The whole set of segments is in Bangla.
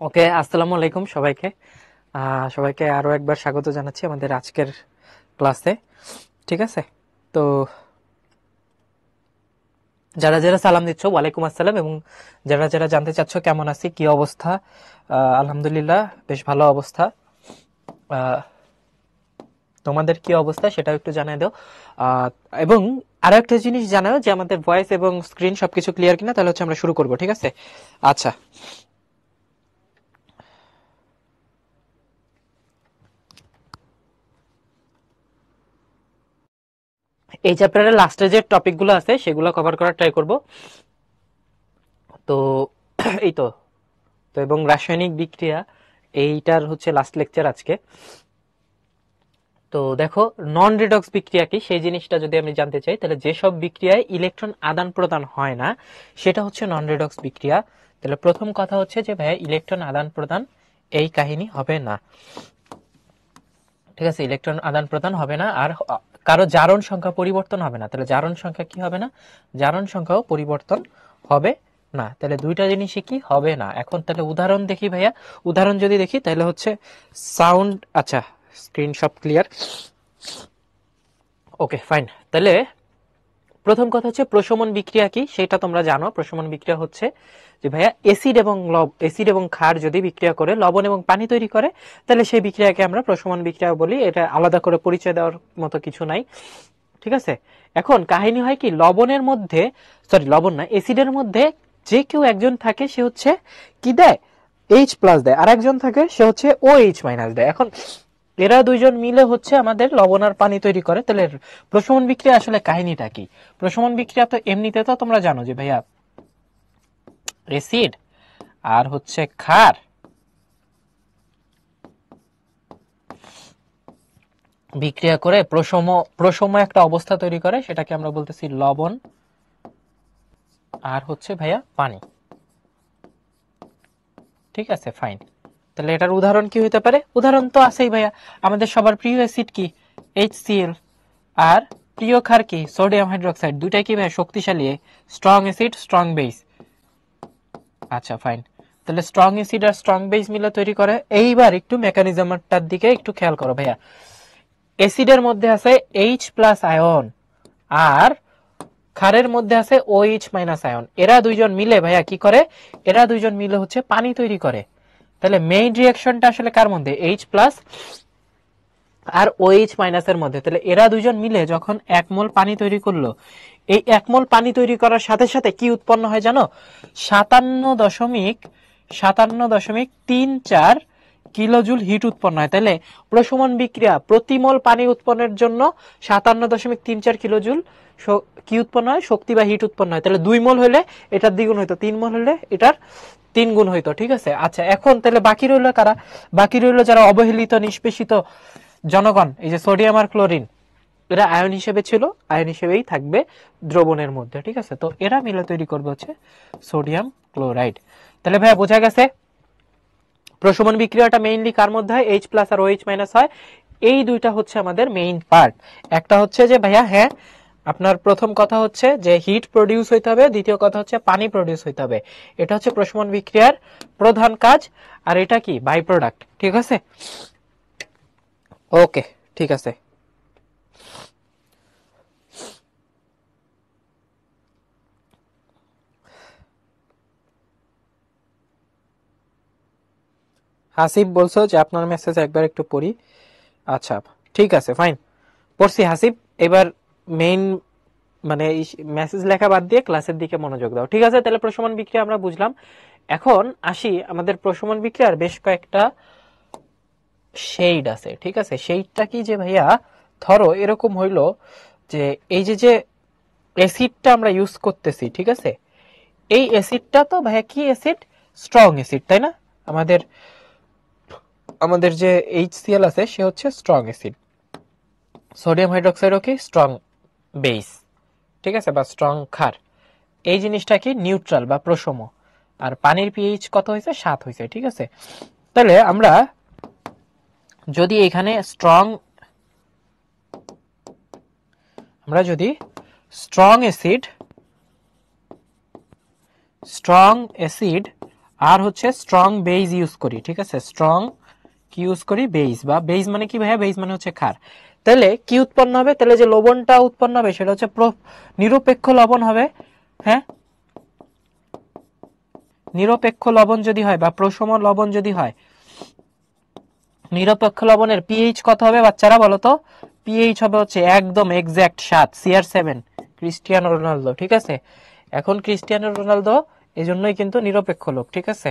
ওকে, আসসালামু আলাইকুম সবাইকে। সবাইকে আরো একবার স্বাগত জানাচ্ছি আমাদের আজকের ক্লাসে। ঠিক আছে, তো যারা যারা সালাম দিচ্ছ ওয়ালাইকুম আসসালাম, এবং যারা যারা জানতে চাচ্ছ কেমন আছি, কি অবস্থা, আলহামদুলিল্লাহ বেশ ভালো অবস্থা। আহ, তোমাদের কি অবস্থা সেটাও একটু জানাই দাও। আহ, এবং আরো একটা জিনিস জানাও যে আমাদের ভয়েস এবং স্ক্রিন সবকিছু ক্লিয়ার কিনা, তাহলে হচ্ছে আমরা শুরু করবো। ঠিক আছে, আচ্ছা। এই চ্যাপ্টারের লাস্টে যে টপিকগুলো আছে সেগুলো কভার করার ট্রাই করব। তো এই তো তো এবং রাসায়নিক বিক্রিয়া, এইটার হচ্ছে লাস্ট লেকচার আজকে। তো দেখো, নন রিডক্স বিক্রিয়া কি সেই জিনিসটা যদি আমি জানতে চাই, তাহলে যেসব বিক্রিয়ায় ইলেকট্রন আদান প্রদান হয় না সেটা হচ্ছে নন রিডক্স বিক্রিয়া। তাহলে প্রথম কথা হচ্ছে যে ভাই ইলেকট্রন আদান প্রদান এই কাহিনী হবে না। ঠিক আছে, ইলেকট্রন আদান প্রদান হবে না, আর কারো জারণ সংখ্যা পরিবর্তন হবে না। তাহলে জারণ সংখ্যা কি হবে না? জারণ সংখ্যাও পরিবর্তন হবে না। তাহলে দুইটা জিনিসই কি হবে না। এখন তাহলে উদাহরণ দেখি ভাইয়া। উদাহরণ যদি দেখি তাহলে হচ্ছে সাউন্ড, আচ্ছা স্ক্রিন সব ক্লিয়ার, ওকে ফাইন। তাহলে প্রথম কথা হচ্ছে প্রশমন বিক্রিয়া কি সেটা তোমরা জানো। প্রশমন বিক্রিয়া হচ্ছে যে ভাইয়া অ্যাসিড এবং ক্ষার যদি বিক্রিয়া করে লবণ এবং পানি তৈরি করে, তাহলে সেই বিক্রিয়াকে আমরা প্রশমন বিক্রিয়া বলি। এটা আলাদা করে পরিচয় দেওয়ার মতো কিছু নাই। ঠিক আছে, এখন কাহিনী হয় কি, লবণের মধ্যে, সরি লবণ না, অ্যাসিডের মধ্যে যে কেউ একজন থাকে, সে হচ্ছে কি দেয়, H+ দেয়, আর একজন থাকে সে হচ্ছে OH- দেয়। এখন এরা দুইজন মিলে হচ্ছে আমাদের লবণ আর পানি তৈরি করে। তাহলে প্রশমন বিক্রিয়া আসলে কাহিনীটা কি? প্রশমন বিক্রিয়া তো এমনিতে তো তোমরা জানো যে ভাইয়া অ্যাসিড আর হচ্ছে ক্ষার বিক্রিয়া করে প্রশম একটা অবস্থা তৈরি করে, সেটাকে আমরা বলতেছি লবণ আর হচ্ছে ভাইয়া পানি। ঠিক আছে ফাইন। তাহলে এটার উদাহরণ কি হতে পারে? উদাহরণ তো আছেই ভাইয়া, আমাদের সবার প্রিয় অ্যাসিড কি, HCl, আর প্রিয় ক্ষার কি, সোডিয়াম হাইড্রোক্সাইড। দুইটাই কি ভাইয়া শক্তিশালী, স্ট্রং অ্যাসিড স্ট্রং বেস। আচ্ছা ফাইন, তাহলে স্ট্রং অ্যাসিড আর স্ট্রং বেস মিলে তৈরি করে। এইবার একটু মেকানিজমটার দিকে একটু খেয়াল করো ভাইয়া। অ্যাসিডের মধ্যে আছে H+ আয়ন, আর ক্ষারের মধ্যে আছে OH- আয়ন। এরা দুইজন মিলে ভাইয়া কি করে, এরা দুইজন মিলে হচ্ছে পানি তৈরি করে। তাহলে মেইন রিঅ্যাকশনটা আসলে কার মধ্যে, H+ আর OH- এর মধ্যে। তাহলে এরা দুইজন মিলে যখন 1 মোল পানি তৈরি করলো, এই 1 মোল পানি তৈরি করার সাথে সাথে কি উৎপন্ন হয় জানো? 57.34 কিলোজুল হিট উৎপন্ন হয়। তাহলে প্রশমন বিক্রিয়া প্রতি মোল পানি উৎপন্নের জন্য 57.34 কিলোজুল কি উৎপন্ন হয়, শক্তি বা হিট উৎপন্ন হয়। তাহলে 2 মোল হলে এটার দ্বিগুণ হইতো, 3 মোল হলে এটার 3 গুণ হইতো। ঠিক আছে, আচ্ছা এখন তাহলে বাকি রইল কারা? বাকি রইল যারা অবহেলিত নিষ্পেষিত জনগণ, এই যে সোডিয়াম আর ক্লোরিন, এরা আয়ন হিসেবে ছিল, আয়ন হিসেবেই থাকবে দ্রবণের মধ্যে। ঠিক আছে, তো এরা মিলে তৈরি করবে হচ্ছে সোডিয়াম ক্লোরাইড। তাহলে ভাইয়া বোঝা গেছে প্রশমন বিক্রিয়াটা মেইনলি কার মধ্যে হয়, H+ আর OH- হয়। এই দুইটা হচ্ছে আমাদের মেইন পার্ট। একটা হচ্ছে যে ভাইয়া, হ্যাঁ আপনার প্রথম কথা হচ্ছে যে হিট প্রডিউস হইতে হবে, দ্বিতীয় কথা হচ্ছে পানি প্রডিউস হইতে হবে। এটা হচ্ছে প্রশমন বিক্রিয়ার প্রধান কাজ, আর এটা কি বাই প্রোডাক্ট। ঠিক আছে, ওকে ঠিক আছে। হাসিব বলছো যে আপনার মেসেজ একবার একটু পড়ি। আচ্ছা ঠিক আছে ফাইন, পড়ছি হাসিব। এবার মেইন মানে মেসেজ লেখা বাদ দিয়ে ক্লাসের দিকে মনোযোগ দাও। ঠিক আছে, তাহলে প্রশমন বিক্রিয়া আমরা বুঝলাম। এখন আসি, আমাদের প্রশমন বিক্রিয়ার বেশ কয়েকটা শেড আছে। ঠিক আছে, শেডটা কি যে ভাইয়া, ধরো এরকম হইলো যে এই যে যে অ্যাসিডটা আমরা ইউজ করতেছি, ঠিক আছে, এই অ্যাসিডটা তো ভাইয়া কি অ্যাসিড, স্ট্রং অ্যাসিড, তাই না? আমাদের আমাদের যে HCl আছে সে হচ্ছে স্ট্রং অ্যাসিড, সোডিয়াম হাইড্রোক্সাইডও কি স্ট্রং বেস। ঠিক আছে, বা স্ট্রং ক্ষার। এই জিনিসটা কি নিউট্রাল বা প্রশম, আর পানির পিএইচ কত হয়েছে, 7 হয়েছে। ঠিক আছে, তাহলে আমরা যদি এখানে স্ট্রং অ্যাসিড আর হচ্ছে স্ট্রং বেজ ইউজ করি, ঠিক আছে, স্ট্রং কি ইউজ করি, বেজ, বা বেজ মানে কি ভাইয়া, বেজ মানে হচ্ছে ক্ষার। তাহলে কি উৎপন্ন হবে, তাহলে যে লবণটা উৎপন্ন হবে সেটা হচ্ছে নিরপেক্ষ লবণ হবে। হ্যাঁ, নিরপেক্ষ লবণ যদি হয় বা প্রশম লবণ যদি হয়, নিরপেক্ষ লবণের পিএইচ কত হবে বাচ্চারা বলো তো? পিএইচ হবে হচ্ছে একদম এক্সাক্ট 7, CR7, ক্রিস্টিয়ানো রোনালদো, ঠিক আছে। এখন ক্রিস্টিয়ানো রোনালদো এই জন্যই কিন্তু নিরপেক্ষ লোক, ঠিক আছে।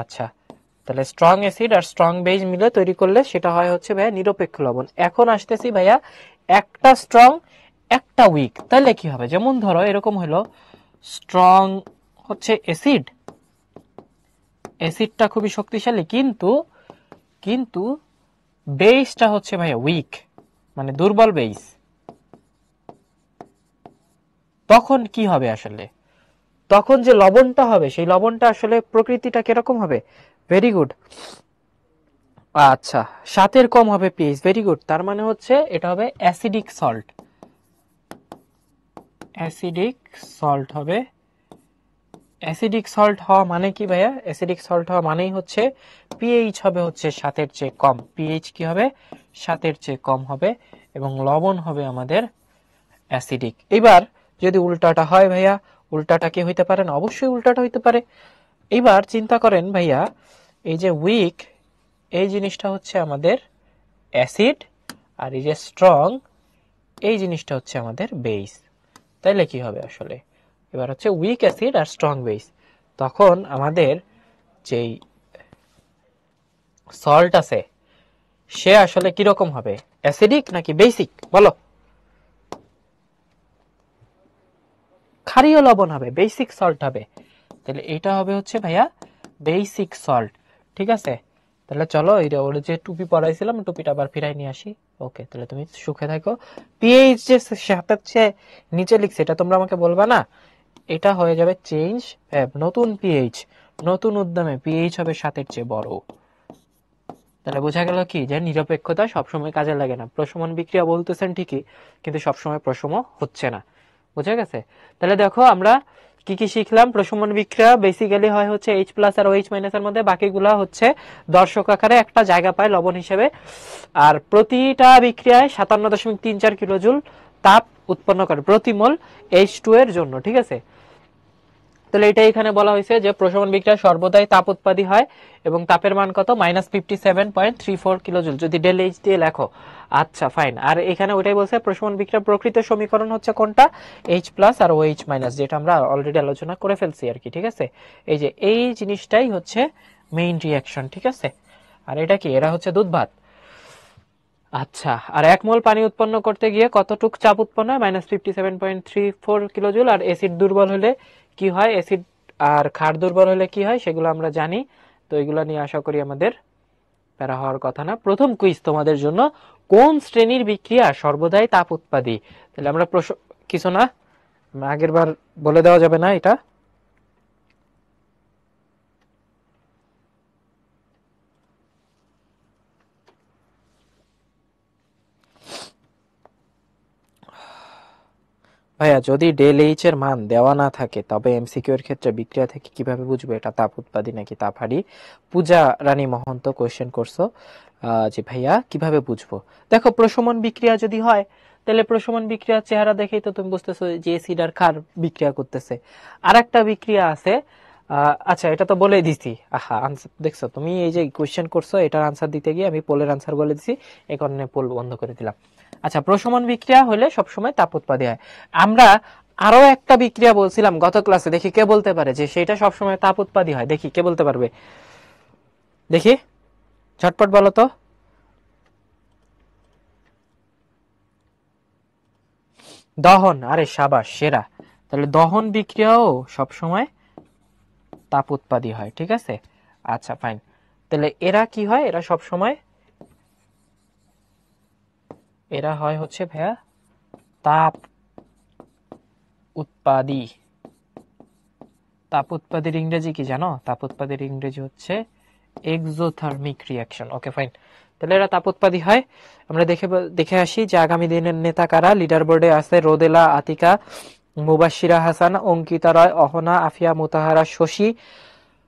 আচ্ছা, তাহলে স্ট্রং অ্যাসিড আর স্ট্রং বেজ মিলে তৈরি করলে সেটা হয় হচ্ছে ভাইয়া নিরপেক্ষ লবণ। এখন আসতেছি ভাইয়া, একটা স্ট্রং একটা উইক, তাহলে কি হবে? যেমন ধরো এরকম হলো, স্ট্রং হচ্ছে অ্যাসিড, অ্যাসিডটা খুবই শক্তিশালী, কিন্তু কিন্তু বেসটা হচ্ছে ভাইয়া উইক, মানে দুর্বল বেস। তখন কি হবে আসলে? তখন যে লবণটা হবে সেই লবণটা আসলে প্রকৃতিটা কিরকম হবে? Very good. আচ্ছা, 7-এর কম হবে পিএইচ, ভেরি গুড। তার মানে হচ্ছে এটা হবে অ্যাসিডিক সল্ট, অ্যাসিডিক সল্ট হবে। অ্যাসিডিক সল্ট হওয়া মানে কি ভাইয়া? অ্যাসিডিক সল্ট হওয়া মানেই হচ্ছে পিএইচ হবে হচ্ছে 7-এর চেয়ে কম, পিএইচ কি হবে? 7-এর চেয়ে কম হবে, এবং লবণ হবে আমাদের অ্যাসিডিক। এবার যদি উল্টাটা হয় ভাইয়া, উল্টাটা কি হইতে পারে না? অবশ্যই উল্টাটা হইতে পারে। এবার চিন্তা করেন ভাইয়া, এই যে উইক, এই জিনিসটা হচ্ছে আমাদের অ্যাসিড, আর এই যে স্ট্রং, এই জিনিসটা হচ্ছে আমাদের বেস। তাইলে কি হবে আসলে? এবার হচ্ছে উইক অ্যাসিড আর স্ট্রং বেস, তখন আমাদের যেই সল্ট আছে সে আসলে কিরকম হবে? অ্যাসিডিক নাকি বেসিক বলো? ক্ষারীয় লবণ হবে, বেসিক সল্ট হবে। তাহলে এটা হবে হচ্ছে ভাইয়া বেসিক সল্ট, ঠিক আছে। তাহলে চলো এটা ওর যে টুপি পরাইছিলাম, টুপিটা আবার ফিরাই নিয়ে আসি। ওকে, তাহলে তুমি সুখে থাকো। পিএইচ যে সাথে চেয়ে নিচে লিখছে এটা তোমরা আমাকে বলবা না, এটা হয়ে যাবে চেঞ্জ, নতুন পিএইচ, নতুন উদ্যমে পিএইচ হবে 7-এর চেয়ে বড়। তাহলে বোঝা গেল কি, যে নিরপেক্ষতা সবসময় কাজে লাগে না। প্রশমন বিক্রিয়া বলতেছেন ঠিকই, কিন্তু সবসময় প্রশম হচ্ছে না। বোঝা গেছে? তাহলে দেখো আমরা কি কি শিখলাম। প্রশমন বিক্রিয়া বেসিক্যালি হয় হচ্ছে H+ আর OH- এর মধ্যে, বাকিগুলা হচ্ছে দর্শক আকারে একটা জায়গা পায় লবণ হিসেবে। আর প্রতিটা বিক্রিয়ায় 57.34 কিলোজুল তাপ উৎপন্ন করে প্রতি মোল H2 এর জন্য, ঠিক আছে। তাহলে এটা এখানে বলা হয়েছে যে প্রশমন বিক্রিয়া সর্বদাই তাপ উৎপাদী হয়, এবং তাপের মান কত? -57.34 কিলোজুল, যদি ডেল এইচ দিয়ে লেখো। আচ্ছা ফাইন। আর এখানে ওইটাই বলছে প্রশমন বিক্রিয়ার প্রকৃত সমীকরণ হচ্ছে কোনটা? H+ আর OH-, যেটা আমরা অলরেডি আলোচনা করে ফেলছি আর কি, ঠিক আছে। এই যে এই জিনিসটাই হচ্ছে মেইন রিঅ্যাকশন, ঠিক আছে। আর এটা কি? এরা হচ্ছে দুধ ভাত। আচ্ছা, আর 1 মোল পানি উৎপন্ন করতে গিয়ে কতটুক চাপ উৎপন্ন হয়? -57.34 কিলোজুল। আর অ্যাসিড দুর্বল হলে কি হয়? অ্যাসিড আর ক্ষার দুর্বল হলে কি হয় সেগুলো আমরা জানি। তো এগুলো নিয়ে আশা করি আমাদের প্যারা হওয়ার কথা না। প্রথম কুইজ তোমাদের জন্য, কোন শ্রেণীর বিক্রিয়া সর্বদাই তাপ উৎপাদী? তাহলে আমরা কিছু না, আগের বার বলে দেওয়া যাবে না এটা। ভাইয়া যদি ডেল এইচ এর মান দেওয়া না থাকে তবে এমসিকিউ এর ক্ষেত্রে বিক্রিয়া থেকে কিভাবে বুঝবো এটা তাপ উৎপাদী নাকি তাপ হারি? পূজা রানী মহন্ত কোয়েশ্চেন করছো যে ভাইয়া কিভাবে বুঝবো। দেখো, প্রশমন বিক্রিয়া যদি হয় তাহলে প্রশমন বিক্রিয়ার চেহারা দেখেই তো তুমি বুঝতেছো যে অ্যাসিড আর ক্ষার বিক্রিয়া করতেছে। আর একটা বিক্রিয়া আছে, আচ্ছা এটা তো বলে দিছি। আহা, আনসার দেখছো তুমি, এই যে কোয়েশ্চেন করছো এটার আনসার দিতে গিয়ে আমি পোলের আনসার বলে দিছি, এই কারণে পোল বন্ধ করে দিলাম। আচ্ছা, প্রশমন বিক্রিয়া হলে সবসময় তাপ উৎপাদী হয়। আমরা আরো একটা বিক্রিয়া বলছিলাম গত ক্লাসে, দেখি কে বলতে পারে যে সেটা সবসময় তাপ উৎপাদী হয়? দেখি কে বলতে পারবে, দেখি ঝটপট বলো তো। দহন, আরে সাবাস, সেরা। তাহলে দহন বিক্রিয়াও সবসময় তাপ উৎপাদী হয়, ঠিক আছে। আচ্ছা ফাইন। তাহলে এরা কি হয়? এরা সব সময়, এরা হয় হচ্ছে ভাইয়া তাপ উৎপাদী। তাপ উৎপাদীর ইংরেজি কি জানো? তাপ উৎপাদীর ইংরেজি হচ্ছে এক্সোথার্মিক রিঅ্যাকশন। Okay fine. তাহলে এরা তাপ উৎপাদী হয়। আমরা দেখে আসি যে আগামী দিনের নেতা কারা। লিডার বোর্ডে আছে রোদেলা, আতিকা, মুবাশিরা হাসান, অঙ্কিতা রয়, অহনা, আফিয়া, মুতাহারা, শশী,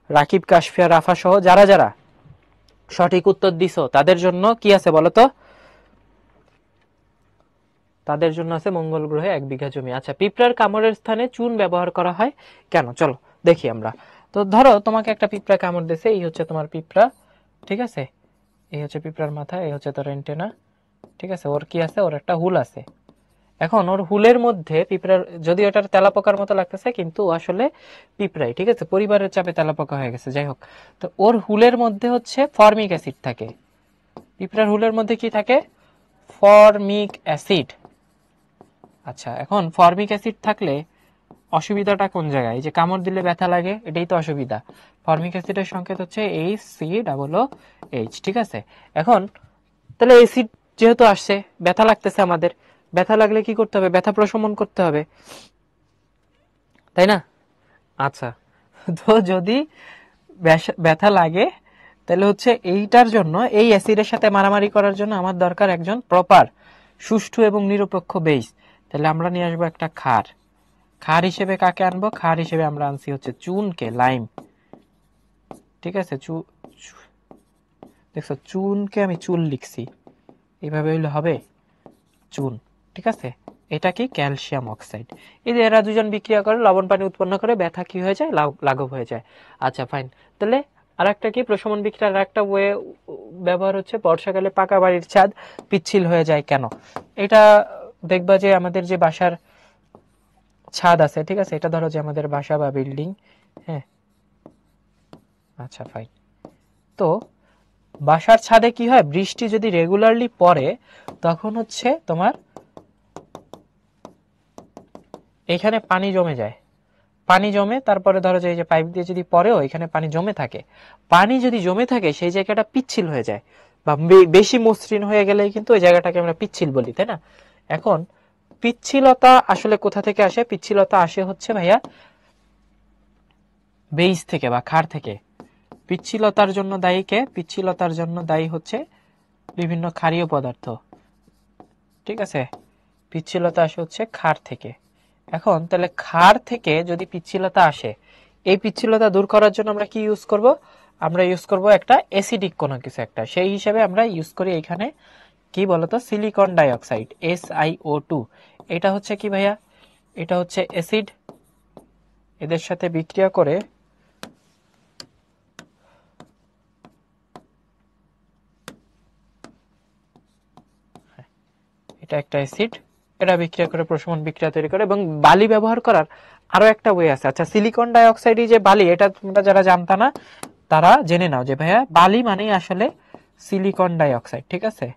রাকিব, কাশফিয়া, রাফা সহ যারা যারা সঠিক উত্তর দিছো তাদের জন্য কি আছে বলো তো? তাদের জন্য আছে মঙ্গল গ্রহে 1 বিঘা জমি। আচ্ছা, পিঁপড়ার কামড়ের স্থানে চুন ব্যবহার করা হয় কেন? চলো দেখি আমরা। তো ধরো তোমাকে একটা পিঁপড়া কামড় দিয়েছে, এই হচ্ছে তোমার পিঁপড়া, ঠিক আছে? এই হচ্ছে পিঁপড়ার মাথা, এই হচ্ছে তোর এন্টেনা, ঠিক আছে? ওর কি আছে? ওর একটা হুল আছে। এখন ওর হুলের মধ্যে পিঁপড়ার, যদি ওটার তেলাপোকার মতো লাগতেছে কিন্তু আসলে পিঁপড়াই, ঠিক আছে? পরিবারের চাপে তেলাপোকা হয়ে গেছে, যাই হোক। তো ওর হুলের মধ্যে হচ্ছে ফর্মিক অ্যাসিড থাকে। পিঁপড়ার হুলের মধ্যে কি থাকে? Formic acid. আচ্ছা, এখন ফর্মিক অ্যাসিড থাকলে অসুবিধাটা কোন জায়গায়? এই যে কামড় দিলে ব্যথা লাগে, এটাই তো অসুবিধা। ফর্মিক অ্যাসিডের সংকেত হচ্ছে HCOOH, ঠিক আছে? এখন তাহলে অ্যাসিড যেহেতু আসছে, ব্যথা লাগতেছে আমাদের, ব্যথা লাগলে কি করতে হবে? ব্যথা প্রশমন করতে হবে, তাই না? আচ্ছা, তো যদি ব্যথা লাগে তাহলে হচ্ছে এইটার জন্য, এই অ্যাসিডের সাথে মারামারি করার জন্য আমার দরকার একজন প্রপার সুষ্ঠু এবং নিরপেক্ষ বেস। তাহলে আমরা নিয়ে আসবো একটা ক্ষার। ক্ষার হিসেবে কাকে আনবো? ক্ষার হিসেবে আমরা আনছি হচ্ছে চুনকে, লাইম, ঠিক আছে? দেখছো চুনকে আমি চুল লিখছি, এইভাবে হইলে হবে? চুন, ঠিক আছে? এটা কি? Calcium oxide. এই যে এরা দুজন বিক্রিয়া করে লবণ পানি উৎপন্ন করে, ব্যথা কি হয়ে যায়? লাঘব হয়ে যায়। আচ্ছা ফাইন। তাহলে আর একটা কি প্রশমন বিক্রিয়ার আর একটা ওয়ে ব্যবহার হচ্ছে, বর্ষাকালে পাকা বাড়ির ছাদ পিচ্ছিল হয়ে যায় কেন? এটা দেখবা যে আমাদের যে বাসার ছাদ আছে, ঠিক আছে? এটা ধরো যে আমাদের বাসা বা বিল্ডিং, হ্যাঁ, আচ্ছা ফাইন। তো বাসার ছাদে কি হয়? বৃষ্টি যদি রেগুলারলি পড়ে তখন হচ্ছে তোমার এখানে পানি জমে যায়। পানি জমে, তারপরে ধরো যে এই যে পাইপ দিয়ে যদি পরেও এখানে পানি জমে থাকে, পানি যদি জমে থাকে সেই জায়গাটা পিচ্ছিল হয়ে যায়, বা বেশি মসৃণ হয়ে গেলে কিন্তু ওই জায়গাটাকে আমরা পিচ্ছিল বলি, তাই না? এখন পিচ্ছিলতা আসলে কোথা থেকে আসে? পিচ্ছিলতা আসে হচ্ছে ভাইয়া বেইস থেকে বা ক্ষার থেকে। পিচ্ছিলতার জন্য দায়ী কে? পিচ্ছিলতার জন্য দায়ী হচ্ছে বিভিন্ন ক্ষারীয় পদার্থ, ঠিক আছে? পিচ্ছিলতা আসে হচ্ছে ক্ষার থেকে। এখন তাহলে ক্ষার থেকে যদি পিচ্ছিলতা আসে, এই পিচ্ছিলতা দূর করার জন্য আমরা কি ইউজ করব? আমরা ইউজ করব একটা অ্যাসিডিক কোনো কিছু একটা। সেই হিসেবে আমরা ইউজ করি এখানে কি বলতো? Silicon dioxide, SiO2। এটা হচ্ছে কি ভাইয়া? এটা হচ্ছে অ্যাসিড। এদের সাথে বিক্রিয়া করে এটা একটা অ্যাসিড, এটা বিক্রিয়া করে প্রশমন বিক্রিয়া তৈরি করে। এবং বালি ব্যবহার করার আরো একটা ওয়ে আছে। আচ্ছা, সিলিকন ডাইঅক্সাইড যে বালি, এটা তোমরা যারা জানতা না তারা জেনে নাও যে ভাইয়া বালি মানেই আসলে সিলিকন ডাইঅক্সাইড, ঠিক আছে?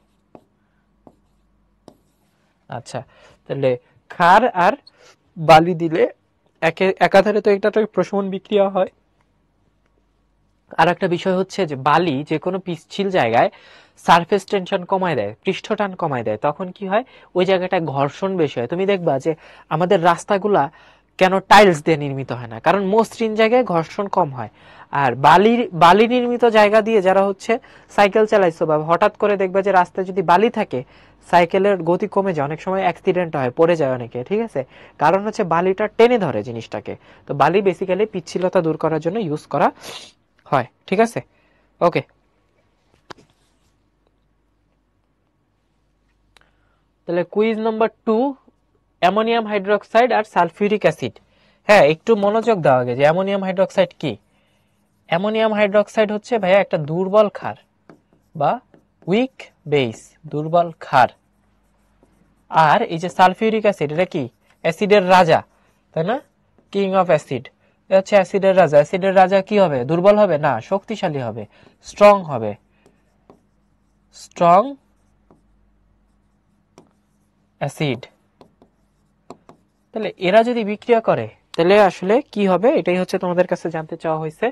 আচ্ছা, তাহলে ক্ষার আর বালি দিলে একাধারে তো এটা তো প্রশমন বিক্রিয়া হয়। আর একটা বিষয় হচ্ছে যে বালি যে কোনো পিচ্ছিল জায়গায় সারফেস টেনশন কমায় দেয়, পৃষ্ঠটান কমায় দেয়। তখন কি হয়? ওই জায়গাটায় ঘর্ষণ বেশি হয়। তুমি দেখবা যে আমাদের রাস্তাগুলা কেন টাইলস দিয়ে নির্মিত হয় না? কারণ মসৃণ জায়গায় ঘর্ষণ কম হয়। আর বালি নির্মিত জায়গা দিয়ে যারা হচ্ছে সাইকেল চালাইছো, বা হঠাৎ করে দেখবা যে রাস্তায় যদি বালি থাকে, সাইকেলের গতি কমে যায়, অনেক সময় অ্যাক্সিডেন্ট হয়, পড়ে যায় অনেকে, ঠিক আছে? কারণ হচ্ছে বালিটা টেনে ধরে জিনিসটাকে। তো বালি বেসিক্যালি পিচ্ছিলতা দূর করার জন্য ইউজ করা হয়, ঠিক আছে? ওকে, তাহলে কুইজ নম্বর 2, অ্যামোনিয়াম হাইড্রোক্সাইড আর সালফিউরিক অ্যাসিড। হ্যাঁ, একটু মনোযোগ দেওয়া আগে যে অ্যামোনিয়াম হাইড্রোক্সাইড কি। অ্যামোনিয়াম হাইড্রোক্সাইড হচ্ছে ভাইয়া একটা দুর্বল ক্ষার বা উইক বেস, দুর্বল ক্ষার। আর এই যে সালফিউরিক অ্যাসিড, এটা কি? অ্যাসিডের রাজা, তাই না? King of acid. এটা হচ্ছে অ্যাসিডের রাজা। অ্যাসিডের রাজা কি হবে? দুর্বল হবে না, শক্তিশালী হবে, স্ট্রং হবে, স্ট্রং অ্যাসিড। তাহলে এরা যদি বিক্রিয়া করে তাহলে আসলে কি হবে? এটাই হচ্ছে তোমাদের কাছে জানতে চাওয়া হয়েছে।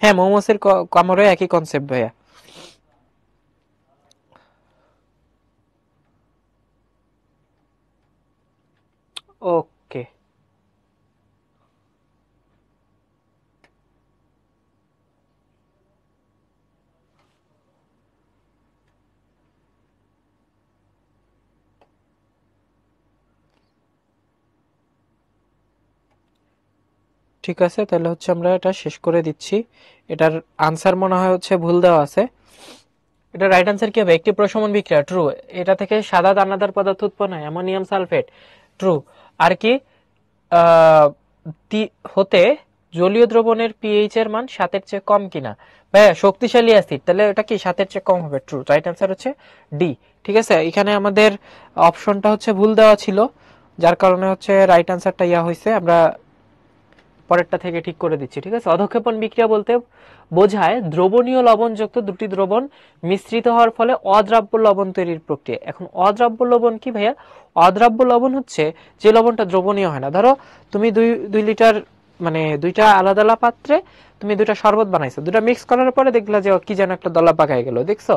হ্যাঁ, মৌমাছির কামড়ে একই কনসেপ্ট ভাইয়া। ওকে, ঠিক আছে, তাহলে হচ্ছে আমরা এটা শেষ করে দিচ্ছি। এটার আনসার মনে হয় হচ্ছে ভুল দেওয়া আছে। এটা রাইট আনসার কি হবে? একটি প্রশমন বিক্রিয়া, ট্রু। এটা থেকে সাদা দানাদার পদার্থ উৎপন্ন হয়, অ্যামোনিয়াম সালফেট, ট্রু। আর কি হতে জলীয় দ্রবণের পিএইচ এর মান 7 এর চেয়ে কম কিনা? ভাইয়া শক্তিশালী অ্যাসিড, তাহলে এটা কি 7 এর চেয়ে কম হবে, ট্রু। রাইট আনসার হচ্ছে ডি। ঠিক আছে, এখানে আমাদের অপশনটা হচ্ছে ভুল দেওয়া ছিল, যার কারণে হচ্ছে রাইট আনসারটা ইয়া হয়েছে। আমরা পরেরটা থেকে ঠিক করে দিচ্ছি। ঠিক আছে, অধঃক্ষেপণ বিক্রিয়া বলতে বোঝায় দ্রবণীয় লবণযুক্ত দুটি দ্রবণ মিশ্রিত হওয়ার ফলে অদ্রাব্য লবণ তৈরির প্রক্রিয়া। এখন অদ্রাব্য লবণ কি ভাইয়া? অদ্রাব্য লবণ হচ্ছে যে লবণটা দ্রবণীয় হয় না। ধরো তুমি 2 লিটার মানে দুইটা আলাদা আলাদা পাত্রে তুমি দুইটা শরবত বানাইছো, দুটা মিক্স করার পরে দেখলা যে কি যেন একটা দলা পাকায় গেল, দেখছো?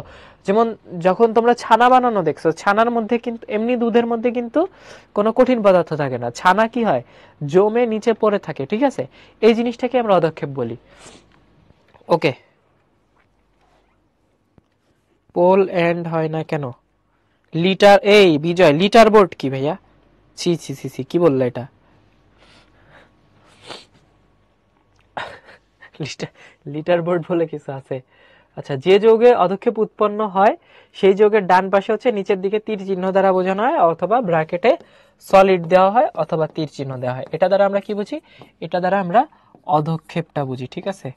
যেমন যখন তোমরা ছানা বানানো দেখছো, ছানার মধ্যে কিন্তু এমনি দুধের মধ্যে কিন্তু কোনো কঠিন পদার্থ থাকে না, ছানা কি হয়? জমে নিচে পড়ে থাকে। ঠিক আছে, এই জিনিসটাকে আমরা অধঃক্ষেপ বলি। ওকে, পোল এন্ড হয় না কেন? লিটার, এই বিজয়, লিটার বোর্ড কি ভাইয়া? ছি ছি ছি ছি, কি বললো এটা? লিটার বোর্ড বলে কিছু আছে? আচ্ছা, যে যৌগে অধঃক্ষেপ উৎপন্ন হয় সেই যৌগের ডান পাশে হচ্ছে নিচের দিকে তীর চিহ্ন দ্বারা বোঝানো হয়, অথবা ব্র্যাকেটে সলিড দেওয়া হয়, অথবা তীর চিহ্ন দেওয়া হয়। এটা দ্বারা আমরা কি বুঝি? এটা দ্বারা আমরা অধঃক্ষেপটা বুঝি। ঠিক আছে,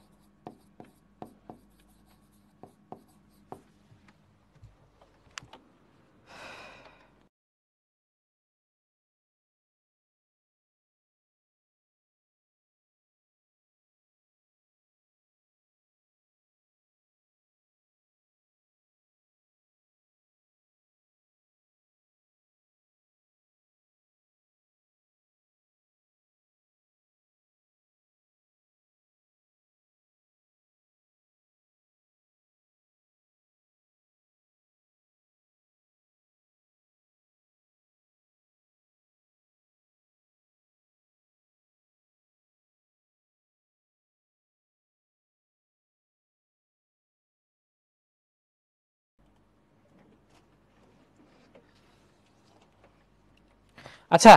আচ্ছা,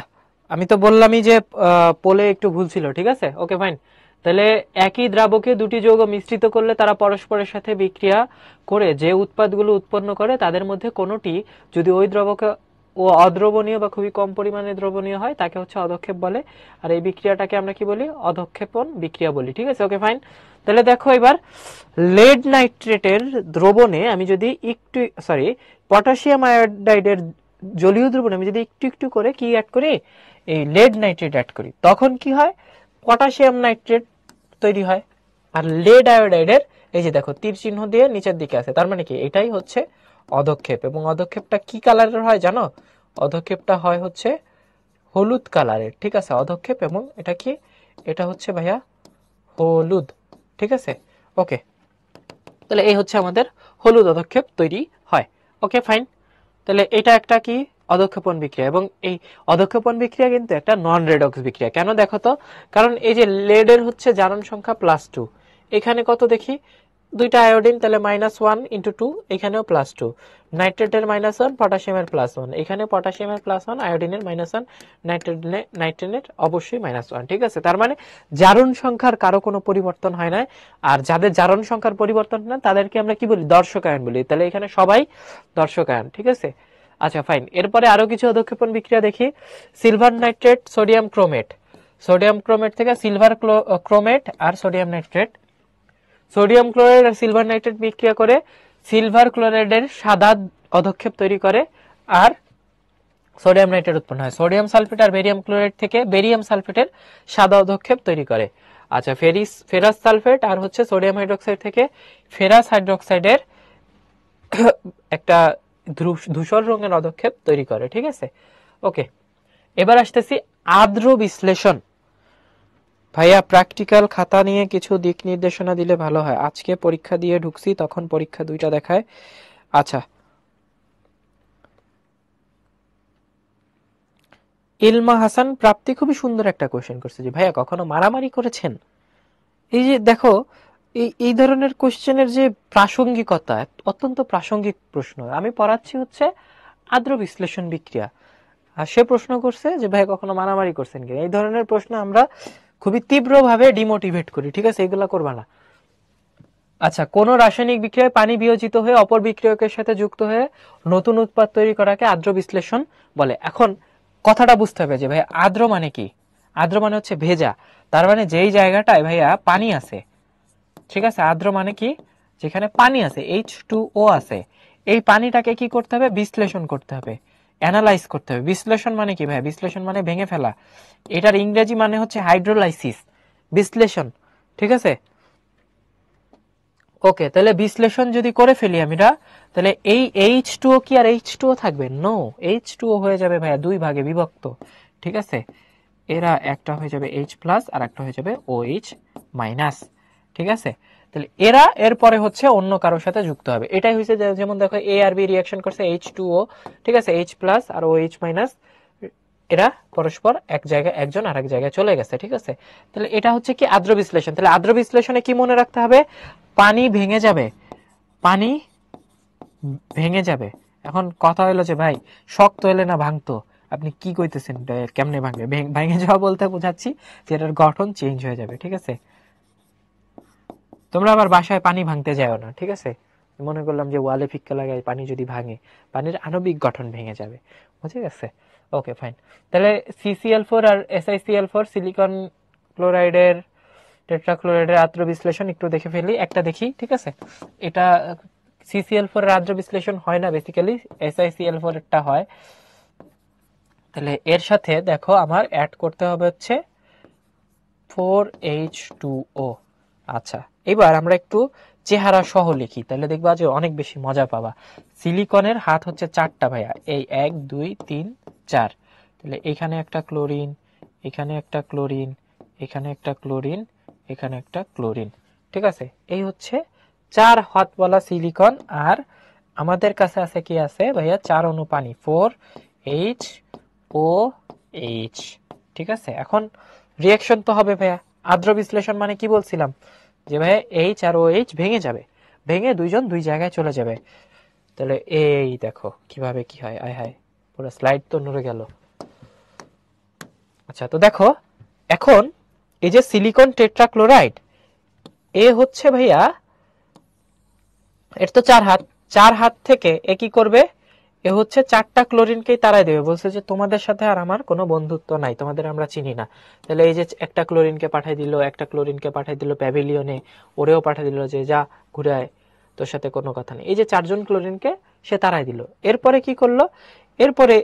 আমি তো বললামই যে পোলে একটু ভুল ছিল। ঠিক আছে, ওকে ফাইন। তাহলে একই দ্রাবকে দুটি যৌগ মিশ্রিত করলে তারা পরস্পরের সাথে বিক্রিয়া করে যে উৎপাদগুলো উৎপন্ন করে তাদের মধ্যে কোনোটি যদি ওই দ্রবকে ও অদ্রবণীয় বা খুবই কম পরিমাণে দ্রবণীয় হয় তাকে হচ্ছে অধঃক্ষেপ বলে। আর এই বিক্রিয়াটাকে আমরা কি বলি? অধঃক্ষেপণ বিক্রিয়া বলি। ঠিক আছে, ওকে ফাইন। তাহলে দেখো এবার লেড নাইট্রেটের দ্রবণে আমি যদি একটু পটাশিয়াম আয়োডাইডের জলীয় দ্রবণে আমি যদি একটু একটু করে কি অ্যাড করি? এই লেড নাইট্রেট অ্যাড করি, তখন কি হয়? পটাশিয়াম নাইট্রেট তৈরি হয়। আর লেড আয়োডাইডের এই যে দেখো তীর চিহ্ন দিয়ে নিচের দিকে আছে, তার মানে কি এটাই হচ্ছে অধঃক্ষেপ। এবং অধঃক্ষেপটা কি কালারের হয় জানো? অধঃক্ষেপটা হয় হচ্ছে হলুদ কালারের। ঠিক আছে, অধঃক্ষেপ। এবং এটা কি? এটা হচ্ছে ভাইয়া হলুদ। ঠিক আছে, ওকে। তাহলে এই হচ্ছে আমাদের হলুদ অধঃক্ষেপ তৈরি হয়। Okay fine. তাহলে এটা একটা কি? অধঃক্ষেপণ বিক্রিয়া। এবং এই অধঃক্ষেপণ বিক্রিয়া কিন্তু একটা নন রেডক্স বিক্রিয়া। কেন দেখো তো? কারণ এই যে লেডের হচ্ছে জারণ সংখ্যা +2, এখানে কত দেখি? দুইটা আয়োডিন, তাহলে -1 × 2, এখানেও +2। নাইট্রেটের -1, পটাশিয়ামের +1, এখানে পটাশিয়ামের +1, আয়োডিনের -1, নাইট্রেটের অবশ্যই -1। ঠিক আছে, তার মানে জারণ সংখ্যার কারো কোনো পরিবর্তন হয় না। আর যাদের জারণ সংখ্যার পরিবর্তন হয় না তাদেরকে আমরা কি বলি? দর্শকায়ন বলি। তাহলে এখানে সবাই দর্শকায়ন। ঠিক আছে, আচ্ছা ফাইন। এরপরে আরো কিছু অধঃক্ষেপণ বিক্রিয়া দেখি। Silver nitrate, sodium chromate, sodium chromate থেকে সিলভার ক্রোমেট আর সোডিয়াম নাইট্রেট, সোডিয়াম ক্লোরাইড আর সিলভার নাইট্রেট বিক্রিয়া করে সিলভার ক্লোরাইডের সাদা অধঃক্ষেপ তৈরি করে, আর সোডিয়াম নাইট্রেট উৎপন্ন হয়। সোডিয়াম সালফেট আর বেরিয়াম ক্লোরাইড থেকে বেরিয়াম সালফেটের সাদা অধঃক্ষেপ তৈরি করে। আচ্ছা, ফেরাস সালফেট আর হচ্ছে সোডিয়াম হাইড্রোক্সাইড থেকে ফেরাস হাইড্রোক্সাইডের একটা ধূসর রঙের অধঃক্ষেপ তৈরি করে। ঠিক আছে, ওকে। এবার আসতেছি আর্দ্র বিশ্লেষণ। ভাইয়া প্র্যাকটিক্যাল খাতা নিয়ে কিছু দিক নির্দেশনা দিলে ভালো হয়। আজকে পরীক্ষা দিয়ে ঢুকছি, তখন পরীক্ষা দুইটা দেখায়। আচ্ছা, ইলমা হাসান প্রাপ্তি খুবই সুন্দর একটা কোশ্চেন করছে যে ভাইয়া কখনো মারামারি করেছেন? এই যে দেখো, এই ধরনের কোশ্চেনের যে প্রাসঙ্গিকতা, অত্যন্ত প্রাসঙ্গিক প্রশ্ন। আমি পড়াচ্ছি হচ্ছে আর্দ্র বিশ্লেষণ বিক্রিয়া, আর সে প্রশ্ন করছে যে ভাই কখনো মারামারি করছেন কিনা। এই ধরনের প্রশ্ন আমরা খুবই তীব্রভাবে ডিমোটিভেট করি, ঠিক আছে, এগুলা করবা না। আচ্ছা, কোন রাসায়নিক বিক্রিয়ায় পানি বিয়োজিত হয়ে অপর বিক্রিয়কের সাথে যুক্ত হয়ে নতুন উৎপাদ তৈরি করাকে আর্দ্র বিশ্লেষণ বলে। এখন কথাটা বুঝতে হবে যে ভাই আর্দ্র মানে কি। আর্দ্র মানে হচ্ছে ভেজা, তার মানে যেই জায়গাটায় ভাইয়া পানি আছে, ঠিক আছে। আর্দ্র মানে কি, যেখানে পানি আছে, H2O আছে, এই পানিটাকে কি করতে হবে, বিশ্লেষণ করতে হবে, অ্যানালাইজ করতে হবে। বিশ্লেষণ মানে কি ভাই, বিশ্লেষণ মানে ভেঙে ফেলা। এটার ইংরেজি মানে হচ্ছে হাইড্রোলাইসিস, বিশ্লেষণ, ঠিক আছে। ওকে, তাহলে বিশ্লেষণ যদি করে ফেলি আমরা, তাহলে এই H2O কি আর H2O থাকবে? নো, H2O হয়ে যাবে ভাইয়া দুই ভাগে বিভক্ত, ঠিক আছে। এরা একটা হয়ে যাবে H প্লাস আর একটা হয়ে যাবে OH মাইনাস, ঠিক আছে। তাহলে এরা এরপরে হচ্ছে অন্য কারোর সাথে যুক্ত হবে। এটাই হয়েছে যেমন দেখো A আর B রিঅ্যাকশন করছে H2O, ঠিক আছে, H প্লাস আর OH মাইনাস, এরা পরস্পর এক জায়গায়, একজন আরেক জায়গায় চলে গেছে, ঠিক আছে। তাহলে এটা হচ্ছে কি আর্দ্র বিশ্লেষণ। তাহলে আর্দ্র বিশ্লেষণে কি মনে রাখতে হবে, পানি ভেঙে যাবে, পানি ভেঙে যাবে। এখন কথা হলো যে ভাই শক্ত হলে না ভাঙতো, আপনি কি কইতেছেন, কেমনে ভাঙবে? ভেঙে যাওয়া বলতে বোঝাচ্ছি যে এটার গঠন চেঞ্জ হয়ে যাবে, ঠিক আছে। তোমরা আবার বাসায় পানি ভাঙতে যাও না, ঠিক আছে। মনে করলাম যে ওয়ালে ফিক্কা লাগাই পানি যদি ভাঙে, পানির আণবিক গঠন ভেঙে যাবে, বুঝে গেছে। Okay fine. তাহলে CCl4 আর SiCl4 সিলিকন ক্লোরাইডের, টেট্রাক্লোরাইডের আর্দ্র বিশ্লেষণ একটু দেখে ফেলি, একটা দেখি, ঠিক আছে। এটা CCl4 এর আর্দ্র বিশ্লেষণ হয় না, বেসিক্যালি SiCl4 এরটা হয়। তাহলে এর সাথে দেখো আমার অ্যাড করতে হবে হচ্ছে 4H2O। আচ্ছা, এবার আমরা একটু চেহারা সহ লিখি, তাহলে দেখবা যে অনেক বেশি মজা পাবা। সিলিকনের হাত হচ্ছে 4টা ভাইয়া, এই 1 2 3 4। তাহলে এখানে একটা ক্লোরিন, এখানে একটা ক্লোরিন, এখানে একটা ক্লোরিন, এখানে একটা ক্লোরিন, ঠিক আছে। এই হচ্ছে 4 হাতওয়ালা সিলিকন। আর আমাদের কাছে আছে কি, আছে ভাইয়া 4 অণু পানি, 4HOH, ঠিক আছে। এখন রিঅ্যাকশন তো হবে ভাইয়া। আর্দ্র বিশ্লেষণ মানে কি বলছিলাম, যে ভাইয়া H আর OH ভেঙে যাবে, ভেঙে দুইজন দুই জায়গায় চলে যাবে। তাহলে এই দেখো কিভাবে কি হয়, আয় হায় পুরো স্লাইড তো নড়ে গেল। আচ্ছা, তো দেখো এখন এই যে সিলিকন টেট্রাক্লোরাইড, এ হচ্ছে ভাইয়া, এর তো 4 হাত, 4 হাত থেকে এ কি করবে, এ হচ্ছে 4টা ক্লোরিনকেই তারাই দেবে, বলছে যে তোমাদের সাথে আর আমার কোনো বন্ধুত্ব নাই, তোমাদের আমরা চিনি না। তাহলে এই যে একটা ক্লোরিনকে পাঠাই দিল, একটা ক্লোরিনকে পাঠাই দিল প্যাভিলিয়নে, ওরেও পাঠাই দিল যে যা ঘুরে আয়, তোর সাথে কোনো কথা নেই। এই যে 4জন ক্লোরিনকে সে তারাই দিল। এরপরে কি করলো, এরপরে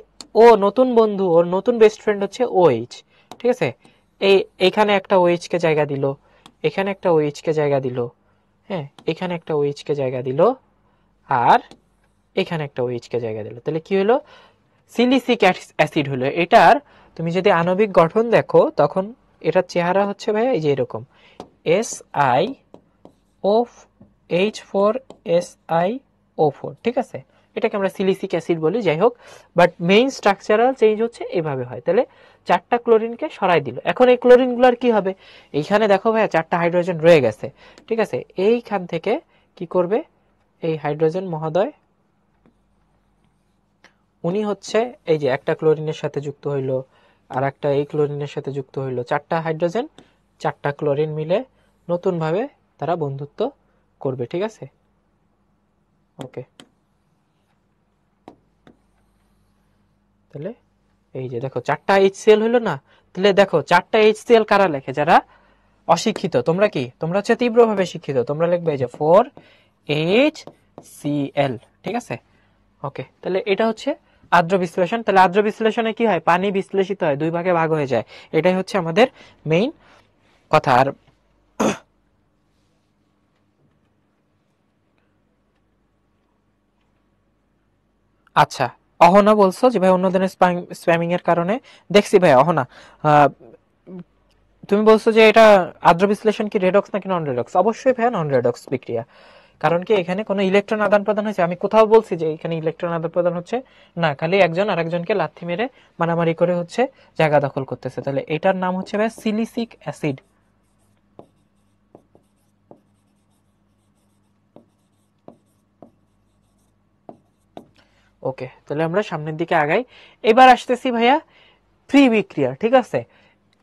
ও নতুন বন্ধু, ওর নতুন বেস্ট ফ্রেন্ড হচ্ছে OH, ঠিক আছে। এইখানে একটা OH কে জায়গা দিল, এখানে একটা OH কে জায়গা দিল, হ্যাঁ, এখানে একটা OH কে জায়গা দিল, আর এখানে একটা OH কে জায়গা দিল। তাহলে কি হলো, সিলিসিক অ্যাসিড হলো। এটার তুমি যদি আণবিক গঠন দেখো, তখন এটার চেহারা হচ্ছে ভাই এই যে এরকম, SiO4H4SiO4, ঠিক আছে। এটাকে আমরা সিলিসিক অ্যাসিড বলি, যাই হোক। বাট মেইন স্ট্রাকচারাল চেঞ্জ হচ্ছে এইভাবে হয়। তাহলে 4টা ক্লোরিনকে সরাই দিল। এখন এই ক্লোরিনগুলোর কি হবে, এইখানে দেখো ভাইয়া 4টা হাইড্রোজেন রয়ে গেছে, ঠিক আছে। এইখান থেকে কি করবে, এই হাইড্রোজেন মহোদয়, উনি হচ্ছে এই যে একটা ক্লোরিনের সাথে যুক্ত হইলো, আর একটা এই ক্লোরিনের সাথে যুক্ত হইলো, 4টা হাইড্রোজেন 4টা ক্লোরিন মিলে নতুন ভাবে তারা বন্ধুত্ব করবে, ঠিক আছে। ওকে, তাহলে এই যে দেখো 4টা HCl হইলো না। তাহলে দেখো 4টা HCl কারা লেখে, যারা অশিক্ষিত। তোমরা কি, তোমরা হচ্ছে তীব্রভাবে শিক্ষিত, তোমরা লিখবে এই যে 4HCl, ঠিক আছে। ওকে, তাহলে এটা হচ্ছে আর্দ্র বিশ্লেষণ। তাহলে আর্দ্র বিশ্লেষণে কি হয়, পানি বিশ্লেষিত হয়, দুই ভাগে ভাগ হয়ে যায়। এটাই হচ্ছে আমাদের মেইন কথা। আর আচ্ছা, অহনা বলছো যে ভাই অন্যদিনের স্প্যামিং এর কারণে, দেখছি ভাই অহনা, তুমি বলছো যে এটা আর্দ্র বিশ্লেষণ কি রেডক্স নাকি নন রেডক্স? অবশ্যই ভাই নন রেডক্স বিক্রিয়া। কারণ কি এখানে কোনো ইলেকট্রন আদান প্রদান হয়েছে? আমি কোথাও বলছি যে এখানে ইলেকট্রন আদান প্রদান হচ্ছে না, খালি একজন আরেকজনকে লাথি মেরে মারামারি করে হচ্ছে জায়গা দখল করতেছে। তাহলে এটার নাম হচ্ছে ভাই সিলিসিক অ্যাসিড। ওকে, তাহলে আমরা সামনের দিকে আগাই। এবার আসতেছি ভাইয়া ফ্রি বিক্রিয়া, ঠিক আছে।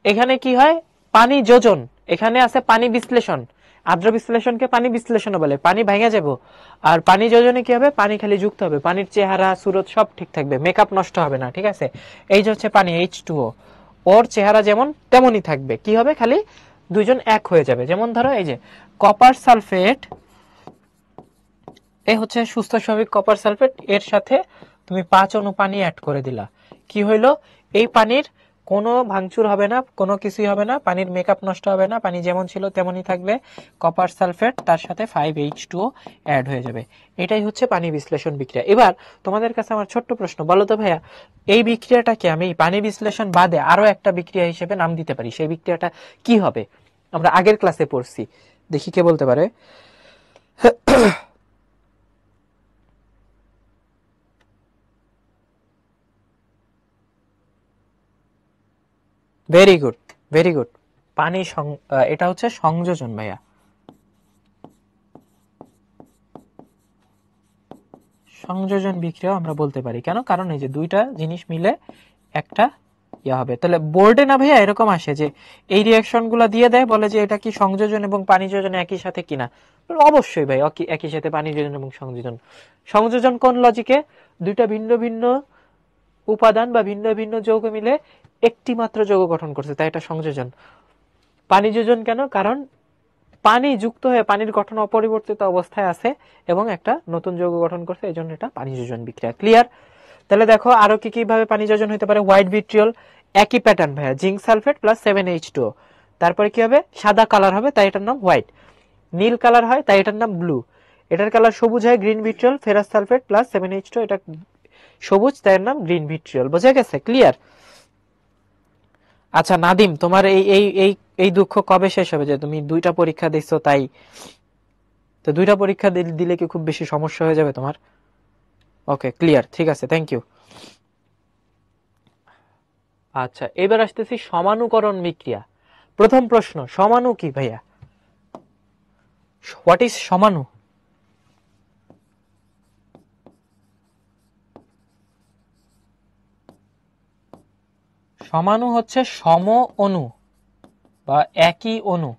এখানে কি হয়, পানি যোজন, এখানে আছে পানি বিশ্লেষণ, আর্দ্র বিশ্লেষণকে পানি বিশ্লেষণ বলে, পানি ভাঙা যাবো। আর পানি যোজনে কি হবে, পানি খালি যুক্ত হবে, পানির চেহারা সুরত সব ঠিক থাকবে, মেকআপ নষ্ট হবে না, ঠিক আছে। এই যে হচ্ছে পানি H2O, ওর চেহারা যেমন তেমনই থাকবে, কি হবে খালি দুইজন এক হয়ে যাবে। যেমন ধরো এই যে কপার সালফেট, এই হচ্ছে সুস্থ স্বাভাবিক কপার সালফেট, এর সাথে তুমি 5 অণু পানি অ্যাড করে দিলা, কি হইলো, এই পানির কোনো ভাঙচুর হবে না, কোনো কিছুই হবে না, পানির মেকআপ নষ্ট হবে না, পানি যেমন ছিল তেমনই থাকবে, কপার সালফেট তার সাথে 5H2O অ্যাড হয়ে যাবে। এটাই হচ্ছে পানি বিশ্লেষণ বিক্রিয়া। এবার তোমাদের কাছে আমার ছোট্ট প্রশ্ন, বলো তো ভাইয়া, এই বিক্রিয়াটাকে আমি পানি বিশ্লেষণ বাদে আরো একটা বিক্রিয়া হিসেবে নাম দিতে পারি, সেই বিক্রিয়াটা কি হবে? আমরা আগের ক্লাসে পড়ছি, দেখি কে বলতে পারে। Very good, very good. পানি এটা হচ্ছে সংযোজন ভাইয়া। সংযোজন বিক্রিয়া আমরা বলতে পারি, কেন? কারণ এই যে দুইটা জিনিস মিলে একটা ইয়া হবে। তাহলে বোর্ডে না ভাইয়া এরকম আসে যে এই রিয়াকশন গুলা দিয়ে দেয়, বলে যে এটা কি সংযোজন এবং পানি যোজন একই সাথে কিনা। অবশ্যই ভাই একই সাথে পানি যোজন এবং সংযোজন। সংযোজন কোন লজিকে? দুইটা ভিন্ন ভিন্ন উপাদান বা ভিন্ন ভিন্ন যৌগ মিলে একটি মাত্র যৌগ গঠন করছে, তাই এটা সংযোজন। পানি যোজন কেন? কারণ পানি যুক্ত হয়ে পানির গঠন অপরিবর্তিত অবস্থায় আছে এবং একটা নতুন যৌগ গঠন করছে, এই জন্য এটা পানি যোজন বিক্রিয়া। ক্লিয়ার? তাহলে দেখো আরো কি কিভাবে পানি যোজন হতে পারে। হোয়াইট ভিট্রিয়ল, একই প্যাটার্ন ভাইয়া, জিঙ্ক সালফেট প্লাস 7H2O, তারপরে কি হবে, সাদা কালার হবে তাই এটার নাম হোয়াইট। নীল কালার হয় তাই এটার নাম ব্লু। এটার কালার সবুজ হয়, green vitriol, ferrous sulphate plus 7H2O, এটা সবুজ তাই এর নাম গ্রিন ভিট্রিয়ল। বোঝা গেছে? ক্লিয়ার? আচ্ছা নাদিম, তোমার এই এই এই এই দুঃখ কবে শেষ হবে যে তুমি 2টা পরীক্ষা দিচ্ছ? তাই তো 2টা পরীক্ষা দিলে কি খুব বেশি সমস্যা হয়ে যাবে তোমার? ওকে, ক্লিয়ার, ঠিক আছে, থ্যাংক ইউ। আচ্ছা এবার আসতেছি সমানুকরণ বিক্রিয়া। প্রথম প্রশ্ন, সমাণু কি ভাইয়া? What is সমাণু? সমাণু হচ্ছে সম অণু বা একই অণু,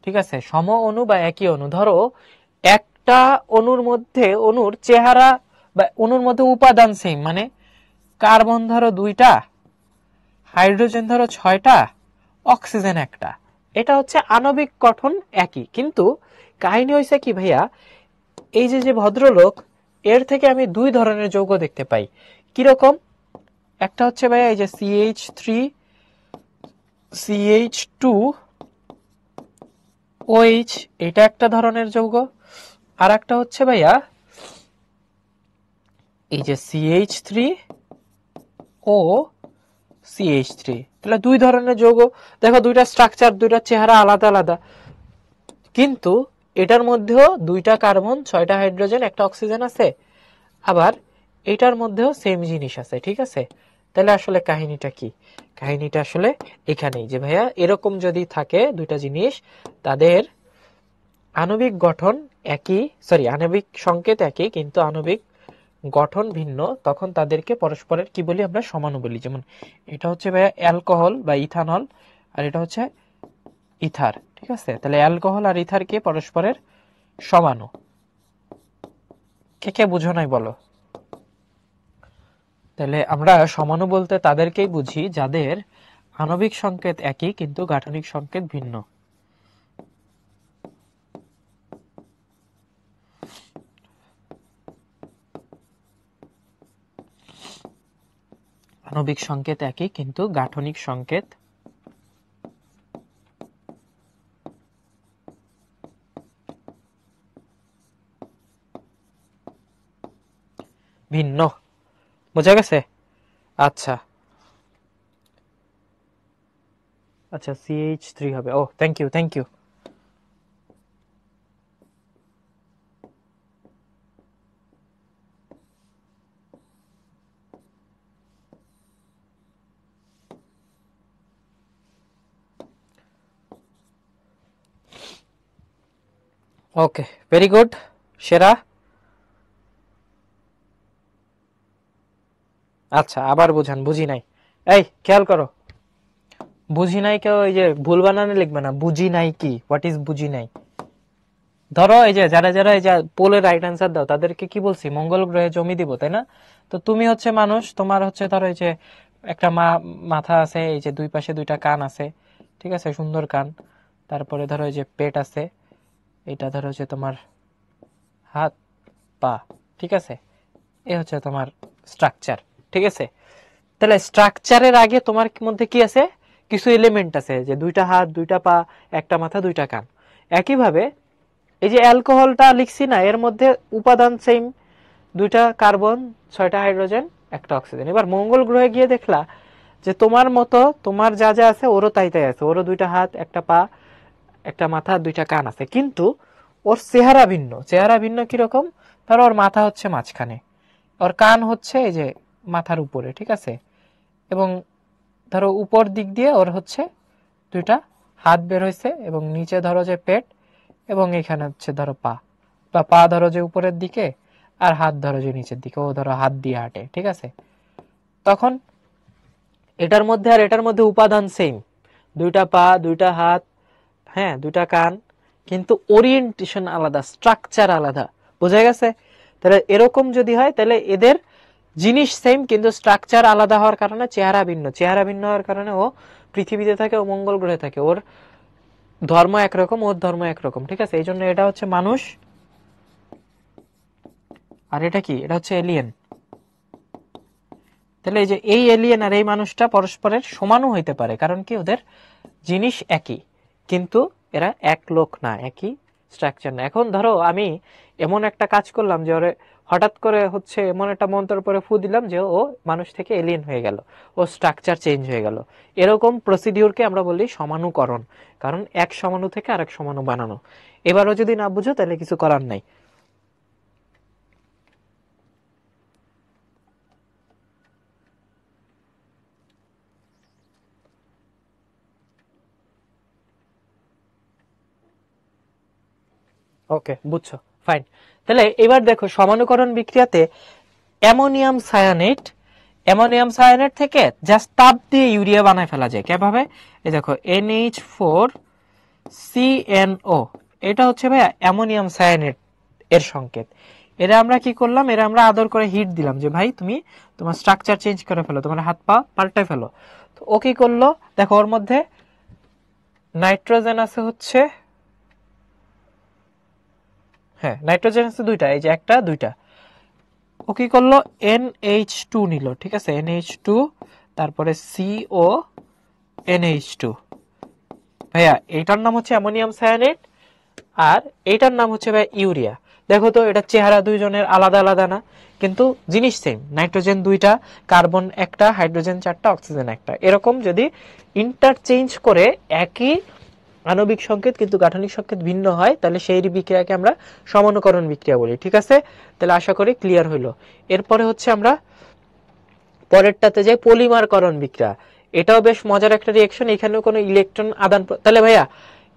ঠিক আছে, সম অণু বা একই অণু। ধরো একটা অণুর মধ্যে অণুর চেহারা বা অণুর মধ্যে উপাদান সেম, মানে কার্বন ধরো 2টা, হাইড্রোজেন ধরো 6টা, অক্সিজেন 1টা, এটা হচ্ছে আণবিক গঠন একই, কিন্তু কাহিনী হয়েছে কি ভাইয়া, এই যে যে ভদ্রলোক, এর থেকে আমি 2 ধরনের যৌগ দেখতে পাই। কিরকম? একটা হচ্ছে ভাইয়া এই যে CH3CH2OH, এটা একটা ধরনের যৌগ। আর একটা হচ্ছে ভাইয়া এই যে CH3OCH3, তাহলে 2 ধরনের যৌগ। দেখো 2টা স্ট্রাকচার, 2টা চেহারা আলাদা আলাদা, কিন্তু এটার মধ্যেও 2টা কার্বন, 6টা হাইড্রোজেন, 1টা অক্সিজেন আছে, আবার এটার মধ্যেও সেম জিনিস আছে, ঠিক আছে। তাহলে আসলে কাহিনীটা কি? কাহিনীটা আসলে এখানেই যে ভাইয়া এরকম যদি থাকে 2টা জিনিস, তাদের আণবিক গঠন একই, সরি আণবিক সংকেত একই কিন্তু আণবিক গঠন ভিন্ন, তখন তাদেরকে পরস্পরের কি বলি আমরা, সমাণু বলি। যেমন এটা হচ্ছে ভাইয়া অ্যালকোহল বা ইথানল, আর এটা হচ্ছে ইথার, ঠিক আছে। তাহলে অ্যালকোহল আর ইথার কে পরস্পরের সমাণু। কে কে বুঝো নাই বলো? তাহলে আমরা সমাণু বলতে তাদেরকেই বুঝি যাদের আণবিক সংকেত একই কিন্তু গাঠনিক সংকেত ভিন্ন। আণবিক সংকেত একই কিন্তু গাঠনিক সংকেত ভিন্ন। বোঝা গেছে? আচ্ছা আচ্ছা, CH3 হবে। ও thank you, thank you. Okay, very good, সেরা। আচ্ছা আবার বুঝান, বুঝি নাই। এই খেয়াল করো, বুঝি নাই কেউ এই যে ভুল বানানে লিখবে না, বুঝি নাই কি, হোয়াট ইজ বুঝি নাই। ধরো এই যে যারা যারা এই যে পোলের রাইট অ্যান্সার দাও তাদেরকে কি বলছি, মঙ্গল গ্রহে জমি দিব, তাই না? তো তুমি হচ্ছে মানুষ, তোমার হচ্ছে ধরো এই যে একটা মাথা আছে, এই যে দুই পাশে দুইটা কান আছে, ঠিক আছে, সুন্দর কান। তারপরে ধরো এই যে পেট আছে, এটা ধরো হচ্ছে তোমার হাত পা, ঠিক আছে, এ হচ্ছে তোমার স্ট্রাকচার, ঠিক আছে। তাহলে স্ট্রাকচারের আগে তোমার মধ্যে কি আছে, কিছু এলিমেন্ট আছে, যে দুইটা হাত, দুইটা পা, একটা মাথা, দুইটা কান। একইভাবে এই যে অ্যালকোহলটা লিখছি না, এর মধ্যে উপাদান সেম, দুইটা কার্বন, 6টা হাইড্রোজেন, একটা অক্সিজেন। এবার মঙ্গল গ্রহে গিয়ে দেখলা যে তোমার মতো তোমার যা যা আছে ওরও তাই তাই আছে, ওরও দুইটা হাত, একটা পা, একটা মাথা, দুইটা কান আছে, কিন্তু ওর চেহারা ভিন্ন। চেহারা ভিন্ন কিরকম, ধরো ওর মাথা হচ্ছে মাঝখানে, ওর কান হচ্ছে এই যে মাথার উপরে, ঠিক আছে, এবং ধরো উপর দিক দিয়ে ওর হচ্ছে দুইটা হাত বের হয়েছে, এবং নিচে ধরো যে পেট, এবং এখানে হচ্ছে ধরো পা, বা পা ধরো যে উপরের দিকে, আর হাত ধরো যে নিচের দিকে, ও ধরো হাত দিয়ে হাঁটে, ঠিক আছে। তখন এটার মধ্যে আর এটার মধ্যে উপাদান সেম, দুইটা পা, দুইটা হাত, হ্যাঁ, দুইটা কান, কিন্তু ওরিয়েন্টেশন আলাদা, স্ট্রাকচার আলাদা। বোঝা গেছে? তাহলে এরকম যদি হয় তাহলে এদের জিনিস সেম কিন্তু স্ট্রাকচার আলাদা হওয়ার কারণে চেহারা ভিন্ন। চেহারা ভিন্ন হওয়ার কারণে ও পৃথিবীতে থাকে, ও মঙ্গল গ্রহে থাকে, ওর ধর্ম একরকম, ওর ধর্ম একরকম, ঠিক আছে। এই জন্য এটা হচ্ছে মানুষ, আর এটা কি, এটা হচ্ছে এলিয়েন। তাহলে এই যে এই এলিয়েন আর এই মানুষটা পরস্পরের সমানও হইতে পারে, কারণ কি ওদের জিনিস একই, কিন্তু এরা এক লোক না, একই স্ট্রাকচার না। এখন ধরো আমি এমন একটা কাজ করলাম যে ওরে হঠাৎ করে হচ্ছে এমন একটা মন্ত্র পরে ফু দিলাম যে ও মানুষ থেকে এলিয়েন হয়ে গেল, ও স্ট্রাকচার চেঞ্জ হয়ে গেল। এরকম প্রসিডিওরকে আমরা বলি সমানুকরণ, কারণ এক সমাণু থেকে আরেক সমাণু বানানো। এবারও যদি না বুঝো তাহলে কিছু করার নাই। ওকে, বুঝছো, ফাইন। তাহলে এবার দেখো সমানুকরণ বিক্রিয়াতে অ্যামোনিয়াম সায়ানেট, অ্যামোনিয়াম সায়ানেট থেকে জাস্ট তাপ দিয়ে ইউরিয়া বানায় ফেলা যায় কিভাবে, এই দেখো NH4CNO, এটা হচ্ছে ভাইয়া অ্যামোনিয়াম সায়ানেট এর সংকেত। এরা আমরা কি করলাম, এরা আমরা আদর করে হিট দিলাম যে ভাই তুমি তোমার স্ট্রাকচার চেঞ্জ করে ফেলো, তোমার হাত পা পাল্টায় ফেলো। তো ও কি করলো, দেখো ওর মধ্যে নাইট্রোজেন আছে হচ্ছে, হ্যাঁ নাইট্রোজেন আছে দুইটা, এই যে একটা দুইটা। ও কি করলো, NH2 নিল, ঠিক আছে, NH2, তারপরে CO, NH2। ভাইয়া এইটার নাম হচ্ছে অ্যামোনিয়াম সায়ানেট, আর এইটার নাম হচ্ছে ভাই ইউরিয়া। দেখো তো এটা চেহারা দুইজনের আলাদা আলাদা না, কিন্তু জিনিস সেম, নাইট্রোজেন দুইটা, কার্বন একটা, হাইড্রোজেন চারটা, অক্সিজেন একটা। এরকম যদি ইন্টারচেঞ্জ করে একই আণবিক সংকেত কিন্তু গাঠনিক সংকেত ভিন্ন হয়, তাহলে সেই বিক্রিয়াকে আমরা সমানুকরণ বিক্রিয়া বলি, ঠিক আছে। তাহলে আশা করি ক্লিয়ার হইলো। এরপরে হচ্ছে আমরা পরেরটাতে যাই, পলিমারকরণ বিক্রিয়া। এটাও বেশ মজার একটা রিঅ্যাকশন, এখানেও কোনো ইলেকট্রন আদান, তাহলে ভাইয়া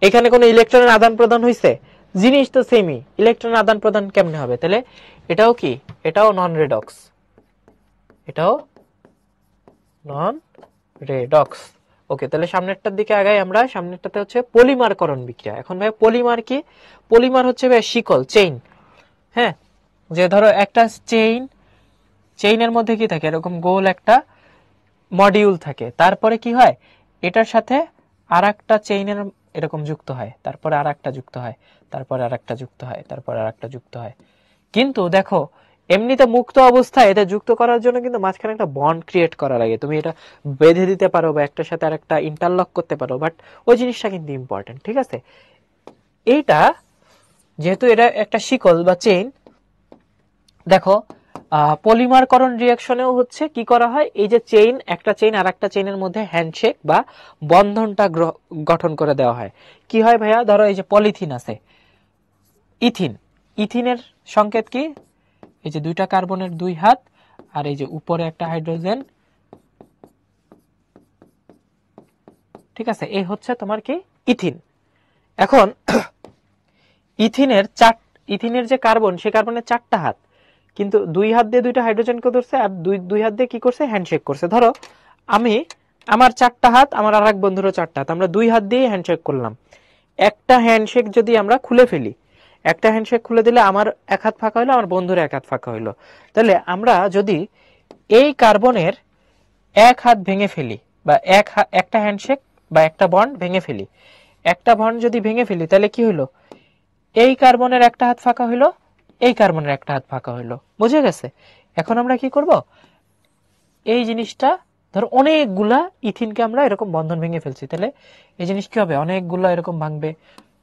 এখানে কোনো ইলেকট্রনের আদান প্রদান হয়েছে, জিনিস তো সেমই, ইলেকট্রন আদান প্রদান কেমনে হবে? তাহলে এটাও কি, এটাও নন রেডক্স, এটাও নন রেডক্স। ওকে, তাহলে সামনেরটার দিকে আগাই আমরা। সামনেরটাতে হচ্ছে পলিমারকরণ বিক্রিয়া। এখন ভাই পলিমার কি, পলিমার হচ্ছে ভাই শিকল, চেইন। হ্যাঁ, যে ধরো একটা চেইন, চেইনের মধ্যে কি থাকে, এরকম গোল একটা মডিউল থাকে, তারপরে কি হয়, এটার সাথে আর একটা চেইনের এরকম যুক্ত হয়, তারপরে আর একটা যুক্ত হয়, তারপরে আর একটা যুক্ত হয়, তারপরে আর একটা যুক্ত হয়। কিন্তু দেখো এমনিতে মুক্ত অবস্থায় এটা যুক্ত করার জন্য কিন্তু মাঝখানে একটা বন্ড ক্রিয়েট করা লাগে। তুমি এটা বেঁধে দিতে পারো বা একটার সাথে আর একটা ইন্টারলক করতে পারো, বাট ওই জিনিসটা কিন্তু ইম্পর্টেন্ট, ঠিক আছে। এইটা যেহেতু এটা একটা শিকল বা চেইন, দেখো পলিমারকরণ রিঅ্যাকশনেও হচ্ছে কি করা হয়, এই যে চেইন, একটা চেইন আর একটা চেইনের মধ্যে হ্যান্ডশেক বা বন্ধনটা গঠন করে দেওয়া হয়। কি হয় ভাইয়া, ধরো এই যে পলিথিন আছে, ইথিন, ইথিনের সংকেত কি, এই যে দুইটা কার্বনের দুই হাত, আর এই যে উপরে একটা হাইড্রোজেন, ঠিক আছে, এই হচ্ছে তোমার কি ইথিন। এখন ইথিনের যে কার্বন, সে কার্বনের 4টা হাত, কিন্তু দুই হাত দিয়ে দুইটা হাইড্রোজেনকে ধরছে, আর দুই হাত দিয়ে কি করছে, হ্যান্ডশেক করছে। ধরো আমি আমার 4টা হাত, আমার আরেক বন্ধুরও 4টা হাত, আমরা 2 হাত দিয়ে হ্যান্ডশেক করলাম। একটা হ্যান্ডশেক যদি আমরা খুলে ফেলি, একটা হ্যান্ডশেক খুলে দিলে আমার 1 হাত ফাঁকা হলো, আমার বন্ধুর 1 হাত ফাঁকা হলো। তাহলে আমরা যদি এই কার্বনের 1 হাত ভেঙে ফেলি, বা একটা হ্যান্ডশেক বা একটা বন্ড ভেঙে ফেলি, একটা বন্ড যদি ভেঙে ফেলি, তাহলে কি হলো? এই কার্বনের 1টা হাত ফাঁকা হইলো, এই কার্বনের 1টা হাত ফাঁকা হইলো। বুঝে গেছে? এখন আমরা কি করব? এই জিনিসটা ধর অনেকগুলা ইথিনকে আমরা এরকম বন্ধন ভেঙে ফেলছি, তাহলে এই জিনিস কি হবে? অনেকগুলা এরকম ভাঙবে,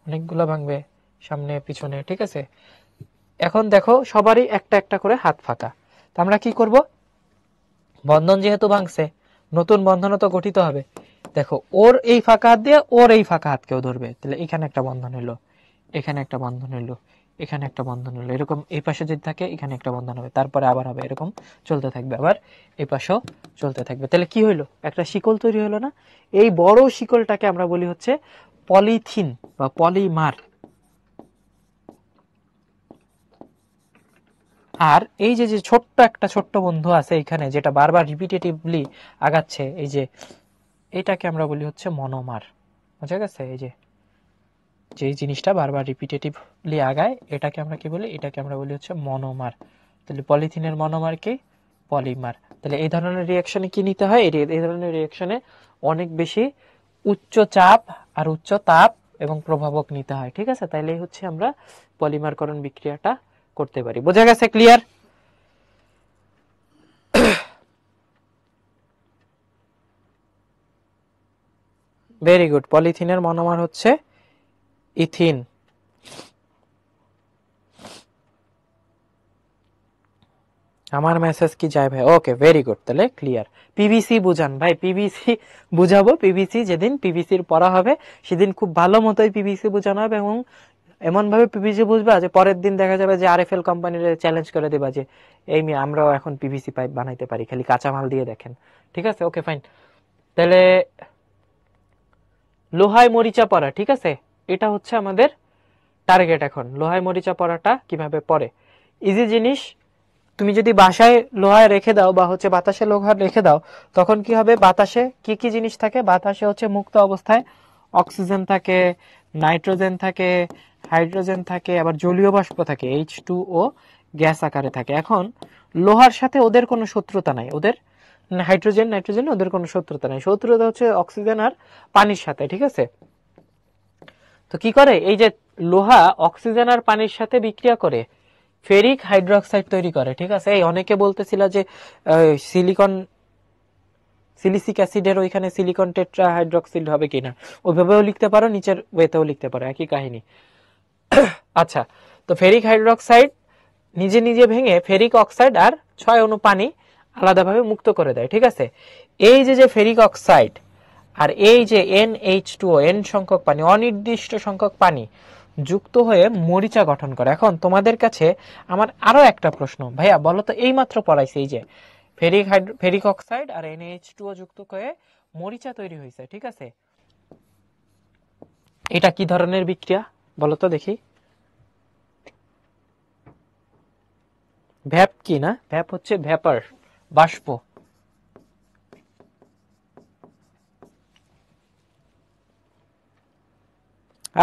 অনেকগুলা ভাঙবে সামনে পিছনে, ঠিক আছে? এখন দেখো সবারই একটা একটা করে হাত ফাঁকা। তো আমরা কি করব? বন্ধন যেহেতু ভাঙছে, নতুন বন্ধনও তো গঠিত হবে। দেখো ওর এই ফাঁকা হাত দিয়ে ওর এই ফাঁকা হাত কেউ ধরবে, তাহলে এখানে একটা বন্ধন হলো, এখানে একটা বন্ধন হলো, এখানে একটা বন্ধন হলো, এরকম এই পাশে যদি থাকে এখানে একটা বন্ধন হবে, তারপরে আবার হবে, এরকম চলতে থাকবে, আবার এই পাশেও চলতে থাকবে। তাহলে কি হইলো? একটা শিকল তৈরি হলো না? এই বড় শিকলটাকে আমরা বলি হচ্ছে পলিথিন বা পলিমার। আর এই যে যে ছোট্ট একটা ছোট্ট বন্ধু আছে এখানে, যেটা বারবার রিপিটেটিভলি আগাচ্ছে, এই যে এটাকে আমরা বলি হচ্ছে মনোমার। বুঝা গেছে? এই যে যেই জিনিসটা বারবার রিপিটেটিভলি আগায়, এটাকে আমরা কি বলি? এটাকে আমরা বলি হচ্ছে মনোমার। তাহলে পলিথিনের মনোমার কি? পলিমার। তাহলে এই ধরনের রিঅ্যাকশনে কি নিতে হয়? এই ধরনের রিঅ্যাকশনে অনেক বেশি উচ্চ চাপ আর উচ্চ তাপ এবং প্রভাবক নিতে হয়, ঠিক আছে? তাইলে হচ্ছে আমরা পলিমারকরণ বিক্রিয়াটা করতে পারি। বোঝা গেছে? ক্লিয়ার? Very good. পলিথিনের মনোমার হচ্ছে ইথিন। আমার মেসেজ কি যায় ভাই? ওকে, ভেরি গুড। তাহলে ক্লিয়ার। পিভিসি বুঝান ভাই, পিভিসি বুঝাবো। পিভিসি যেদিন পিভিসির পড়া হবে সেদিন খুব ভালো মতোই পিভিসি বুঝানো হবে, এবং এমন ভাবে পিভিসি বুঝবা যে পরের দিন দেখা যাবে যে আরএফএল কোম্পানির চ্যালেঞ্জ করে দেবা যে এই মেয়ে আমরাও এখন পিভিসি পাইপ বানাইতে পারি, খালি কাঁচা মাল দিয়ে দেখেন। ঠিক আছে? Okay fine. তাহলে লোহায় মরিচা পড়া, ঠিক আছে? এটা হচ্ছে আমাদের টার্গেট এখন। লোহায় মরিচা পড়াটা কিভাবে পড়ে? ইজি জিনিস। তুমি যদি বাসায় লোহায় রেখে দাও বা হচ্ছে বাতাসে লোহা রেখে দাও, তখন কি হবে? বাতাসে কি কি জিনিস থাকে? বাতাসে হচ্ছে মুক্ত অবস্থায় অক্সিজেন থাকে, নাইট্রোজেন থাকে, হাইড্রোজেন থাকে, আবার জলীয় বাষ্প থাকে, H2O গ্যাস আকারে থাকে। এখন লোহার সাথে ওদের কোনো শত্রুতা নাই, ওদের নাইট্রোজেন ওদের কোনো শত্রুতা নাই। শত্রুতা হচ্ছে অক্সিজেন আর পানির সাথে, ঠিক আছে? তো কি করে? এই যে লোহা অক্সিজেন আর পানির সাথে বিক্রিয়া করে ফেরিক হাইড্রোক্সাইড তৈরি করে, ঠিক আছে? এই অনেকে বলতেছিল যে সিলিসিক অ্যাসিডের ওইখানে সিলিকন টেট্রা হাইড্রোক্সাইড হবে কিনা, ওইভাবেও লিখতে পারো, নিচের ওয়েতেও লিখতে পারো, একই কাহিনী। আচ্ছা, তো ফেরিক হাইড্রোক্সাইড নিজে নিজে ভেঙে ফেরিক অক্সাইড আর 6 অণু পানি আলাদাভাবে মুক্ত করে দেয়, ঠিক আছে? এই যে যে ফেরিক অক্সাইড আর এই যে NH2O, N সংখ্যক পানি, অনির্দিষ্ট সংখ্যক পানি যুক্ত হয়ে মরিচা গঠন করে। এখন তোমাদের কাছে আমার আরো একটা প্রশ্ন, ভাইয়া বলো তো, এই মাত্র পড়াইছে এই যে ফেরিক অক্সাইড আর NH2O যুক্ত হয়ে মরিচা তৈরি হয়েছে, ঠিক আছে? এটা কি ধরনের বিক্রিয়া বলো তো দেখি? ভ্যাপ কি না? ভ্যাপ হচ্ছে ভ্যাপার, বাষ্প।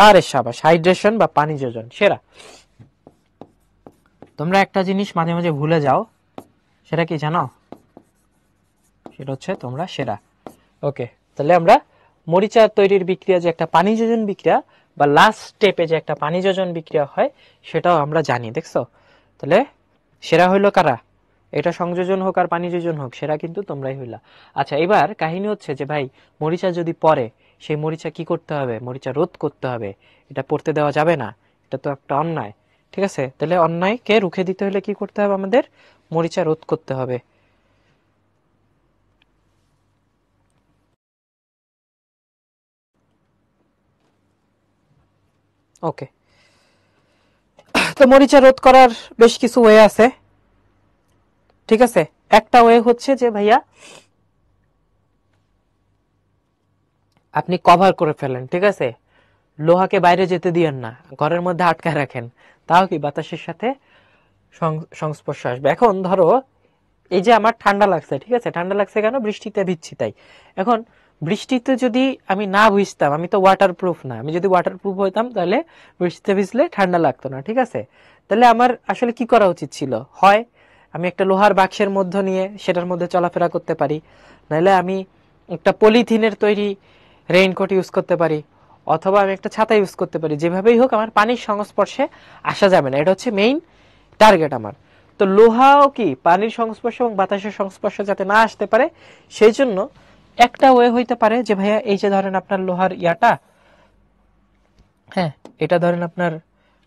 আরে সাবাস, হাইড্রেশন বা পানি যোজন, সেরা। তোমরা একটা জিনিস মাঝে মাঝে ভুলে যাও, সেটা কি জানো? সেটা হচ্ছে তোমরা সেরা। ওকে, তাহলে আমরা মরিচা তৈরির বিক্রিয়া যে একটা পানি যোজন বিক্রিয়া বা লাস্ট স্টেপে যে একটা পানি যোজন বিক্রিয়া হয়, সেটাও আমরা জানি। দেখছো? তাহলে সেরা হইলো কারা? এটা সংযোজন হোক আর পানি যোজন হোক, সেরা কিন্তু তোমরাই হইলা। আচ্ছা, এবার কাহিনী হচ্ছে যে ভাই মরিচা যদি পড়ে, সেই মরিচা কি করতে হবে? মরিচা রোধ করতে হবে। এটা পড়তে দেওয়া যাবে না, এটা তো একটা অন্যায়, ঠিক আছে? তাহলে অন্যায়কে রুখে দিতে হলে কি করতে হবে? আমাদের মরিচা রোধ করতে হবে। ওকে, তো মরিচা রোধ করার বেশ কিছু ওয়ে আছে, ঠিক আছে? একটা ওয়ে হচ্ছে যে ভাইয়া আপনি কভার করে ফেলেন, ঠিক আছে? লোহাকে বাইরে যেতে দিয়েন না, ঘরের মধ্যে আটকায় রাখেন, তাও কি বাতাসের সাথে সংস্পর্শ আসবে। এখন ধরো এই যে আমার ঠান্ডা লাগছে, ঠিক আছে, ঠান্ডা লাগছে কেন? বৃষ্টিতে ভিজছি তাই। এখন বৃষ্টিতে যদি আমি না ভিজতাম, আমি তো ওয়াটার প্রুফ না, আমি যদি ওয়াটার প্রুফ হইতাম তাহলে বৃষ্টিতে ভিজলে ঠান্ডা লাগতো না, ঠিক আছে। তাহলে আমার আসলে কি করা উচিত ছিল? হয় আমি একটা লোহার বাক্সের মধ্যে নিয়ে সেটার মধ্যে চলাফেরা করতে পারি, নাহলে আমি একটা পলিথিনের তৈরি রেইনকোট ইউজ করতে পারি, অথবা আমি একটা ছাতা ইউজ করতে পারি। যেভাবেই হোক আমার পানির সংস্পর্শে আসা যাবে না, এটা হচ্ছে মেইন টার্গেট আমার। তো লোহাও কি পানির সংস্পর্শে এবং বাতাসের সংস্পর্শে যাতে না আসতে পারে, সেই জন্য একটা ওয়ে হইতে পারে যে ভাইয়া এই যে ধরেন আপনার লোহার ইয়াটা, হ্যাঁ, এটা ধরেন আপনার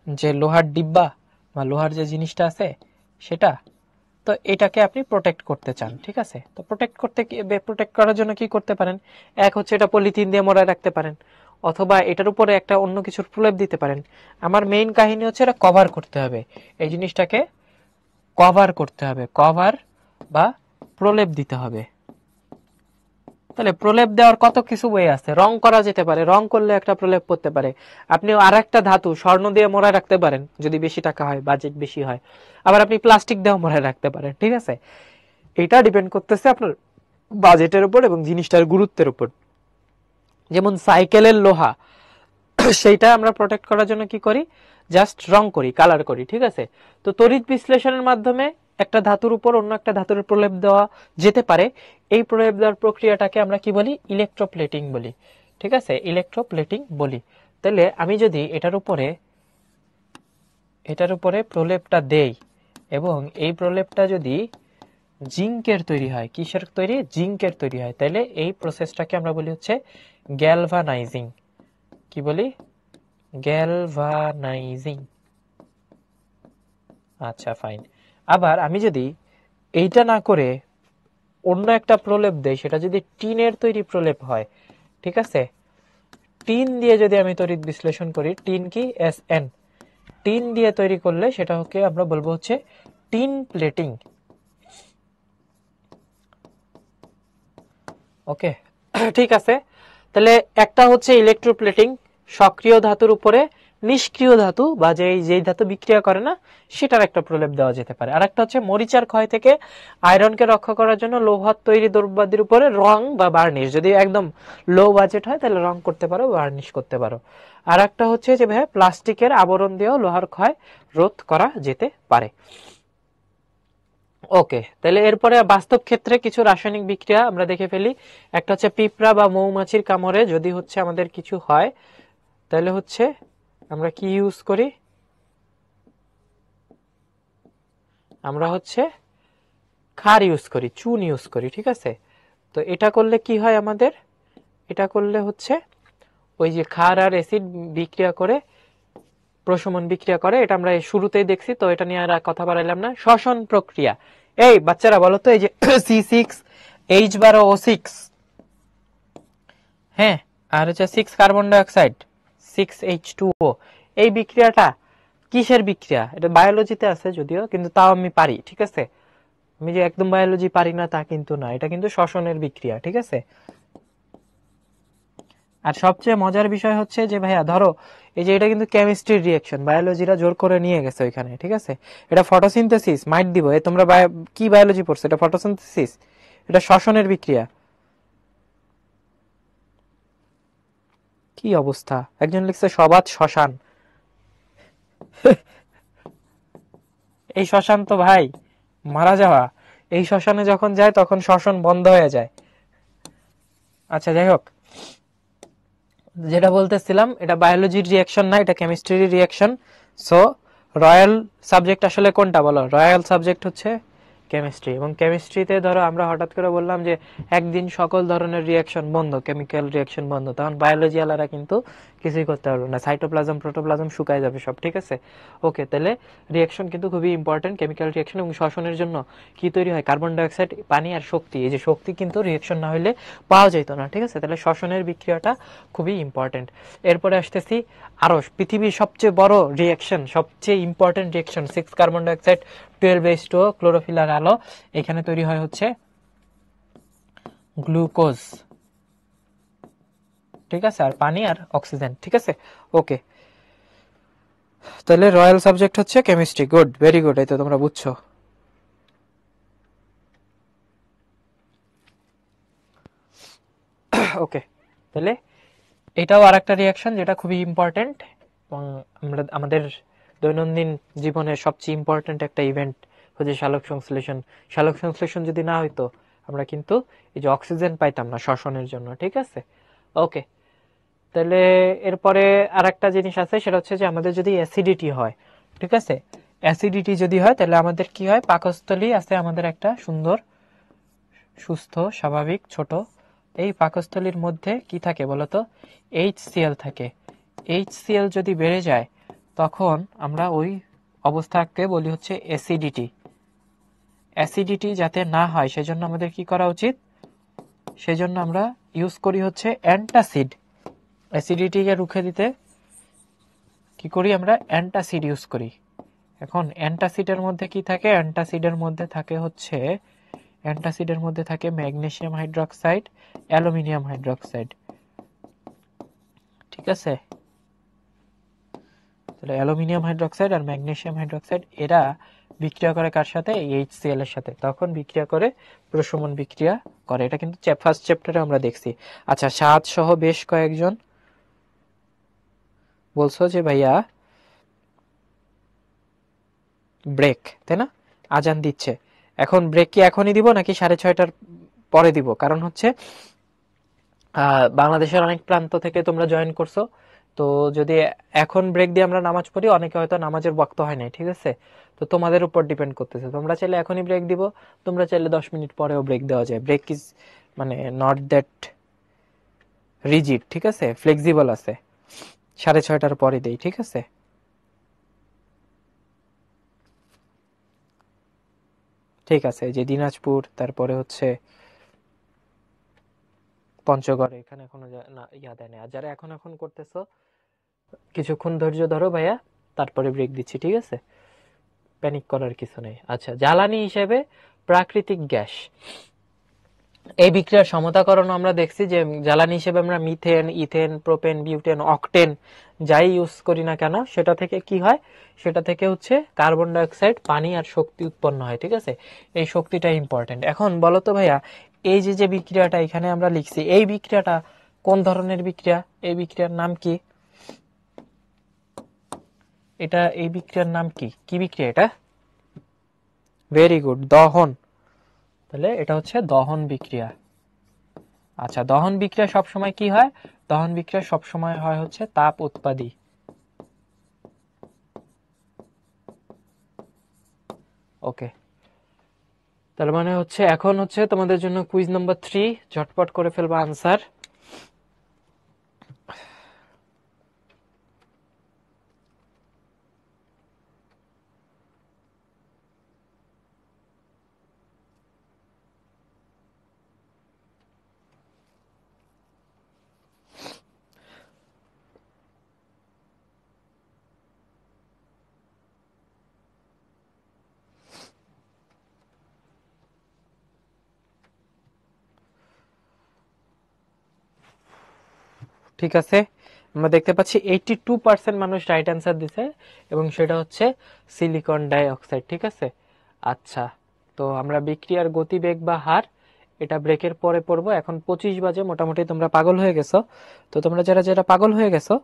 যে লোহার ডিব্বা বা লোহার যে জিনিসটা আছে সেটা, তো এটাকে আপনি প্রোটেক্ট করতে চান, ঠিক আছে। তো প্রোটেক্ট করার জন্য কি করতে পারেন? এক হচ্ছে এটা পলিথিন দিয়ে মোড়ায় রাখতে পারেন, অথবা এটার উপরে একটা অন্য কিছুর প্রলেপ দিতে পারেন। আমার মেইন কাহিনী হচ্ছে এটা কভার করতে হবে, এই জিনিসটাকে কভার করতে হবে, কভার বা প্রলেপ দিতে হবে। তাহলে প্রলেপ দেওয়ার কত কিছু ওয়ে আছে। রং করা যেতে পারে, রং করলে একটা প্রলেপ করতে পারে। আপনি আর একটা ধাতু স্বর্ণ দিয়ে মোড়ায় রাখতে পারেন যদি বেশি টাকা হয়, বাজেট বেশি হয়। আবার আপনি প্লাস্টিক দিয়েও মোড়ায় রাখতে পারেন, ঠিক আছে। এটা ডিপেন্ড করতেছে আপনার বাজেটের উপর এবং জিনিসটার গুরুত্বের উপর। যেমন সাইকেলের লোহা, সেইটা আমরা প্রোটেক্ট করার জন্য কি করি? জাস্ট রং করি, কালার করি, ঠিক আছে। তো তড়িৎ বিশ্লেষণের মাধ্যমে একটা ধাতুর উপর অন্য একটা ধাতুর প্রলেপ দেওয়া যেতে পারে। এই প্রলেপ দেওয়ার প্রক্রিয়াটাকে আমরা কি বলি? ইলেকট্রোপ্লেটিং বলি, ঠিক আছে, ইলেকট্রোপ্লেটিং বলি। তাহলে আমি যদি এটার উপরে প্রলেপটা দেই এবং এই প্রলেপটা যদি জিঙ্কের তৈরি হয়, কিসের তৈরি? জিঙ্কের তৈরি হয়, তাহলে এই প্রসেসটাকে আমরা বলি হচ্ছে গ্যালভানাইজিং। কি বলি? গ্যালভানাইজিং। আচ্ছা, ফাইন। আবার আমি যদি এইটা না করে অন্য একটা প্রলেপ দেই, সেটা যদি টিনের তৈরি প্রলেপ হয়, ঠিক আছে, টিন দিয়ে যদি আমি তড়িৎ বিশ্লেষণ করি, টিন কি? SN, টিন দিয়ে তৈরি করলে সেটাকে আমরা বলবো হচ্ছে টিন প্লেটিং। ওকে, ঠিক আছে। তাহলে একটা হচ্ছে ইলেকট্রোপ্লেটিং, সক্রিয় ধাতুর উপরে নিষ্ক্রিয় ধাতু বা যেই ধাতু বিক্রিয়া করে না সেটার একটা প্রলেপ দেওয়া যেতে পারে। আর একটা হচ্ছে মরিচার ক্ষয় থেকে আয়রনকে রক্ষা করার জন্য লোহার তৈরি দ্রব্যাদির উপরে রং বা বার্নিশ, যদি একদম লো বাজেট হয় তাহলে রং করতে পারো, বার্নিশ করতে পারো। আর একটা হচ্ছে যে ভাই প্লাস্টিকের আবরণ দিয়েও লোহার ক্ষয় রোধ করা যেতে পারে। ওকে, তাহলে এরপরে বাস্তব ক্ষেত্রে কিছু রাসায়নিক বিক্রিয়া আমরা দেখে ফেলি। একটা হচ্ছে পিঁপড়া বা মৌমাছির কামড়ে যদি হচ্ছে আমাদের কিছু হয়, তাহলে হচ্ছে আমরা কি ইউজ করি? আমরা হচ্ছে ক্ষার ইউজ করি, চুন ইউজ করি, ঠিক আছে। তো এটা করলে কি হয় আমাদের? এটা করলে হচ্ছে ওই যে ক্ষার আর অ্যাসিড বিক্রিয়া করে প্রশমন বিক্রিয়া করে, এটা আমরা শুরুতেই দেখছি, তো এটা নিয়ে আর কথা বাড়াইলাম না। শ্বসন প্রক্রিয়া, এই বাচ্চারা বলো তো, এই যে C6H12O6, হ্যাঁ, আর হচ্ছে 6 কার্বন ডাইঅক্সাইড 6H2O, এই বিক্রিয়াটা কিসের বিক্রিয়া? এটা বায়োলজিতে আছে যদিও, কিন্তু তাও আমি পারি, ঠিক আছে। আমি যে একদম বায়োলজি পারি না তা কিন্তু না, এটা কিন্তু শ্বসনের বিক্রিয়া, ঠিক আছে। আর সবচেয়ে মজার বিষয় হচ্ছে যে ভাইয়া ধরো এই যে এটা কিন্তু কেমিস্ট্রির রিঅ্যাকশন, বায়োলজিরা জোর করে নিয়ে গেছে ওইখানে, ঠিক আছে। এটা ফটোসিনথেসিস, মাইট দিব, তোমরা কি বায়োলজি পড়ছো? এটা ফটোসিনথেসিস, এটা শ্বসনের বিক্রিয়া। কি অবস্থা! একজন লিখছে সবাত শ্মশান। এই শ্মশান তো ভাই মারা যাওয়া, এই শ্মশানে যখন যায় তখন শ্বসন বন্ধ হয়ে যায়। আচ্ছা, যাই হোক, যেটা বলতেছিলাম, এটা বায়োলজির রিঅ্যাকশন না, এটা কেমিস্ট্রির রিঅ্যাকশন। সো রয়্যাল সাবজেক্ট আসলে কোনটা বলো? রয়্যাল সাবজেক্ট হচ্ছে কেমিস্ট্রি। এবং কেমিস্ট্রিতে ধরো আমরা হঠাৎ করে বললাম যে একদিন সকল ধরনের রিঅ্যাকশন বন্ধ, কেমিক্যাল রিঅ্যাকশন বন্ধ, তখন বায়োলজি আলারা কিন্তু কিছুই করতে পারবে না, সাইটোপ্লাজম প্রোটোপ্লাজম শুকায় যাবে সব, ঠিক আছে। ওকে, তাহলে রিঅ্যাকশন কিন্তু খুবই ইম্পর্টেন্ট, কেমিক্যাল রিঅ্যাকশন। এবং শ্বসনের জন্য কি তৈরি হয়? কার্বন ডাইঅক্সাইড, পানি আর শক্তি। এই যে শক্তি কিন্তু রিঅ্যাকশন না হলে পাওয়া যেত না, ঠিক আছে। তাহলে শ্বসনের বিক্রিয়াটা খুবই ইম্পর্টেন্ট। এরপরে আসতেছি আরো পৃথিবীর সবচেয়ে বড় রিঅ্যাকশন, সবচেয়ে important reaction, 6 carbon dioxide 12H2O, chlorophyll আর আলো, এখানে তৈরি হয় হচ্ছে গ্লুকোজ, ঠিক আছে, আর পানি আর অক্সিজেন, ঠিক আছে। ওকে, তাহলে রয়্যাল সাবজেক্ট হচ্ছে কেমিস্ট্রি। গুড, ভেরি গুড, এই তো তোমরা বুঝছো। ওকে, তাহলে এটাও আর একটা রিয়াকশন যেটা খুবই ইম্পর্টেন্ট এবং আমরা আমাদের দৈনন্দিন জীবনের সবচেয়ে ইম্পর্টেন্ট একটা ইভেন্ট হচ্ছে সালোক সংশ্লেষণ। সালোক সংশ্লেষণ যদি না হইতো আমরা কিন্তু এই যে অক্সিজেন পাইতাম না শ্বসনের জন্য, ঠিক আছে। ওকে, তাহলে এরপরে আর একটা জিনিস আছে, সেটা হচ্ছে যে আমাদের যদি অ্যাসিডিটি হয়, ঠিক আছে, অ্যাসিডিটি যদি হয় তাহলে আমাদের কি হয়, পাকস্থলী আছে আমাদের একটা সুন্দর সুস্থ স্বাভাবিক ছোট, এই পাকস্থলীর মধ্যে কি থাকে বলতো, HCl থাকে। HCl যদি বেড়ে যায় তখন আমরা ওই অবস্থাকে বলি হচ্ছে অ্যাসিডিটি। অ্যাসিডিটি যাতে না হয় সেজন্য আমাদের কি করা উচিত, সেজন্য আমরা ইউজ করি হচ্ছে অ্যান্টাসিড। অ্যাসিডিটিকে রুখে দিতে কি করি আমরা, অ্যান্টাসিড ইউজ করি। এখন অ্যান্টাসিডের মধ্যে কি থাকে, অ্যান্টাসিডের মধ্যে থাকে ম্যাগনেসিয়াম হাইড্রোক্সাইড, অ্যালুমিনিয়াম হাইড্রোক্সাইড, ঠিক আছে। তাহলে অ্যালুমিনিয়াম হাইড্রোক্সাইড আর ম্যাগনেসিয়াম হাইড্রোক্সাইড এরা বিক্রিয়া করে কার সাথে, HCl এর সাথে, তখন বিক্রিয়া করে প্রশমন বিক্রিয়া করে। এটা কিন্তু ফার্স্ট চ্যাপ্টারে আমরা দেখছি। আচ্ছা, সাদ সহ বেশ কয়েকজন বলছো যে ভাইয়া ব্রেক, তাই না, আজান দিচ্ছে, এখন ব্রেক কি এখনই দিব নাকি 6:30টার পরে দিব? কারণ হচ্ছে বাংলাদেশের অনেক প্রান্ত থেকে তোমরা জয়েন করছো, তো যদি এখন ব্রেক দিয়ে আমরা নামাজ পড়ি, অনেকে হয়তো নামাজের ওয়াক্ত হয় নাই, ঠিক আছে, তো তোমাদের উপর ডিপেন্ড করতেছে। তোমরা চাইলে এখনই ব্রেক দিব, তোমরা চাইলে 10 মিনিট পরেও ব্রেক দেওয়া যায়। ব্রেক ইজ মানে নট দ্যাট রিজিড, ঠিক আছে, ফ্লেক্সিবল আছে। 6:30টার পরে দেই, ঠিক আছে। ঠিক আছে, যে দিনাজপুর, তারপরে হচ্ছে পঞ্চগড়, এখানে এখনো ইয়া দেয় না। আর যারা এখন করতেছো কিছুক্ষণ ধৈর্য ধরো ভাইয়া, তারপরে ব্রেক দিচ্ছি, ঠিক আছে, প্যানিক করার কিছু নেই। আচ্ছা, জ্বালানি হিসেবে প্রাকৃতিক গ্যাস, এই বিক্রিয়ার সমতাকরণ আমরা দেখছি যে জ্বালানি হিসেবে আমরা methane, ethane, propane, butane, octane যাই ইউজ করি না কেন, সেটা থেকে কি হয়, সেটা থেকে হচ্ছে কার্বন ডাইঅক্সাইড, পানি আর শক্তি উৎপন্ন হয়, ঠিক আছে। এই শক্তিটা ইম্পর্টেন্ট। এখন বলো তো ভাইয়া, এই যে বিক্রিয়াটা এখানে আমরা লিখছি, এই বিক্রিয়াটা কোন ধরনের বিক্রিয়া, এই বিক্রিয়ার নাম কি, এই বিক্রিয়ার নাম কি, কি বিক্রিয়া এটা? ভেরি গুড, দহন। তাহলে এটা হচ্ছে দহন বিক্রিয়া। আচ্ছা, দহন বিক্রিয়া সবসময় কি হয়, দহন বিক্রিয়া সবসময় হয় হচ্ছে তাপ উৎপাদী। ওকে, তার মানে হচ্ছে এখন হচ্ছে তোমাদের জন্য কুইজ নাম্বার 3, ঝটপট করে ফেলবা আনসার। ঠিক আছে, আমরা দেখতে পাচ্ছি 82% মানুষ রাইট অ্যান্সার দিছে এবং সেটা হচ্ছে সিলিকন ডাই অক্সাইড, ঠিক আছে। আচ্ছা, তো আমরা বিক্রিয়ার গতিবেগ বা হার এটা ব্রেকের পরে পড়বো। এখন 25 বাজে, মোটামুটি তোমরা পাগল হয়ে গেছো, তো তোমরা যারা যারা পাগল হয়ে গেছো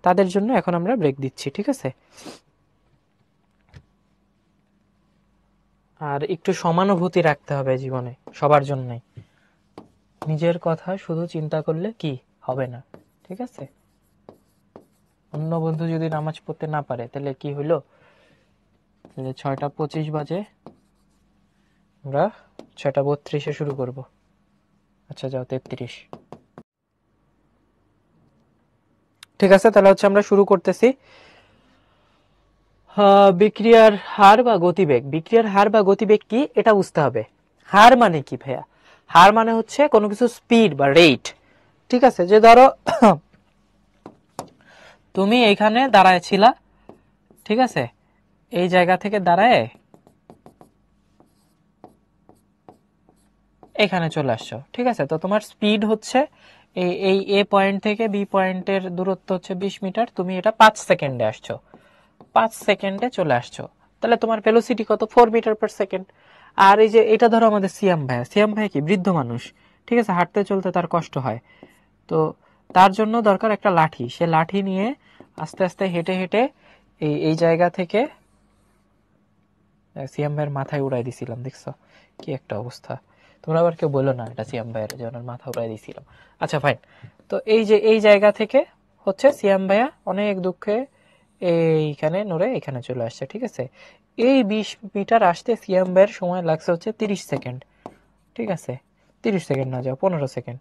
তাদের জন্য এখন আমরা ব্রেক দিচ্ছি, ঠিক আছে। আর একটু সমানুভূতি রাখতে হবে জীবনে, সবার জন্যই। নিজের কথা শুধু চিন্তা করলে কি হবে না, ঠিক আছে। অন্য বন্ধু যদি নামাজ পড়তে না পারে তাহলে কি হইলো, 6:25 বাজে, আমরা 6:32 শুরু করব। আচ্ছা যাও, 33। ঠিক আছে, তাহলে হচ্ছে আমরা শুরু করতেছি। বিক্রিয়ার হার বা গতিবেগ, বিক্রিয়ার হার বা গতিবেগ কি এটা বুঝতে হবে। হার মানে কি ভাইয়া, হার মানে হচ্ছে কোনো কিছু স্পিড বা রেট, ঠিক আছে। যে ধরো তুমি এইখানে দাঁড়ায় ছিলা, ঠিক আছে, এই জায়গা থেকে দাঁড়ায় এখানে চলে আসছো, ঠিক আছে, তো তোমার স্পিড হচ্ছে এই এ পয়েন্ট থেকে বি পয়েন্টের দূরত্ব হচ্ছে 20 মিটার, তুমি এটা 5 সেকেন্ডে আসছো, 5 সেকেন্ডে চলে আসছো, তাহলে তোমার ভেলোসিটি কত, 4 মিটার পার সেকেন্ড। আর এই যে এটা ধরো আমাদের সিয়াম ভাই কি বৃদ্ধ মানুষ, ঠিক আছে, হাঁটতে চলতে তার কষ্ট হয়, তো তার জন্য দরকার একটা লাঠি, সে লাঠি নিয়ে আস্তে আস্তে হেঁটে হেঁটে এই জায়গা থেকে সিয়াম ভাইয়ের মাথায় উড়াই দিছিলাম, দেখছো কি একটা অবস্থা। তোমরা আবার কেউ বলো না এটা সিয়াম ভাইয়ের, যে ওনার মাথা উড়াই দিছিলাম। আচ্ছা ফাইন। তো এই যে এই জায়গা থেকে হচ্ছে সিয়াম ভাইয়া অনেক দুঃখে এইখানে নড়ে এখানে চলে আসছে, ঠিক আছে। এই 20 মিটার আসতে সিয়াম ভাইয়ের সময় লাগছে হচ্ছে 30 সেকেন্ড, ঠিক আছে। 30 সেকেন্ড না, যাও 15 সেকেন্ড।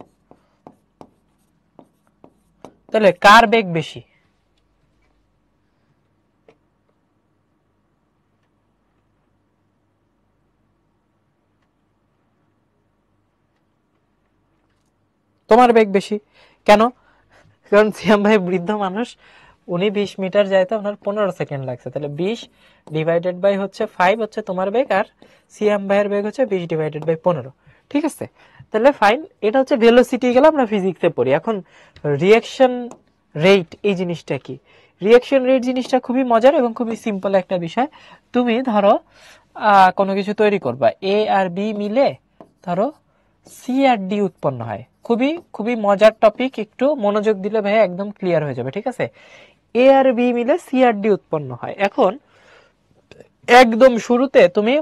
তাহলে কার বেগ বেশি? তোমার বেগ বেশি। কেন? কারণ সিয়াম ভাই বৃদ্ধ মানুষ, উনি 20 মিটার যাইতে আপনার 15 সেকেন্ড লাগছে। তাহলে 20 ডিভাইডেড বাই হচ্ছে 5 হচ্ছে তোমার বেগ, আর সিয়াম ভাইয়ের বেগ হচ্ছে 20 ডিভাইডেড বাই 15, ঠিক আছে। তাহলে ফাইন, এটা হচ্ছে ভেলোসিটি গেলে আমরা ফিজিক্সে পড়ি। এখন রিঅ্যাকশন রেট এই জিনিসটা কি? রিঅ্যাকশন রেট জিনিসটা খুবই মজার এবং খুবই সিম্পল একটা বিষয়। তুমি ধরো কোনো কিছু তৈরি করবা, এ আর বি মিলে ধরো সি আর ডি উৎপন্ন হয়। খুবই খুবই মজার টপিক, একটু মনোযোগ দিলে ভাই একদম ক্লিয়ার হয়ে যাবে, ঠিক আছে। এ আর বি মিলে সি আর ডি উৎপন্ন হয়। এখন একদম শুরুতে তুমি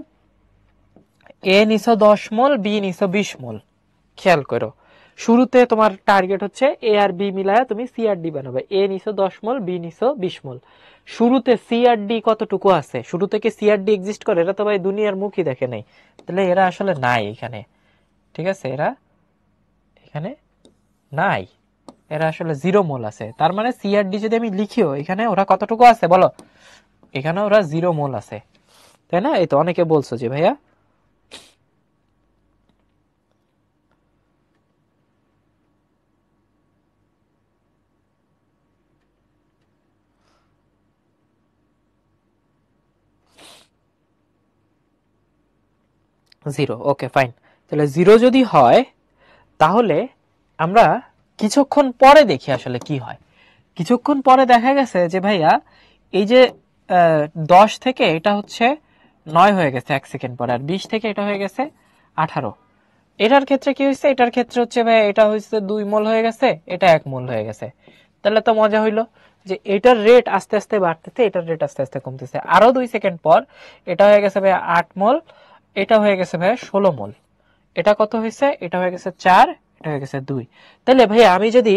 এ নিছো 10 মোল, বি নিছো 20 মোল। খেয়াল করো, শুরুতে তোমার টার্গেট হচ্ছে এ আর বি মিলায়া তুমি সি আর ডি বানাবে। এ নিছো 10 মোল, বি নিছো 20 মোল। শুরুতে সি আর ডি কতটুকু আছে? শুরুতে কি সি আর ডি এক্সিস্ট করে? এরা তো ভাই দুনিয়ার মুখই দেখে নাই, তাহলে এরা আসলে নাই এখানে, ঠিক আছে। এরা এখানে নাই, এরা আসলে 0 মোল আছে। তার মানে সি আর ডি যদি আমি লিখিও, এখানে ওরা কতটুকু আছে বলো? এখানে ওরা 0 মোল আছে, তাই না? এই তো অনেকে বলছো যে ভাইয়া 0, ওকে ফাইন। তাহলে 0 যদি হয়, তাহলে আমরা কিছুক্ষণ পরে দেখি আসলে কি হয়। কিছুক্ষণ পরে দেখা গেছে যে ভাইয়া এই যে 10 থেকে এটা হচ্ছে 9 হয়ে গেছে 1 সেকেন্ড পরে, আর 20 থেকে এটা হয়ে গেছে 18। এটার ক্ষেত্রে কি হয়েছে? এটার ক্ষেত্রে হচ্ছে ভাই এটা হয়েছে 2 মোল হয়ে গেছে, এটা 1 মোল হয়ে গেছে। তাহলে তো মজা হইলো যে এটার রেট আস্তে আস্তে বাড়তেছে, এটার রেট আস্তে আস্তে কমতেছে। আরো 2 সেকেন্ড পর এটা হয়ে গেছে ভাই 8 মোল, এটা হয়ে গেছে ভাই 16 মোল। এটা কত হয়েছে? এটা হয়ে গেছে 4, এটা হয়ে গেছে 2। তাহলে ভাই আমি যদি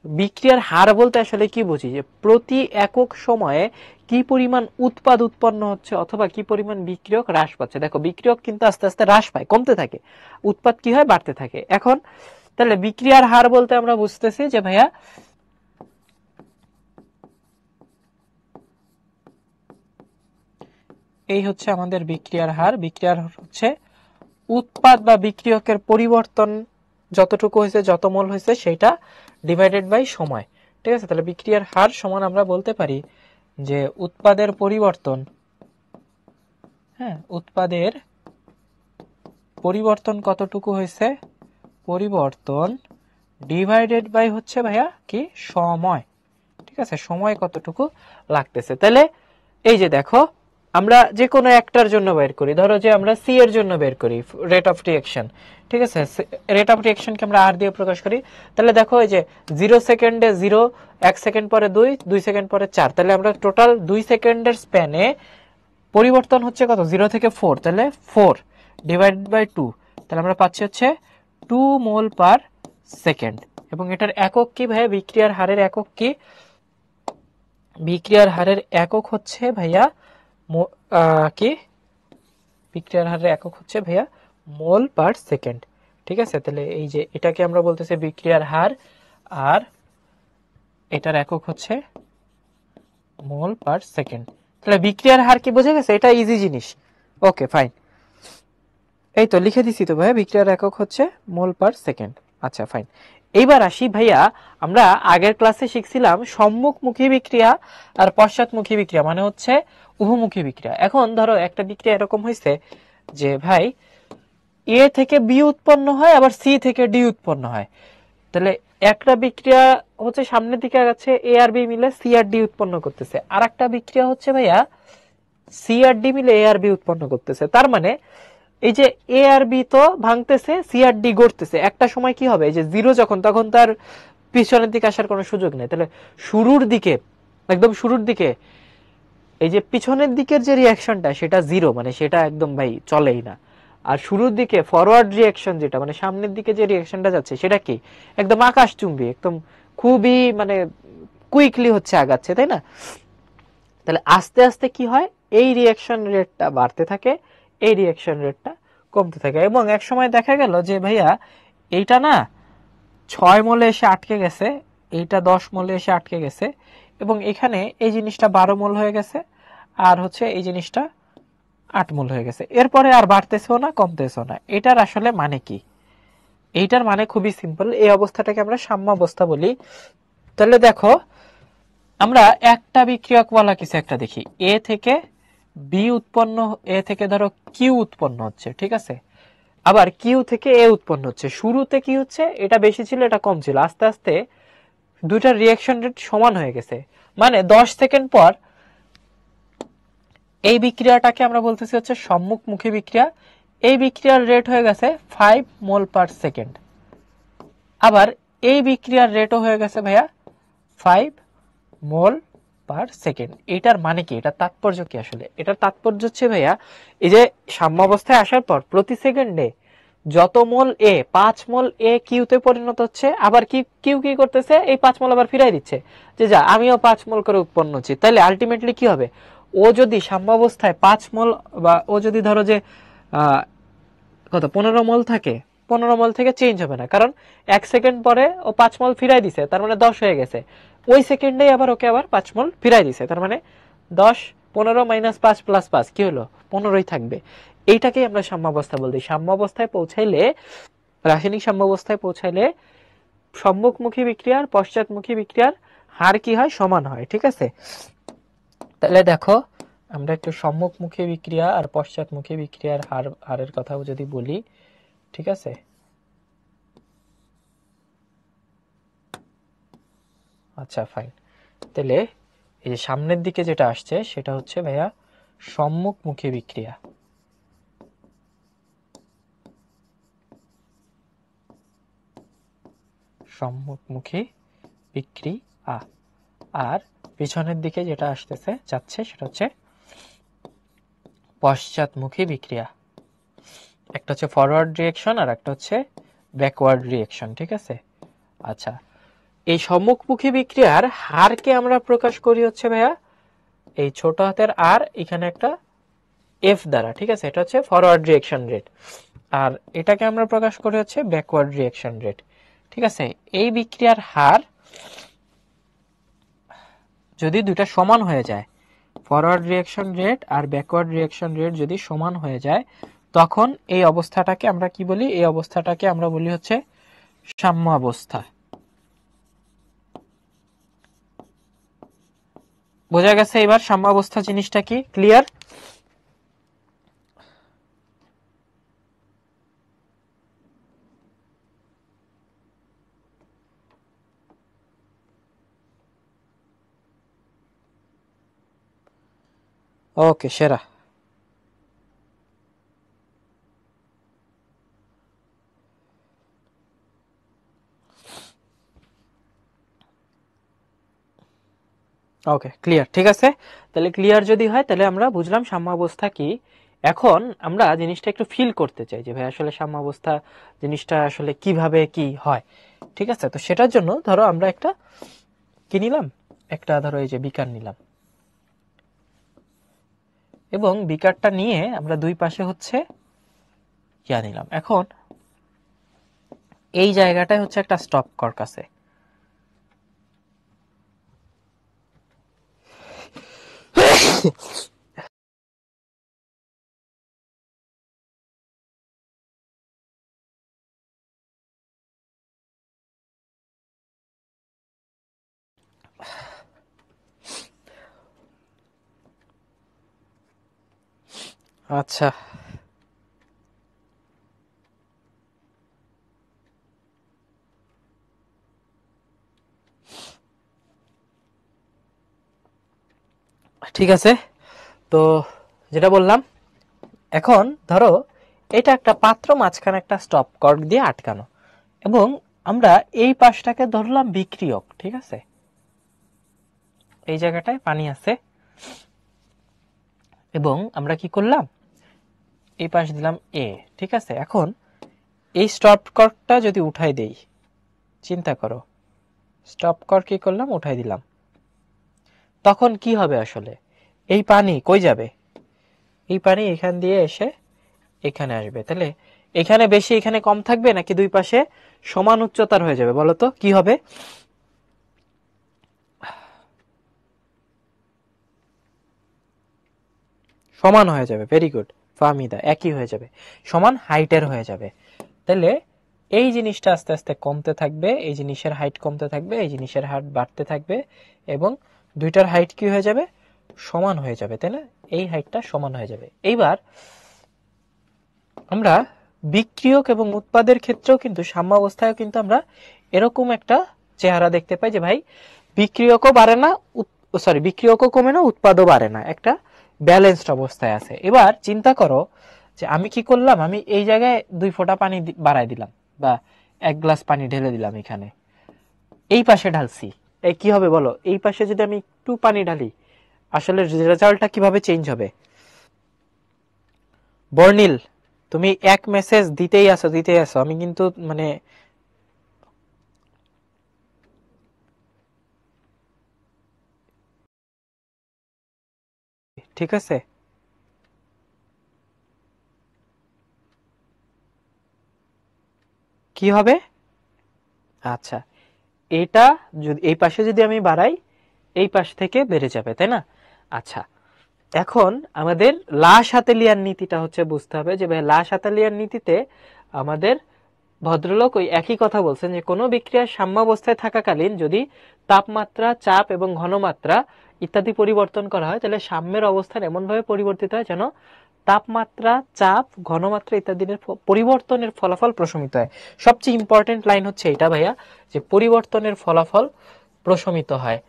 বিক্রিয়ার হার বলতে আসলে কি বুঝি, যে প্রতি একক সময়ে কি পরিমাণ উৎপাদ উৎপন্ন হচ্ছে অথবা কি পরিমাণ বিক্রিয়ক হ্রাস পাচ্ছে। দেখো বিক্রিয়ক কিন্তু আস্তে আস্তে হ্রাস পায়, কমতে থাকে, উৎপাদ কি হয়? বাড়তে থাকে। এখন তাহলে বিক্রিয়ার হার বলতে আমরা বুঝতেছি যে ভাইয়া এই হচ্ছে আমাদের বিক্রিয়ার হার। বিক্রিয়ার হচ্ছে উৎপাদ বা বিক্রিয়কের পরিবর্তন যতটুকু হয়েছে, যত মোল হয়েছে, সেটা ডিভাইডেড বাই সময়, ঠিক আছে। তাহলে বিক্রিয়ার হার সমান আমরা বলতে পারি যে উৎপাদের পরিবর্তন, হ্যাঁ, উৎপাদের পরিবর্তন কতটুকু হয়েছে, পরিবর্তন ডিভাইডেড বাই হচ্ছে ভাইয়া কি? সময়, ঠিক আছে। সময় কতটুকু লাগতেছে। তাহলে এই যে দেখো, আমরা যে কোনো একটার জন্য বের করি, ধরো যে আমরা সি এর জন্য বের করি রেট অফ রিঅ্যাকশন, ঠিক আছে। রেট অফ রিঅ্যাকশনকে আমরা আর দিয়ে প্রকাশ করি। তাহলে দেখো এই যে 0 সেকেন্ডে 0, 1 সেকেন্ড পরে 2, 2 সেকেন্ড পরে 4। তাহলে আমরা টোটাল 2 সেকেন্ডের স্প্যানে পরিবর্তন হচ্ছে কত? 0 থেকে 4, তাহলে 4 ডিভাইডেড বাই 2, তাহলে আমরা পাচ্ছি হচ্ছে 2 মোল পার সেকেন্ড। এবং এটার একক কি ভাইয়া? বিক্রিয়ার হারের একক কি? বিক্রিয়ার হারের একক হচ্ছে ভাইয়া কি? বিক্রিয়ার হারের একক হচ্ছে ভাইয়া মোল পার সেকেন্ড, ঠিক আছে। তাহলে এই যে এটাকে আমরা বলতেছি বিক্রিয়ার হার, আর এটার একক হচ্ছে মোল পার সেকেন্ড। তাহলে বিক্রিয়ার হার কি বোঝা গেছে? এটা ইজি জিনিস, ওকে ফাইন। এই তো লিখে দিছি তো ভাইয়া, বিক্রিয়ার একক হচ্ছে মোল পার সেকেন্ড। আচ্ছা ফাইন। এইবার আসি ভাইয়া, আমরা আগের ক্লাসে শিখছিলাম সম্মুখমুখী বিক্রিয়া আর পশ্চাৎমুখী বিক্রিয়া, মানে হচ্ছে উভমুখী বিক্রিয়া। এখন ধরো একটা বিক্রিয়া এরকম হয়েছে যে ভাই এ থেকে বি উৎপন্ন হয়, আবার সি থেকে ডি উৎপন্ন হয়। তাহলে একটা বিক্রিয়া হচ্ছে সামনের দিকে আগাচ্ছে, এ আর বি মিলে সি আর ডি উৎপন্ন করতেছে। আর একটা বিক্রিয়া হচ্ছে ভাইয়া সি আর ডি মিলে এ আর বি উৎপন্ন করতেছে। তার মানে এই যে এ আর বি তো ভাঙতেছে, সি আর ডি গড়তেছে। একটা সময় কি হবে? এই যে 0 যখন, তখন তার P পিছনের দিকে আসার কোনো সুযোগ নেই। তাহলে শুরুর দিকে, একদম শুরুর দিকে এই যে পিছনের দিকের যে রিয়াকশনটা সেটা জিরো, মানে সেটা একদম ভাই চলেই না। আর শুরুর দিকে ফরওয়ার্ড রিয়াকশন যেটা, মানে সামনের দিকে যে রিয়াকশনটা যাচ্ছে সেটা কি একদম আকাশচুম্বী, একদম খুবই মানে কুইকলি হচ্ছে আগাচ্ছে, তাই না? তাহলে আস্তে আস্তে কি হয়, এই রিয়াকশন রেটটা বাড়তে থাকে, এই রিয়াকশন রেটটা কমতে থাকে। এবং এক সময় দেখা গেল যে ভাইয়া এইটা না 6 মোলে এসে আটকে গেছে, এইটা 10 মোলে এসে আটকে গেছে, এবং এখানে এই জিনিসটা 12 মোল হয়ে গেছে, আর হচ্ছে এই জিনিসটা 8 মোল হয়ে গেছে। এরপরে আর বাড়তেছেও না কমতেছেও না। এটার আসলে মানে কি? এইটার মানে খুবই সিম্পল, এই অবস্থাটাকে আমরা সাম্যাবস্থা বলি। তাহলে দেখো আমরা একটা বিক্রিয়ক বলা কিছু একটা দেখি, এ থেকে বি উৎপন্ন, এ থেকে ধরো কিউ উৎপন্ন হচ্ছে, ঠিক আছে? আবার কিউ থেকে এ উৎপন্ন হচ্ছে। শুরুতে কি হচ্ছে, এটা বেশি ছিল এটা কম ছিল, আস্তে আস্তে দুইটার রিয়াকশন রেট সমান হয়ে গেছে। মানে 10 সেকেন্ড পর এই বিক্রিয়াটাকে আমরা বলতেছি হচ্ছে সম্মুখমুখী বিক্রিয়া। এই বিক্রিয়ার রেট হয়ে গেছে 5 মোল পার সেকেন্ড। আবার এই বিক্রিয়ার রেটও হয়ে গেছে ভাইয়া 5 মোল পার সেকেন্ড। এটার মানে কি, এটার তাৎপর্য কি? আসলে এটার তাৎপর্য হচ্ছে ভাইয়া, এই যে সাম্যাবস্থায় আসার পর প্রতি সেকেন্ডে যত মোল এ, 5 মোল এ কিউতে পরিণত হচ্ছে, আবার কিউ কি করতেছে, এই 5 মোল আবার ফিরাই দিচ্ছে, যে যা আমিও 5 মোল করে উৎপন্ন হচ্ছি। তাহলে আলটিমেটলি কি হবে, ও যদি সাম্যাবস্থায় 5 মোল, বা ও যদি ধরো যে কত 15 মোল থাকে, 15 মোল থেকে চেঞ্জ হবে না, কারণ 1 সেকেন্ড পরে ও 5 মোল ফিরাই দিছে, তার মানে 10 হয়ে গেছে। ওই সেকেন্ডেই আবার ওকে আবার 5 মোল ফিরাই দিছে, তার মানে 10 15 মাইনাস 5 প্লাস 5 কি হলো, 15ই থাকবে। এইটাকেই আমরা সাম্যাবস্থা বলছি। সাম্যাবস্থায় পৌঁছাইলে, রাসায়নিক সাম্যাবস্থায় পৌঁছাইলে সম্মুখমুখী বিক্রিয়ার পশ্চাৎমুখী বিক্রিয়ার হার কি হয়, সমান হয়, ঠিক আছে? তাহলে দেখো আমরা একটু সম্মুখমুখী বিক্রিয়া আর পশ্চাৎমুখী বিক্রিয়ার হারের কথাও যদি বলি, ঠিক আছে? আচ্ছা ফাইন। তাহলে এই যে সামনের দিকে যেটা আসছে সেটা হচ্ছে ভাইয়া সম্মুখমুখী বিক্রিয়া। সম্মুখমুখী বিক্রিয়া। আর পিছনের দিকে যেটা আসতেছে যাচ্ছে সেটা হচ্ছে পশ্চাৎমুখী বিক্রিয়া। একটা হচ্ছে ফরওয়ার্ড রিঅ্যাকশন আর একটা হচ্ছে ব্যাকওয়ার্ড রিঅ্যাকশন, ঠিক আছে? আচ্ছা, এই সম্মুখমুখী বিক্রিয়ার হারকে আমরা প্রকাশ করি হচ্ছে ভাইয়া এই ছোট হাতের আর, এখানে একটা এফ দ্বারা, ঠিক আছে? এটা হচ্ছে ফরওয়ার্ড রিঅ্যাকশন রেট, আর এটাকে আমরা প্রকাশ করি হচ্ছে ব্যাকওয়ার্ড রিঅ্যাকশন রেট, ঠিক আছে? এই বিক্রিয়ার হার যদি দুইটা সমান হয়ে যায়, ফরওয়ার্ড রিঅ্যাকশন রেট আর ব্যাকওয়ার্ড রিঅ্যাকশন রেট যদি সমান হয়ে যায়, তখন এই অবস্থাটাকে আমরা কি বলি, এই অবস্থাটাকে আমরা বলি হচ্ছে সাম্যাবস্থা। বোঝা গেছে এবার সাম্যাবস্থা জিনিসটা কি? ক্লিয়ার? ওকে, সেরা। ওকে, ক্লিয়ার, ঠিক আছে। তাহলে ক্লিয়ার যদি হয় তাহলে আমরা বুঝলাম সাম্যাবস্থা কি। এখন আমরা জিনিসটা একটু ফিল করতে চাই যে ভাই আসলে সাম্যাবস্থা জিনিসটা আসলে কিভাবে কি হয়, ঠিক আছে? তো সেটার জন্য ধরো আমরা একটা কি নিলাম, একটা ধরো এই যে বিকার নিলাম, এবং বিকারটা নিয়ে আমরা দুই পাশে হচ্ছে ইয়া নিলাম। এখন এই জায়গাটায় হচ্ছে একটা স্টপ কর্ক আছে, আচ্ছা ঠিক আছে। তো যেটা বললাম, এখন ধরো এটা একটা পাত্র, মাঝখানে একটা স্টপ কর্ক দিয়ে আটকানো, এবং আমরা এই পাশটাকে ধরলাম বিক্রিয়ক, ঠিক আছে, এই জায়গাটায় পানি আছে এবং আমরা কি করলাম এই পাশ দিলাম এ, ঠিক আছে। এখন এই স্টপ কর্কটা যদি উঠাই দেই, চিন্তা করো, স্টপ কর্ক কি করলাম, উঠাই দিলাম, তখন কি হবে আসলে, এই পানি কই যাবে, এই পানি এখান দিয়ে এসে এখানে আসবে, তাহলে এখানে বেশি এখানে কম থাকবে নাকি দুই পাশে সমান উচ্চতার হয়ে যাবে, বলো তো কি হবে? সমান হয়ে যাবে, ভেরি গুড ফাহমিদা, একই হয়ে যাবে, সমান হাইটের হয়ে যাবে। তাহলে এই জিনিসটা আস্তে আস্তে কমতে থাকবে, এই জিনিসের হাইট কমতে থাকবে, এই জিনিসের হাইট বাড়তে থাকবে এবং দুইটার হাইট কি হয়ে যাবে, সমান হয়ে যাবে, তাই না? এই হাইটটা সমান হয়ে যাবে। এইবার আমরা বিক্রিয়ক এবং উৎপাদের ক্ষেত্রেও কিন্তু সাম্যাবস্থায় কিন্তু আমরা এরকম একটা চেহারা দেখতে পাই যে ভাই বিক্রিয়কও বাড়ে না, বিক্রিয়কও কমে না, উৎপাদও বাড়ে না, একটা ব্যালেন্সড অবস্থায় আছে। এবার চিন্তা করো যে আমি কি করলাম, আমি এই জায়গায় 2 ফোঁটা পানি বাড়াই দিলাম বা 1 গ্লাস পানি ঢেলে দিলাম, এখানে এই পাশে ঢালছি, এই কি হবে বলো, এই পাশে যদি আমি একটু পানি ঢালি আসলে রেজাল্টটা কিভাবে চেঞ্জ হবে? বর্ণিল, তুমি এক মেসেজ দিতেই আসো, আমি কিন্তু মানে ঠিক আছে, কি হবে? আচ্ছা, এটা যদি এই পাশে যদি আমি বাড়াই, এই পাশ থেকে বেড়ে যাবে, তাই না? আচ্ছা, এখন আমাদের লা শাতেলিয়ার নীতিটা হচ্ছে বুঝতে হবে যে ভাই লা শাতেলিয়ার নীতিতে আমাদের ভদ্রলোক ওই একই কথা বলছেন যে কোনো বিক্রিয়ার সাম্যাবস্থায় থাকাকালীন যদি তাপমাত্রা, চাপ এবং ঘনমাত্রা ইত্যাদি পরিবর্তন করা হয় তাহলে সাম্যের অবস্থান এমনভাবে পরিবর্তিত হয় যেন তাপমাত্রা, চাপ, ঘনমাত্রা ইত্যাদির পরিবর্তনের ফলাফল প্রশমিত হয়। সবচেয়ে ইম্পর্টেন্ট লাইন হচ্ছে এটা ভাইয়া, যে পরিবর্তনের ফলাফল প্রশমিত হয়।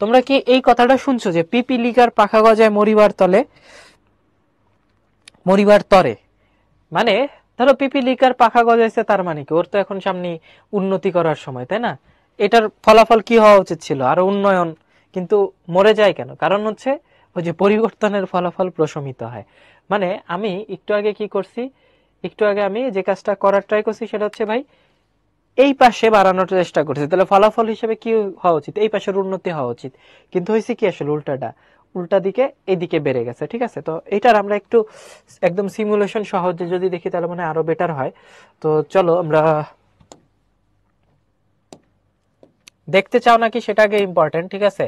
তোমরা কি এই কথাটা শুনছো যে পিপিলিকার পাখা গজায় মরিবার তরে, মানে ধরো পিপিলিকার পাখা গজাইছে তার মানে কি, ওর তো এখন সামনে উন্নতি করার সময়, তাই না? এটার ফলাফল কি হওয়া উচিত ছিল, আরো উন্নয়ন, কিন্তু মরে যায় কেন? কারণ হচ্ছে ওই যে পরিবর্তনের ফলাফল প্রশমিত হয়। মানে আমি একটু আগে কি করছি, একটু আগে আমি যে কাজটা করার ট্রাই করছি সেটা হচ্ছে ভাই এই পাশে বাড়ানোর চেষ্টা করছি, তাহলে ফলাফল হিসেবে কি হওয়া উচিত, এই পাশের উন্নতি হওয়া উচিত, কিন্তু হয়েছে কি আসলে উল্টাটা, উল্টা দিকে এদিকে বেড়ে গেছে, ঠিক আছে। তো এটার আমরা একটু একদম সিমুলেশন সহজে যদি দেখি তাহলে মানে আরো বেটার হয়। তো চলো আমরা দেখতে চাও নাকি সেটা আগে ইম্পর্টেন্ট, ঠিক আছে।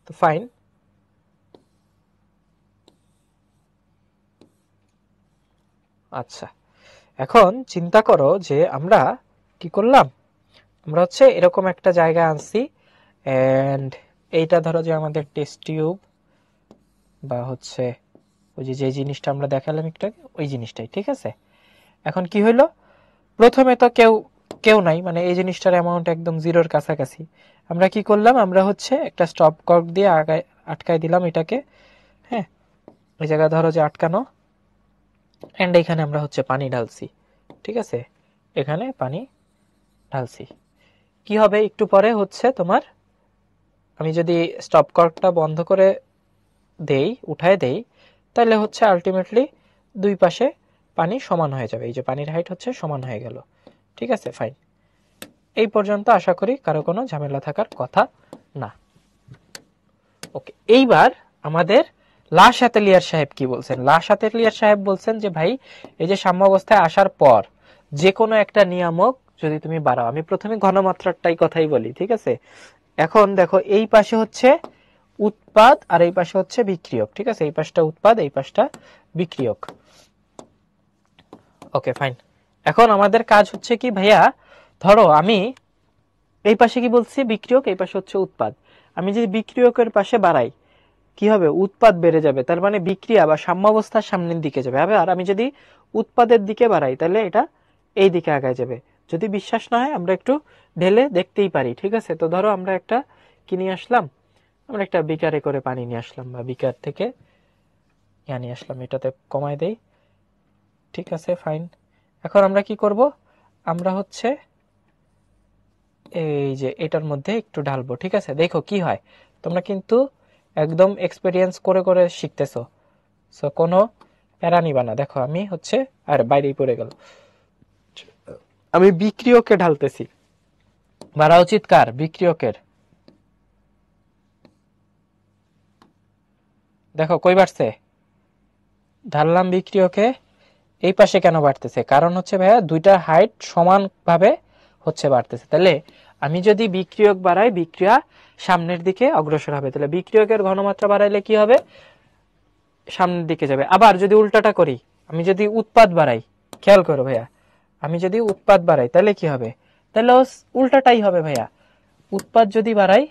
তো ফাইন, আচ্ছা, এখন চিন্তা করো যে আমরা কি করলাম, আমরা হচ্ছে এরকম একটা জায়গা আনছি এন্ড এইটা ধরো যে আমাদের টেস্ট টিউব বা হচ্ছে ওই যে জিনিসটা আমরা দেখালাম একটু আগে, ওই জিনিসটাই, ঠিক আছে। এখন কি হইলো, প্রথমে তো কেউ কেউ নাই, মানে এই জিনিসটার অ্যামাউন্ট একদম জিরোর কাছাকাছি। আমরা কি করলাম, আমরা হচ্ছে একটা স্টপ কর্ক দিয়ে আটকায় দিলাম এটাকে, হ্যাঁ, এই জায়গা ধরো যে আটকানো, এন্ড এখানে আমরা হচ্ছে পানি ঢালছি, ঠিক আছে, এখানে পানি ঢালছি। কি হবে একটু পরে হচ্ছে তোমার, আমি যদি স্টপ কর্কটা বন্ধ করে দেই, উঠায় দেই, তাহলে হচ্ছে আলটিমেটলি দুই পাশে পানি সমান হয়ে যাবে, এই যে পানির হাইট হচ্ছে সমান হয়ে গেল, ঠিক আছে, ফাইন। এই পর্যন্ত আশা করি কারো কোনো ঝামেলা থাকার কথা না। ওকে, এইবার আমাদের লা শাতেলিয়ার সাহেব কি বলছেন? লা শাতেলিয়ার সাহেব বলছেন যে ভাই এই যে সাম্যাবস্থায় আসার পর যে কোনো একটা নিয়ামক যদি তুমি বাড়াও, আমি প্রথমে ঘনমাত্রাটাই কথাই বলি, ঠিক আছে। এখন দেখো এই পাশে হচ্ছে উৎপাদ আর এই পাশে হচ্ছে বিক্রিয়ক, ঠিক আছে, এই পাশটা উৎপাদ, এই পাশটা বিক্রিয়ক। ওকে ফাইন, এখন আমাদের কাজ হচ্ছে কি ভাইয়া, ধরো আমি এই পাশে কি বলছি বিক্রিয়ক, এই পাশে হচ্ছে উৎপাদ, আমি যদি বিক্রিয়কের পাশে বাড়াই কি হবে, উৎপাদ বেড়ে যাবে, তার মানে বিক্রিয়া বা সাম্যাবস্থার সামনের দিকে যাবে। আর আমি যদি উৎপাদের দিকে বাড়াই তাহলে এটা এই দিকে আগায় যাবে। যদি বিশ্বাস না হয় আমরা একটু ঢেলে দেখতেই পারি, ঠিক আছে। তো ধরো আমরা একটা কি নিয়ে আসলাম, আমরা একটা বিকারে করে পানি নিয়ে আসলাম বা বিকার থেকে নিয়ে আসলাম, এটাতে কমায় দেই, ঠিক আছে ফাইন। এখন আমরা কি করব, আমরা হচ্ছে এই যে এটার মধ্যে একটু ঢালবো। ঠিক আছে, দেখো কি হয়, তোমরা কিন্তু একদম এক্সপেরিয়েন্স করে করে শিখতেছো, সো কোনো প্যারা নিবা না। দেখো আমি হচ্ছে, আর বাইরেই পড়ে গেল, আমি বিক্রিয়কে ঢালতেছি। বাড়া উচিত কার? বিক্রিয়কের। দেখো কই বাড়ছে, ঢাললাম বিক্রিয়কে। এই পাশে কেন বাড়তেছে? কারণ হচ্ছে ভাইয়া দুইটার হাইট সমান ভাবে হচ্ছে বাড়তেছে। তাহলে আমি যদি বিক্রিয়ক বাড়াই, বিক্রিয়া সামনের দিকে অগ্রসর হবে। তাহলে বিক্রিয়কের ঘনমাত্রা বাড়াইলে কি হবে? সামনের দিকে যাবে। আবার যদি উল্টাটা করি, আমি যদি উৎপাদ বাড়াই, খেয়াল করো ভাইয়া, আমি যদি উৎপাদ বাড়াই তাহলে কি হবে? তাহলে উল্টাটাই হবে ভাইয়া। উৎপাদ যদি বাড়াই,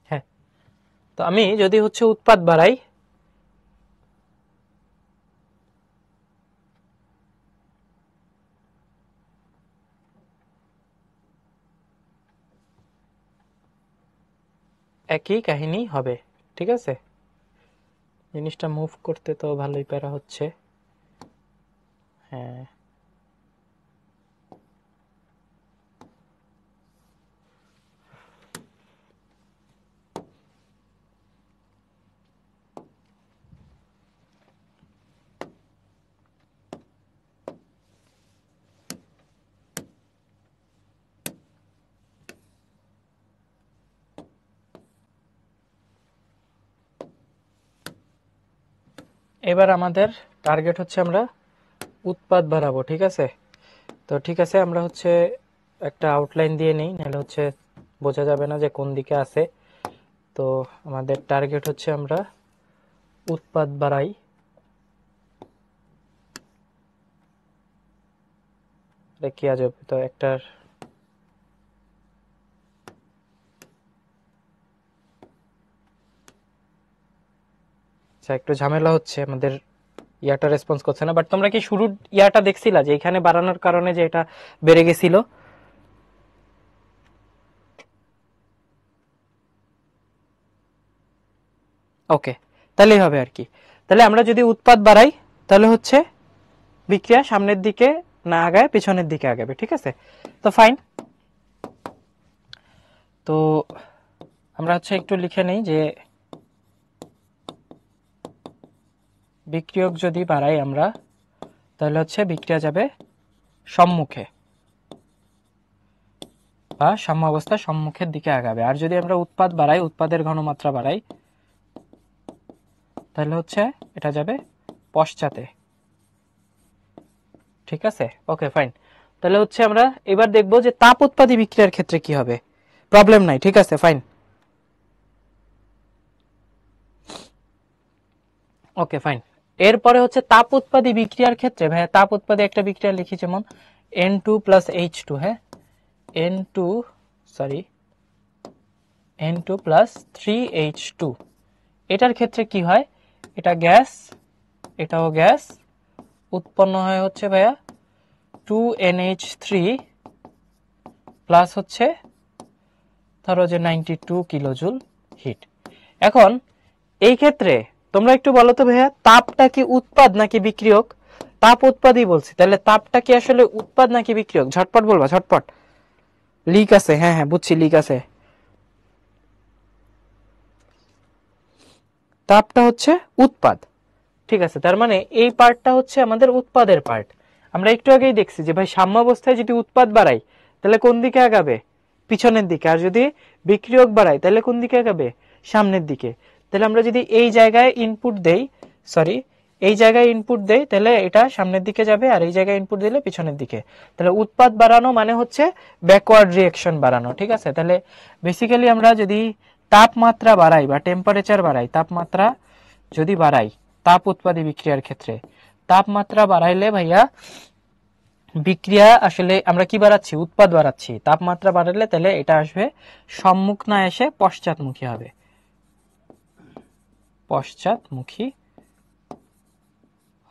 হ্যাঁ, তো আমি যদি হচ্ছে উৎপাদ বাড়াই, একই কাহিনী হবে। ঠিক আছে, জিনিসটা মুভ করতে তো ভালোই প্যারা হচ্ছে। হ্যাঁ, এবার আমাদের টার্গেট হচ্ছে আমরা উৎপাদ বাড়াবো। ঠিক আছে, তো ঠিক আছে, আমরা হচ্ছে একটা আউটলাইন দিয়ে নেই, নাহলে হচ্ছে বোঝা যাবে না যে কোন দিকে আছে। তো আমাদের টার্গেট হচ্ছে আমরা উৎপাদ বাড়াই। কি আজব, তো একটার একটু ঝামেলা হচ্ছে, আমাদের ইয়াটা রেসপন্স করছে না। বাট তোমরা কি শুরুর ইয়াটা দেখছিলা যে এখানে বাড়ানোর কারণে যে এটা বেড়ে গেছিল? ওকে, তাহলেই হবে আর কি। তাহলে আমরা যদি উৎপাদ বাড়াই, তাহলে হচ্ছে বিক্রিয়া সামনের দিকে না আগায়, পিছনের দিকে আগাবে। ঠিক আছে, তো ফাইন। তো আমরা হচ্ছে একটু লিখে নেই যে বিক্রিয়ক যদি বাড়াই আমরা, তাহলে হচ্ছে বিক্রিয়া যাবে সম্মুখে বা সাম্যাবস্থা সম্মুখের দিকে আগাবে। আর যদি আমরা উৎপাদ বাড়াই, উৎপাদের ঘনমাত্রা বাড়াই, তাহলে হচ্ছে এটা যাবে পশ্চাতে। ঠিক আছে, ওকে ফাইন। তাহলে হচ্ছে আমরা এবার দেখবো যে তাপ উৎপাদী বিক্রিয়ার ক্ষেত্রে কি হবে। প্রবলেম নাই, ঠিক আছে ফাইন। Okay fine. এরপরে হচ্ছে তাপ উৎপাদী বিক্রিয়ার ক্ষেত্রে ভাইয়া, তাপ উৎপাদী একটা বিক্রিয়া লিখি যেমন N2 প্লাস H2। হ্যাঁ, N2 sorry N2 plus 3H2। এটার ক্ষেত্রে কি হয়? এটা গ্যাস, এটাও গ্যাস, উৎপন্ন হয় হচ্ছে ভাইয়া 2NH3 প্লাস হচ্ছে ধরো যে 92 কিলোজুল হিট। এখন এই ক্ষেত্রে তোমরা একটু বলো তো ভাইয়া, তাপটা কি উৎপাদ নাকি বিক্রিয়ক? তাপ উৎপাদই বলছি, তাহলে তাপটা কি আসলে উৎপাদ নাকি বিক্রিয়ক? ঝটপট বলবা, ঝটপট। লিক আছে, হ্যাঁ হ্যাঁ বুঝছি, লিক আছে। তাপটা হচ্ছে উৎপাদ। ঠিক আছে, তার মানে এই পার্টটা হচ্ছে আমাদের উৎপাদের পার্ট। আমরা একটু আগেই দেখছি যে ভাই সাম্যাবস্থায় যদি উৎপাদ বাড়াই তাহলে কোন দিকে আগাবে? পিছনের দিকে। আর যদি বিক্রিয়ক বাড়াই তাহলে কোন দিকে আগাবে? সামনের দিকে। তাহলে আমরা যদি এই জায়গায় ইনপুট দেই, সরি এই জায়গায় ইনপুট দেই, তাহলে এটা সামনের দিকে যাবে, আর এই জায়গায় ইনপুট দিলে পিছনের দিকে। তাহলে উৎপাদ বাড়ানো মানে হচ্ছে ব্যাকওয়ার্ড রিঅ্যাকশন বাড়ানো। ঠিক আছে, তাহলে বেসিক্যালি আমরা যদি তাপমাত্রা বাড়াই বা টেম্পারেচার বাড়াই, তাপমাত্রা যদি বাড়াই তাপ উৎপাদী বিক্রিয়ার ক্ষেত্রে, তাপমাত্রা বাড়াইলে ভাইয়া বিক্রিয়া আসলে আমরা কি বাড়াচ্ছি, উৎপাদ বাড়াচ্ছি। তাপমাত্রা বাড়ালে তাহলে এটা আসবে সম্মুখ না এসে পশ্চাৎমুখী হবে, পশ্চাৎমুখী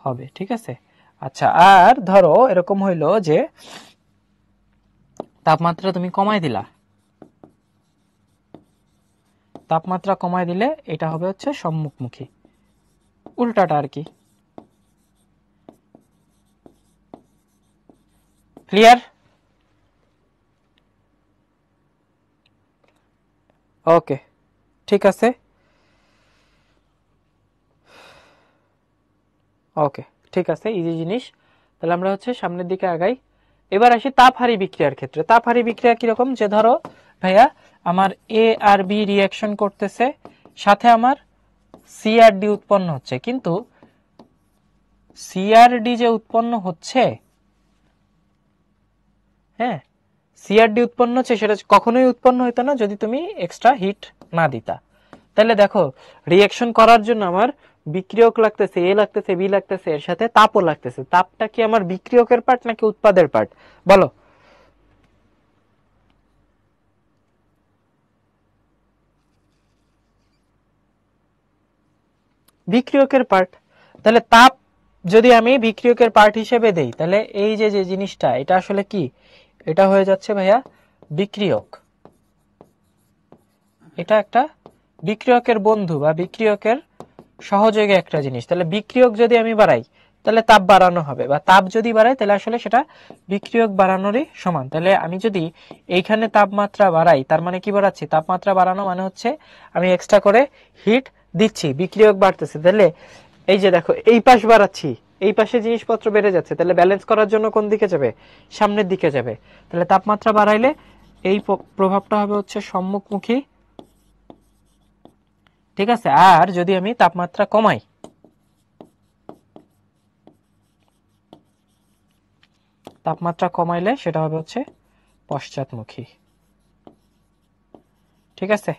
হবে, ঠিক আছে। আচ্ছা, আর ধরো এরকম হইলো যে তাপমাত্রা তুমি কমাই দিলা, তাপমাত্রা কমাই দিলে এটা হবে হচ্ছে সম্মুখমুখী, উল্টাটা আর কি। ক্লিয়ার? ওকে, ঠিক আছে, ওকে, ঠিক আছে, ইজি জিনিস। তাহলে আমরা হচ্ছে সামনের দিকে আগাই। এবার আসি তাপহারী বিক্রিয়ার ক্ষেত্রে। তাপহারী বিক্রিয়া কিরকম, যে ধরো ভাইয়া আমার এ আর বি রিয়াকশন করতেছে, সাথে আমার সি আর ডি উৎপন্ন হচ্ছে, কিন্তু সি আর ডি যে উৎপন্ন হচ্ছে, হ্যাঁ, সি আর ডি উৎপন্ন হচ্ছে, সেটা কখনোই উৎপন্ন হইতো না যদি তুমি এক্সট্রা হিট না দিতা। তাহলে দেখো রিয়াকশন করার জন্য আমার বিক্রিয়ক লাগতেছে, এ লাগতেছে, বি লাগতেছে, এর সাথে তাপও লাগতেছে। তাপটা কি আমার বিক্রিয়কের পার্ট নাকি উৎপাদের পার্ট, বলো? বিক্রিয়কের পার্ট। তাহলে তাপ যদি আমি বিক্রিয়কের পার্ট হিসেবে দেই, তাহলে এই যে যে জিনিসটা, এটা আসলে কি, এটা হয়ে যাচ্ছে ভাইয়া বিক্রিয়ক। এটা একটা বিক্রিয়কের বন্ধু বা বিক্রিয়কের সহযোগী একটা জিনিস। তাহলে বিক্রিয়ক যদি আমি বাড়াই তাহলে তাপ বাড়ানো হবে, বা তাপ যদি বাড়াই তাহলে আসলে সেটা বিক্রিয়ক বাড়ানোরই সমান। তাহলে আমি যদি এইখানে তাপমাত্রা বাড়াই, তার মানে কি বাড়াচ্ছি, তাপমাত্রা বাড়ানো মানে হচ্ছে আমি এক্সট্রা করে হিট দিচ্ছি, বিক্রিয়ক বাড়তেছে। তাহলে এই যে দেখো এই পাশ বাড়াচ্ছি, এই পাশে জিনিসপত্র বেড়ে যাচ্ছে, তাহলে ব্যালেন্স করার জন্য কোন দিকে যাবে, সামনের দিকে যাবে। তাহলে তাপমাত্রা বাড়াইলে এই প্রভাবটা হবে হচ্ছে সম্মুখমুখী, ঠিক আছে। আর যদি আমি তাপমাত্রা কমাই, তাপমাত্রা কমাইলে সেটা হবে হচ্ছে পশ্চাৎমুখী, ঠিক আছে।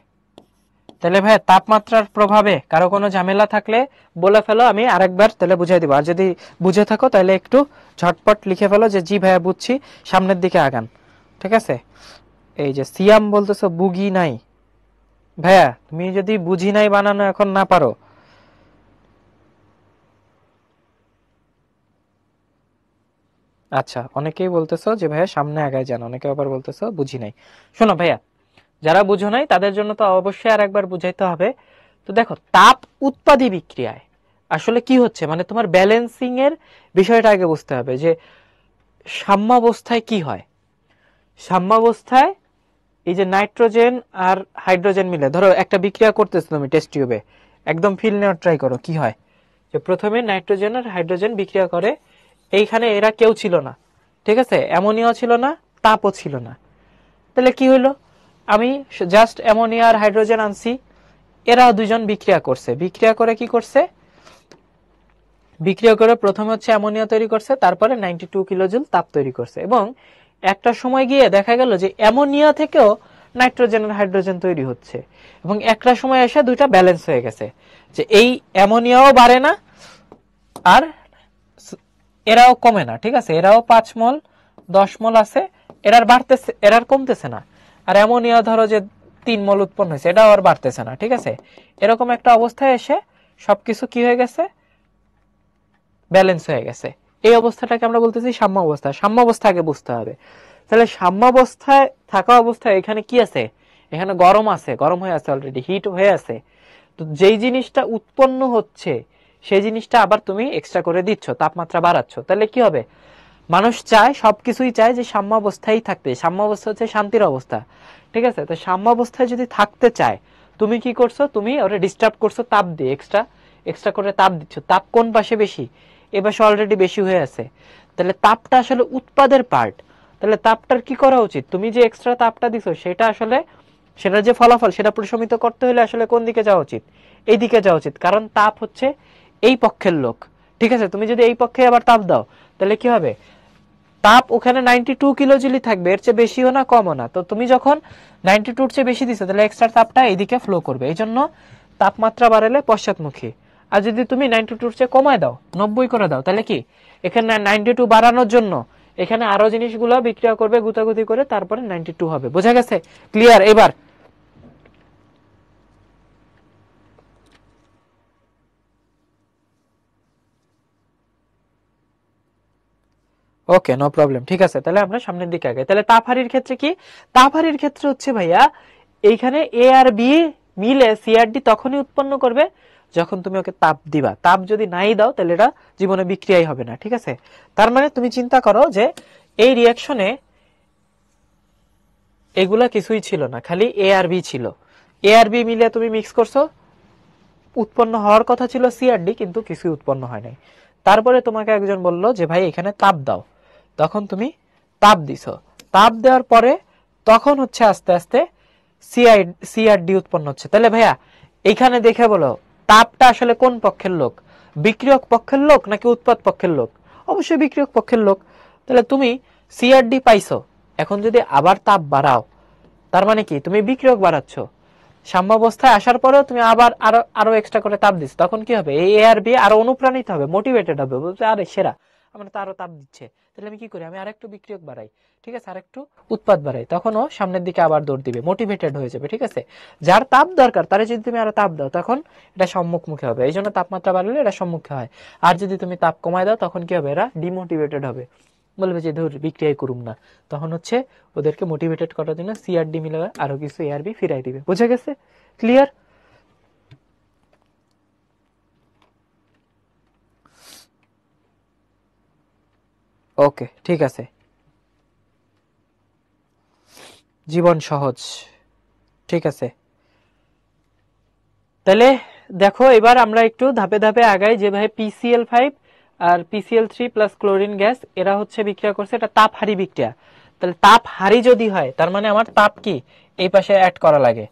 তাহলে ভাই তাপমাত্রার প্রভাবে কারো কোনো ঝামেলা থাকলে বলে ফেলো, আমি আরেকবার তাহলে বুঝাই দিব। আর যদি বুঝে থাকো তাহলে একটু ঝটপট লিখে ফেলো যে জি ভাইয়া বুঝছি, সামনের দিকে আগান, ঠিক আছে। এই যে সিয়াম বলতেছো বুগি নাই, ভাইয়া তুমি যদি বুঝি নাই বানানো এখন না পারো, আচ্ছা অনেকেই বলতেছো যে ভাইয়া সামনে আগায় যান, অনেকে আবার বলতেছো বুঝি নাই। শোনো ভাইয়া, যারা বুঝো নাই তাদের জন্য তো অবশ্যই আর একবার বুঝাইতে হবে। তো দেখো তাপ উৎপাদী বিক্রিয়ায় আসলে কি হচ্ছে, মানে তোমার ব্যালেন্সিং এর বিষয়টা আগে বুঝতে হবে যে সাম্যাবস্থায় কি হয়। সাম্যাবস্থায় এই যে নাইট্রোজেন আর হাইড্রোজেন মিলে ধরো একটা বিক্রিয়া করতেছো তুমি টেস্ট টিউবে, একদম ফিল নেওয়ার ট্রাই করো, কি হয় যে প্রথমে নাইট্রোজেন আর হাইড্রোজেন বিক্রিয়া করে, এইখানে এরা কেউ ছিল না, ঠিক আছে, অ্যামোনিয়াও ছিল না, তাপও ছিল না। তাহলে কি হলো, আমি জাস্ট অ্যামোনিয়া আর হাইড্রোজেন আনছি, এরা দুজন বিক্রিয়া করছে, বিক্রিয়া করে কি করছে, বিক্রিয়া করে প্রথমে হচ্ছে অ্যামোনিয়া তৈরি করছে, তারপরে 92 কিলোজুল তাপ তৈরি করছে, এবং একটা সময় গিয়ে দেখা গেল যে অ্যামোনিয়া থেকেও নাইট্রোজেন আর হাইড্রোজেন তৈরি হচ্ছে, এবং একটা সময় এসে দুইটা ব্যালেন্স হয়ে গেছে, যে এই অ্যামোনিয়াও বাড়ে না আর এরাও কমে না, ঠিক আছে, এরাও 5 মল 10 মল আছে, এরার বাড়তেছে, এরার কমতেছে না। আর অ্যামোনিয়া ধরো যে 3 মল উৎপন্ন হয়েছে, এটাও আর বাড়তেছে না, ঠিক আছে। এরকম একটা অবস্থায় এসে সবকিছু কি হয়ে গেছে, ব্যালেন্স হয়ে গেছে। এই অবস্থাটাকে আমরা বলতেছি সাম্য অবস্থা। সাম্য অবস্থা আগে বুঝতে হবে। তাহলে সাম্য অবস্থায় থাকা অবস্থায় এখানে কি আছে, এখানে গরম আছে, গরম হয়ে আছে, অলরেডি হিট হয়ে আছে। তো যেই জিনিসটা উৎপন্ন হচ্ছে সেই জিনিসটা আবার তুমি এক্সট্রা করে দিচ্ছ, তাপমাত্রা বাড়াচ্ছ, তাহলে কি হবে, মানুষ চায়, সবকিছুই চায় যে সাম্য অবস্থায় থাকতে। সাম্য অবস্থা হচ্ছে শান্তির অবস্থা, ঠিক আছে। তো সাম্য অবস্থায় যদি থাকতে চায়, তুমি কি করছো, তুমি ওরে ডিস্টার্ব করছো তাপ দিয়ে, এক্সট্রা এক্সট্রা করে তাপ দিচ্ছ। তাপ কোন পাশে বেশি, এ পাশে অলরেডি বেশি হয়ে আছে। তাহলে তাপটা আসলে উৎপাদের পার্ট। তাহলে তাপটার কি করা উচিত, তুমি যে এক্সট্রা তাপটা দিছো সেটা আসলে সেটার যে ফলাফল সেটা প্রশমিত করতে হলে আসলে কোন দিকে যাওয়া উচিত, এই দিকে যাওয়া উচিত, কারণ তাপ হচ্ছে এই পক্ষের লোক, ঠিক আছে। তুমি যদি এই পক্ষে আবার তাপ দাও তাহলে কি হবে, তাপ ওখানে 92 কিলোজুলই থাকবে, এর চেয়ে বেশিও না কমও না। তো তুমি যখন 92 চেয়ে বেশি দিছো তাহলে এক্সট্রা তাপটা এইদিকে ফ্লো করবে, এই জন্য তাপমাত্রা বাড়ালে পশ্চাৎমুখী। আর যদি তুমি 92 চেয়ে কমায় দাও, 90 করে দাও, তাহলে কি এখানে 92 বাড়ানোর জন্য এখানে আরো জিনিসগুলো বিক্রিয়া করবে গুতাগুতি করে, তারপরে 92 হবে। বোঝা গেছে? ক্লিয়ার? এবার ওকে, নো প্রবলেম। ঠিক আছে, তাহলে আমরা সামনের দিকে আগে। তাহলে তাপহারির ক্ষেত্রে কি? তাপহারির ক্ষেত্রে হচ্ছে ভাইয়া এইখানে এ আর বি মিলে সিআরডি তখনই উৎপন্ন করবে যখন তুমি ওকে তাপ দিবা। তাপ যদি নাই দাও তাহলে এটা জীবনে বিক্রিয়াই হবে না। ঠিক আছে, তার মানে তুমি চিন্তা করো যে এই রিয়াকশনে এগুলা কিছুই ছিল না, খালি এ আর বি ছিল। এ আর বি মিলে তুমি মিক্স করছো, উৎপন্ন হওয়ার কথা ছিল সিআরডি, কিন্তু কিছুই উৎপন্ন হয় নাই। তারপরে তোমাকে একজন বলল যে ভাই এখানে তাপ দাও, তখন তুমি তাপ দিছো। তাপ দেওয়ার পরে তখন হচ্ছে আস্তে আস্তে সিআরডি উৎপন্ন হচ্ছে। তাহলে ভাইয়া এখানে দেখে বলো তাপটা আসলে কোন পক্ষের লোক? বিক্রিয়ক পক্ষের লোক নাকি উৎপাদ পক্ষের লোক? অবশ্যই বিক্রিয়ক পক্ষের লোক। তাহলে তুমি সিআরডি পাইছো, এখন যদি আবার তাপ বাড়াও তার মানে কি তুমি বিক্রিয়ক বাড়াচ্ছ। সাম্যাবস্থায় আসার পরেও তুমি আবার আরো আরো এক্সট্রা করে তাপ দিচ্ছ, তখন কি হবে? এই এ আর বি আরো অনুপ্রাণিত হবে, মোটিভেটেড হবে, বলছে আরে সেরা, আমরা তো আরো তাপ দিচ্ছে, তাহলে আমি কি করি, আমি আরেকটু বিক্রিয়ক বাড়াই, ঠিক আছে, আরেকটু উৎপাদ বাড়াই, তখন ও সামনের দিকে আবার দৌড় দিবে, মোটিভেটেড হয়ে যাবে। ঠিক আছে, যার তাপ দরকার তারে যদি তুমি আরো তাপ দাও তখন এটা সম্মুখমুখী হবে। এই জন্য তাপমাত্রা বাড়লে এটা সম্মুখে হয়। আর যদি তুমি তাপ কমায় দাও তখন কি হবে? এরা ডিমোটিভেটেড হবে, বলবে যে ধর বিক্রিয়াই করুম না। তখন হচ্ছে ওদেরকে মোটিভেটেড করার জন্য সিআরডি মিলে আরো কিছু এআরবি ফিরাই দিবে। বুঝে গেছে? ক্লিয়ার? ওকে, ঠিক আছে, জীবন সহজ। ঠিক আছে, তাহলে দেখো এবার আমরা একটু ধাপে ধাপে আগাই। যে ভাই PCl5 আর PCl3 প্লাস ক্লোরিন গ্যাস এরা হচ্ছে বিক্রিয়া করছে, এটা তাপহারী বিক্রিয়া। তাহলে তাপহারী যদি হয় তার মানে আমার তাপ কি এই পাশে অ্যাড করা লাগে,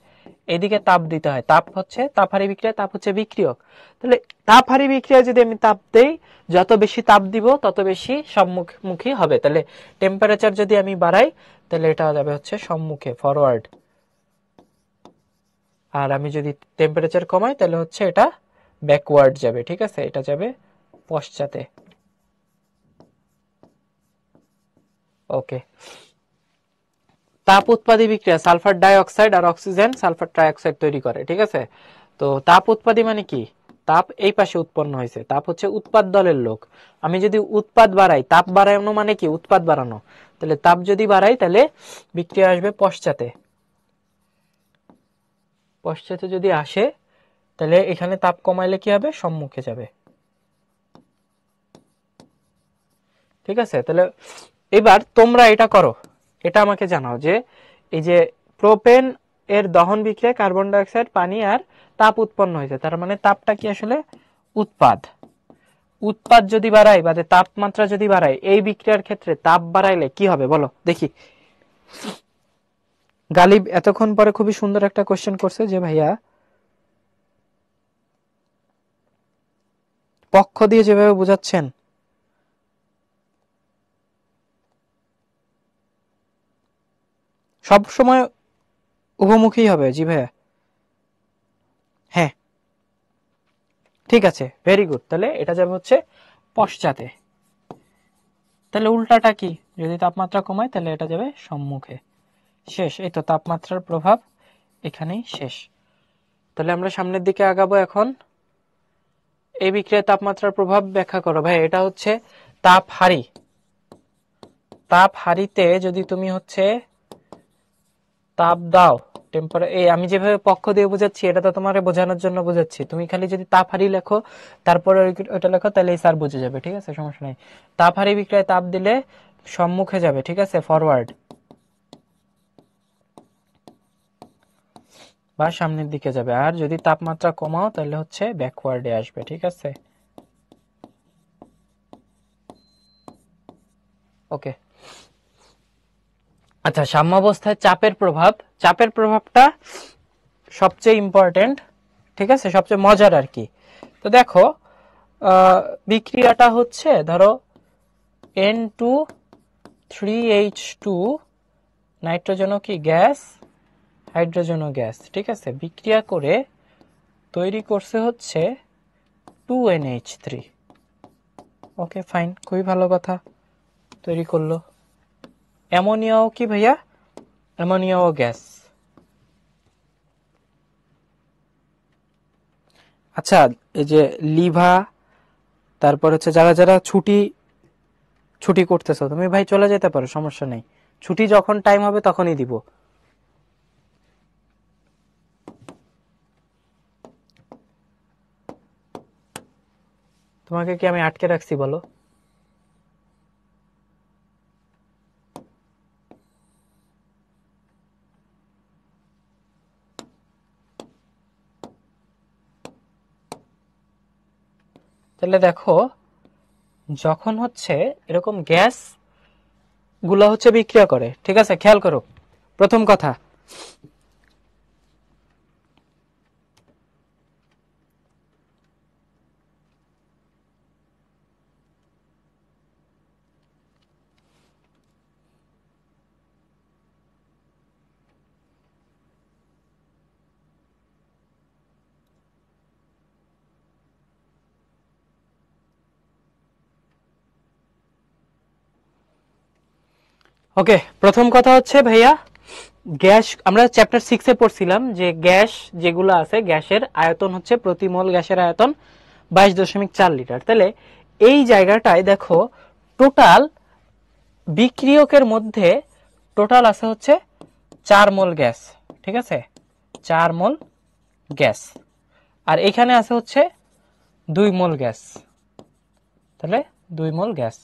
এদিকে তাপ দিতে হয়। তাপ হচ্ছে তাপহারী বিক্রিয়া, তাপ হচ্ছে বিক্রিয়ক। তাহলে তাপহারী বিক্রিয়া যদি আমি তাপ দেই, যত বেশি তাপ দিব তত বেশি সম্মুখী হবে। তাহলে টেম্পারেচার যদি আমি বাড়াই তাহলে এটা যাবে হচ্ছে সম্মুখে, ফরওয়ার্ড। আর আমি যদি টেম্পারেচার কমাই তাহলে হচ্ছে এটা ব্যাকওয়ার্ড যাবে। ঠিক আছে, এটা যাবে পশ্চাতে। ওকে, তাপ উৎপাদী বিক্রিয়া সালফার ডাই অক্সাইড আর অক্সিজেন সালফার ট্রাই অক্সাইড তৈরি করে। ঠিক আছে, তো তাপ উৎপাদী মানে কি? তাপ এই পাশে উৎপন্ন হয়েছে, তাপ হচ্ছে উৎপাদ দলের লোক। আমি যদি উৎপাদ বাড়াই, তাপ বাড়ানো মানে কি? উৎপাদ বাড়ানো। তাহলে তাপ যদি বাড়াই তাহলে বিক্রিয়া আসবে পশ্চাতে। পশ্চাতে যদি আসে তাহলে এখানে তাপ কমাইলে কি হবে? সম্মুখে যাবে। ঠিক আছে, তাহলে এবার তোমরা এটা করো, এটা আমাকে জানাও যে এই যে প্রোপেন এর দহন বিক্রিয়ায় কার্বন ডাই অক্সাইড, পানি আর তাপ উৎপন্ন হয়েছে, তার মানে তাপটা কি আসলে উৎপাদ। উৎপাদ যদি বাড়াই বা তাপমাত্রা যদি বাড়াই, এই বিক্রিয়ার ক্ষেত্রে তাপ বাড়াইলে কি হবে বলো দেখি। গালিব এতক্ষণ পরে খুবই সুন্দর একটা কোশ্চেন করছে যে ভাইয়া পক্ষ দিয়ে যেভাবে বোঝাচ্ছেন সব সময় উভমুখী হবে। জি ভাইয়া, হ্যাঁ ঠিক আছে, ভেরি গুড। তাহলে এটা যাবে হচ্ছে পশ্চাতে। তাহলে উল্টাটা কি? যদি তাপমাত্রা কমায় তাহলে এটা যাবে সম্মুখে। শেষ, এই তো তাপমাত্রার প্রভাব এখানেই শেষ। তাহলে আমরা সামনের দিকে আগাবো। এখন এই বিক্রিয়ায় তাপমাত্রার প্রভাব ব্যাখ্যা করো। ভাই এটা হচ্ছে তাপহারী। তাপহারীতে যদি তুমি হচ্ছে তাপ দাও, এই আমি যেভাবে পক্ষ দিয়ে বোঝাচ্ছি এটা তো তোমার বোঝানোর জন্য বোঝাচ্ছি, তুমি খালি যদি তাপহারী লেখো তারপরে ওইটা লেখো তাহলে স্যার বুঝে যাবে। ঠিক আছে, সমস্যা নেই। তাপহারী বিক্রিয়ায় তাপ দিলে সম্মুখে যাবে, ঠিক আছে, ফরওয়ার্ড বা সামনের দিকে যাবে। আর যদি তাপমাত্রা কমাও তাহলে হচ্ছে ব্যাকওয়ার্ডে আসবে। ঠিক আছে, ওকে। আচ্ছা, সাম্যাবস্থায় চাপের প্রভাব, চাপের প্রভাবটা সবচেয়ে ইম্পর্টেন্ট। ঠিক আছে, সবচেয়ে মজার আর কি। তো দেখো বিক্রিয়াটা হচ্ছে ধরো N2 3H2 নাইট্রোজেনও কি গ্যাস, হাইড্রোজেনও গ্যাস। ঠিক আছে, বিক্রিয়া করে তৈরি করছে হচ্ছে 2NH3। ওকে ফাইন, খুবই ভালো কথা। তৈরি করলো। অ্যামোনিয়াও কি ভাইয়া? অ্যামোনিয়াও গ্যাস। আচ্ছা, এই যে লিভা, তারপর হচ্ছে যারা যারা ছুটি ছুটি করতেছো, তুমি ভাই চলে যেতে পারো, সমস্যা নেই। ছুটি যখন টাইম হবে তখনই দিব। তোমাকে কি আমি আটকে রাখছি বলো? তাহলে দেখো, যখন হচ্ছে এরকম গ্যাস গুলা হচ্ছে বিক্রিয়া করে, ঠিক আছে, খেয়াল করো। প্রথম কথা, ওকে, প্রথম কথা হচ্ছে ভাইয়া, গ্যাস আমরা চ্যাপ্টার 6-এ পড়ছিলাম যে গ্যাস যেগুলো আছে, গ্যাসের আয়তন হচ্ছে প্রতি মোল গ্যাসের আয়তন 22.4 লিটার। তাহলে এই জায়গাটায় দেখো, টোটাল বিক্রিয়কের মধ্যে টোটাল আছে হচ্ছে 4 মোল গ্যাস, ঠিক আছে, 4 মোল গ্যাস। আর এখানে আছে হচ্ছে 2 মোল গ্যাস, তাহলে 2 মোল গ্যাস।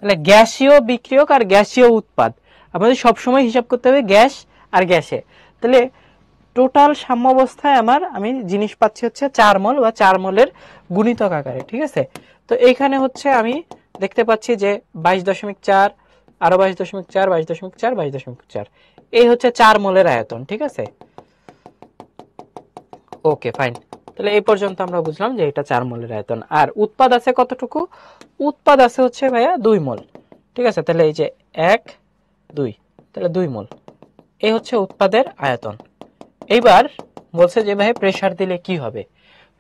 তাহলে গ্যাসীয় বিক্রিয়ক আর গ্যাসীয় উৎপাদ আমাদের সবসময় হিসাব করতে হবে গ্যাস আর গ্যাসে। তাহলে টোটাল সাম্যাবস্থায় আমি জিনিস পাচ্ছি হচ্ছে 4 মোল বা 4 মোলের গুণিতক আকারে, ঠিক আছে। তো এইখানে হচ্ছে আমি দেখতে পাচ্ছি যে 22.4, আরো 22.4, 22.4, 22.4, এই হচ্ছে 4 মোলের আয়তন, ঠিক আছে। ওকে ফাইন, তাহলে এই পর্যন্ত আমরা বুঝলাম যে এটা 4 মোলের আয়তন। আর উৎপাদ আছে কতটুকু? উৎপাদ আছে হচ্ছে ভাইয়া 2 মোল, ঠিক আছে। তাহলে এই যে 1 2, তাহলে 2 মোল, এই হচ্ছে উৎপাদের আয়তন। এইবার বলছে যে ভাই প্রেসার দিলে কি হবে।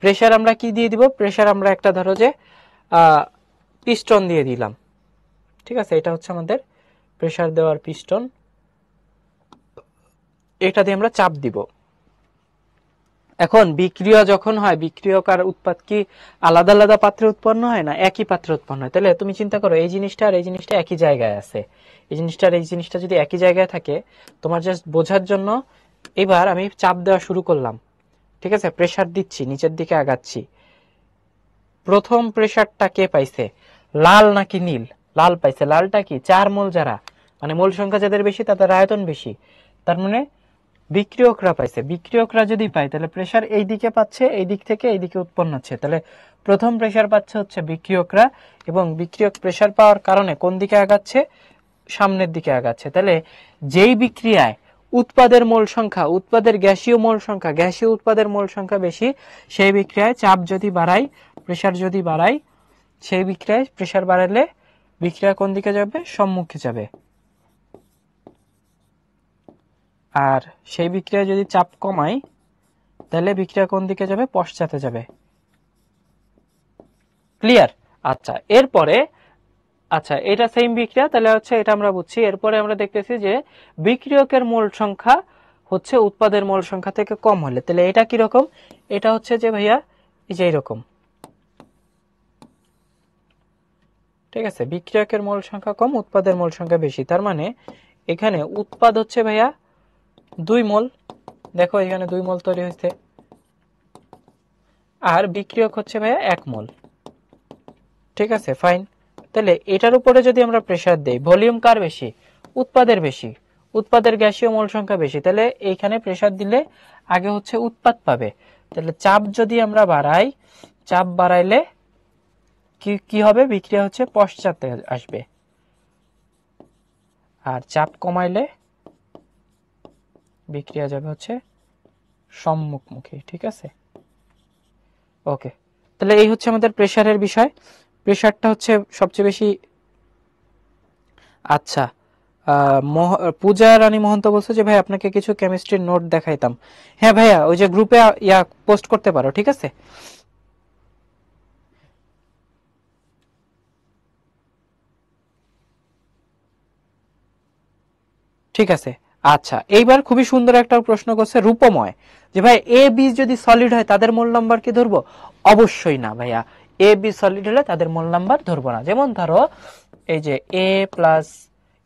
প্রেসার আমরা কি দিয়ে দিব? প্রেসার আমরা একটা ধরো যে পিস্টন দিয়ে দিলাম, ঠিক আছে। এটা হচ্ছে আমাদের প্রেসার দেওয়ার পিস্টন, এটা দিয়ে আমরা চাপ দিব। এখন বিক্রিয়া যখন হয়, বিক্রিয়ক আর উৎপাদ কি আলাদা আলাদা পাত্রে উৎপন্ন হয় না, একই পাত্রে উৎপন্ন হয়। তাহলে তুমি চিন্তা করো, এই জিনিসটা আর এই জিনিসটা একই জায়গায় আছে, এই জিনিসটা আর এই জিনিসটা যদি একই জায়গায় থাকে, তোমার জাস্ট বোঝার জন্য এবার আমি চাপ দেওয়া শুরু করলাম, ঠিক আছে, প্রেসার দিচ্ছি, নিচের দিকে আগাচ্ছি। প্রথম প্রেসারটা কে পাইছে, লাল নাকি নীল? লাল পাইছে। লালটা কি? 4 মোল, যারা মানে মোল সংখ্যা যাদের বেশি তাদের আয়তন বেশি, তার মানে বিক্রিয়করা পাইছে। বিক্রিয়করা যদি পায় তাহলে প্রেসার এই দিকে পাচ্ছে, এই দিক থেকে এই দিকে উৎপন্ন হচ্ছে, তাহলে প্রথম প্রেসার পাচ্ছে হচ্ছে বিক্রিয়করা, এবং বিক্রিয়ক প্রেসার পাওয়ার কারণে কোন দিকে আগাচ্ছে? সামনের দিকে আগাচ্ছে। তাহলে যেই বিক্রিয়ায় উৎপাদের মোল সংখ্যা, উৎপাদের গ্যাসীয় মোল সংখ্যা, গ্যাসীয় উৎপাদের মোল সংখ্যা বেশি, সেই বিক্রিয়ায় চাপ যদি বাড়াই, প্রেসার যদি বাড়াই, সেই বিক্রিয়ায় প্রেসার বাড়ালে বিক্রিয়া কোন দিকে যাবে? সম্মুখে যাবে। আর সেই বিক্রিয়া যদি চাপ কমাই, তাহলে বিক্রিয়া কোন দিকে যাবে? পশ্চাতে যাবে। ক্লিয়ার? আচ্ছা, এরপরে আচ্ছা এটা সেম বিক্রিয়া, তাহলে হচ্ছে এটা আমরা বুঝছি। এরপরে আমরা দেখতেছি যে বিক্রিয়কের মোল সংখ্যা হচ্ছে উৎপাদের মোল সংখ্যা থেকে কম হলে, তাহলে এটা কি রকম? এটা হচ্ছে যে ভাইয়া এই যে এইরকম, ঠিক আছে। বিক্রিয়কের মোল সংখ্যা কম, উৎপাদের মোল সংখ্যা বেশি, তার মানে এখানে উৎপাদ হচ্ছে ভাইয়া 2 মোল, দেখো এখানে 2 মোল তৈরি হয়েছে, আর বিক্রিয়ক হচ্ছে ভাইয়া 1 মোল, ঠিক আছে ফাইন। তাহলে এটার উপরে যদি আমরা প্রেসার দেই, ভলিউম কার বেশি? উৎপাদের বেশি, উৎপাদের গ্যাসীয় মোল সংখ্যা বেশি, তাহলে এইখানে প্রেসার দিলে আগে হচ্ছে উৎপাদ পাবে। তাহলে চাপ যদি আমরা বাড়াই, চাপ বাড়াইলে কি কি হবে? বিক্রিয়া হচ্ছে পশ্চাতে আসবে, আর চাপ কমাইলে বিক্রিয়া যাবে হচ্ছে সম্মুখমুখী, ঠিক আছে। ওকে, তাহলে এই হচ্ছে আমাদের প্রেসারের বিষয়। প্রেসারটা হচ্ছে সবচেয়ে বেশি। আচ্ছা, পূজা রানী মহন্ত বলছে যে ভাই আপনাকে কিছু কেমিস্ট্রির নোট দেখাইতাম। হ্যাঁ ভাইয়া, ওই যে গ্রুপে পোস্ট করতে পারো, ঠিক আছে। ঠিক আছে। আচ্ছা, এইবার খুবই সুন্দর একটা প্রশ্ন করছে রূপময়, যে ভাই এ বি যদি সলিড হয় তাদের মোল নাম্বার কি ধরবো? অবশ্যই না ভাইয়া, এ বি সলিড হলে তাদের মোল নাম্বার ধরবো না। যেমন ধরো এই যে এ প্লাস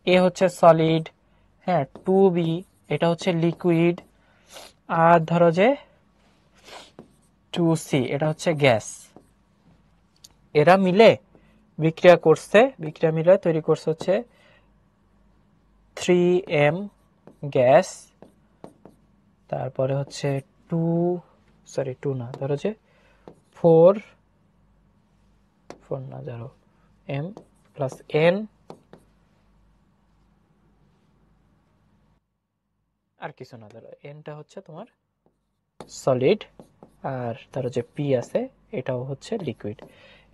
এ হচ্ছে সলিড, হ্যাঁ, 2b এটা হচ্ছে লিকুইড, আর ধরো যে 2c এটা হচ্ছে গ্যাস। এরা মিলে বিক্রিয়া করছে, বিক্রিয়া মিলে তৈরি করছে হচ্ছে 3m গ্যাস, তারপরে হচ্ছে 2 না, ধরো যে 4 না, ধরো m প্লাস n, আর কিছু না, ধরো nটা হচ্ছে তোমার সলিড, আর ধরো যে p আছে এটাও হচ্ছে লিকুইড।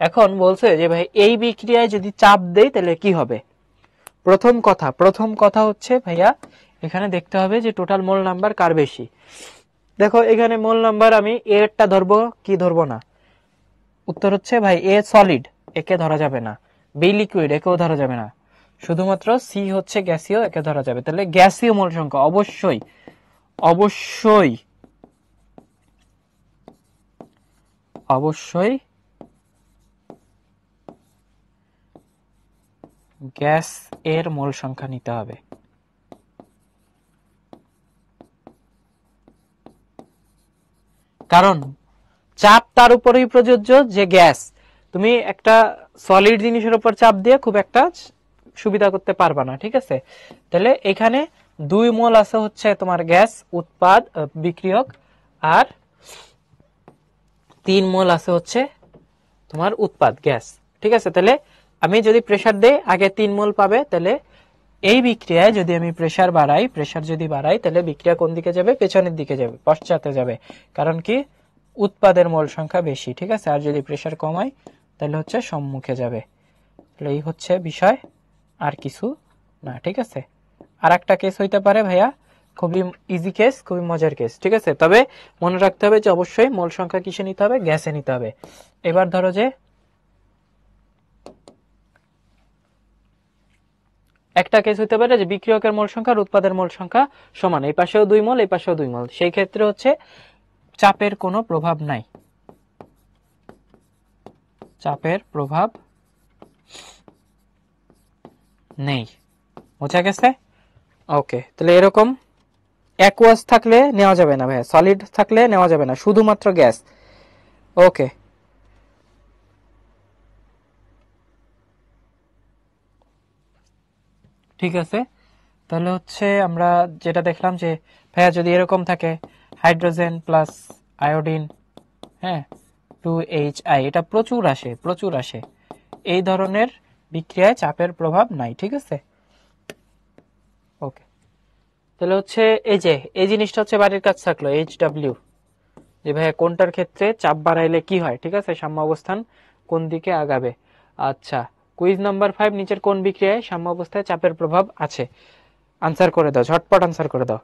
এখন বলছে যে ভাই এই বিক্রিয়ায় যদি চাপ দেই তাহলে কি হবে? প্রথম কথা হচ্ছে ভাইয়া এখানে দেখতে হবে যে টোটাল মোল নাম্বার কার বেশি। দেখো এখানে মোল নাম্বার আমি এরটা ধরবো কি ধরবো না? উত্তর হচ্ছে ভাই এ সলিড, একে ধরা যাবে না, বি লিকুইড, একেও ধরা যাবে না, শুধুমাত্র সি হচ্ছে গ্যাসীয়, একে ধরা যাবে। তাহলে গ্যাসীয় মোল সংখ্যা অবশ্যই অবশ্যই অবশ্যই গ্যাস এর মোল সংখ্যা নিতে হবে। কারণ চাপ তার উপরেই প্রযোজ্য যে গ্যাস, তুমি একটা সলিড জিনিসের উপর চাপ দিয়ে খুব একটা সুবিধা করতে পারবা না, ঠিক আছে? তাহলে এখানে 2 মোল আছে হচ্ছে তোমার গ্যাস উৎপাদ বিক্রিয়ক, আর 3 মোল আছে হচ্ছে তোমার উৎপাদ গ্যাস, ঠিক আছে? তাহলে আমি যদি প্রেসার দেই আগে 3 মোল পাবে, তাহলে এই বিক্রিয়ায় যদি আমি প্রেসার যদি বাড়াই তাহলে বিক্রিয়া কোন দিকে যাবে? পেছনের দিকে যাবে, পশ্চাতে যাবে। কারণ কি? উৎপাদের মোল সংখ্যা বেশি, ঠিক আছে? আর যদি প্রেসার কমাই তাহলে হচ্ছে সম্মুখে যাবে। তাহলে এই হচ্ছে বিষয়, আর কিছু না, ঠিক আছে? আর একটা কেস হইতে পারে ভাইয়া, খুবই ইজি কেস, খুবই মজার কেস, ঠিক আছে? তবে মনে রাখতে হবে যে অবশ্যই মোল সংখ্যা কিসে নিতে হবে? গ্যাসে নিতে হবে। এবার ধরো যে একটা কেস হইতে পারে যে বিক্রিয়কের মোল সংখ্যা আর উৎপাদের মোল সংখ্যা সমান, এই পাশেও 2 মোল, এই পাশেও 2 মোল, সেই ক্ষেত্রে হচ্ছে চাপের কোনো প্রভাব নাই, চাপের প্রভাব নেই। বোঝা গেছে? ওকে, তাহলে এরকম অ্যাকুয়াস থাকলে নেওয়া যাবে না ভাইয়া, সলিড থাকলে নেওয়া যাবে না, শুধুমাত্র গ্যাস। ওকে, ঠিক আছে। তাহলে হচ্ছে আমরা যেটা দেখলাম যে ভাইয়া যদি এরকম থাকে হাইড্রোজেন প্লাস আয়োডিন, হ্যাঁ, 2Hi, এটা প্রচুর আসে, এই ধরনের বিক্রিয়ায় চাপের প্রভাব নাই, ঠিক আছে? ওকে, তাহলে হচ্ছে এই জিনিসটা হচ্ছে বাড়ির কাজ থাকলো, HW, যে ভাইয়া কোনটার ক্ষেত্রে চাপ বাড়াইলে কি হয়, ঠিক আছে? সাম্য অবস্থান কোন দিকে আগাবে। আচ্ছা, কুইজ নাম্বার 5, নিচের কোন বিক্রিয়ায় সাম্য অবস্থায় চাপের প্রভাব আছে? আনসার করে দাও, ঝটপট আনসার করে দাও।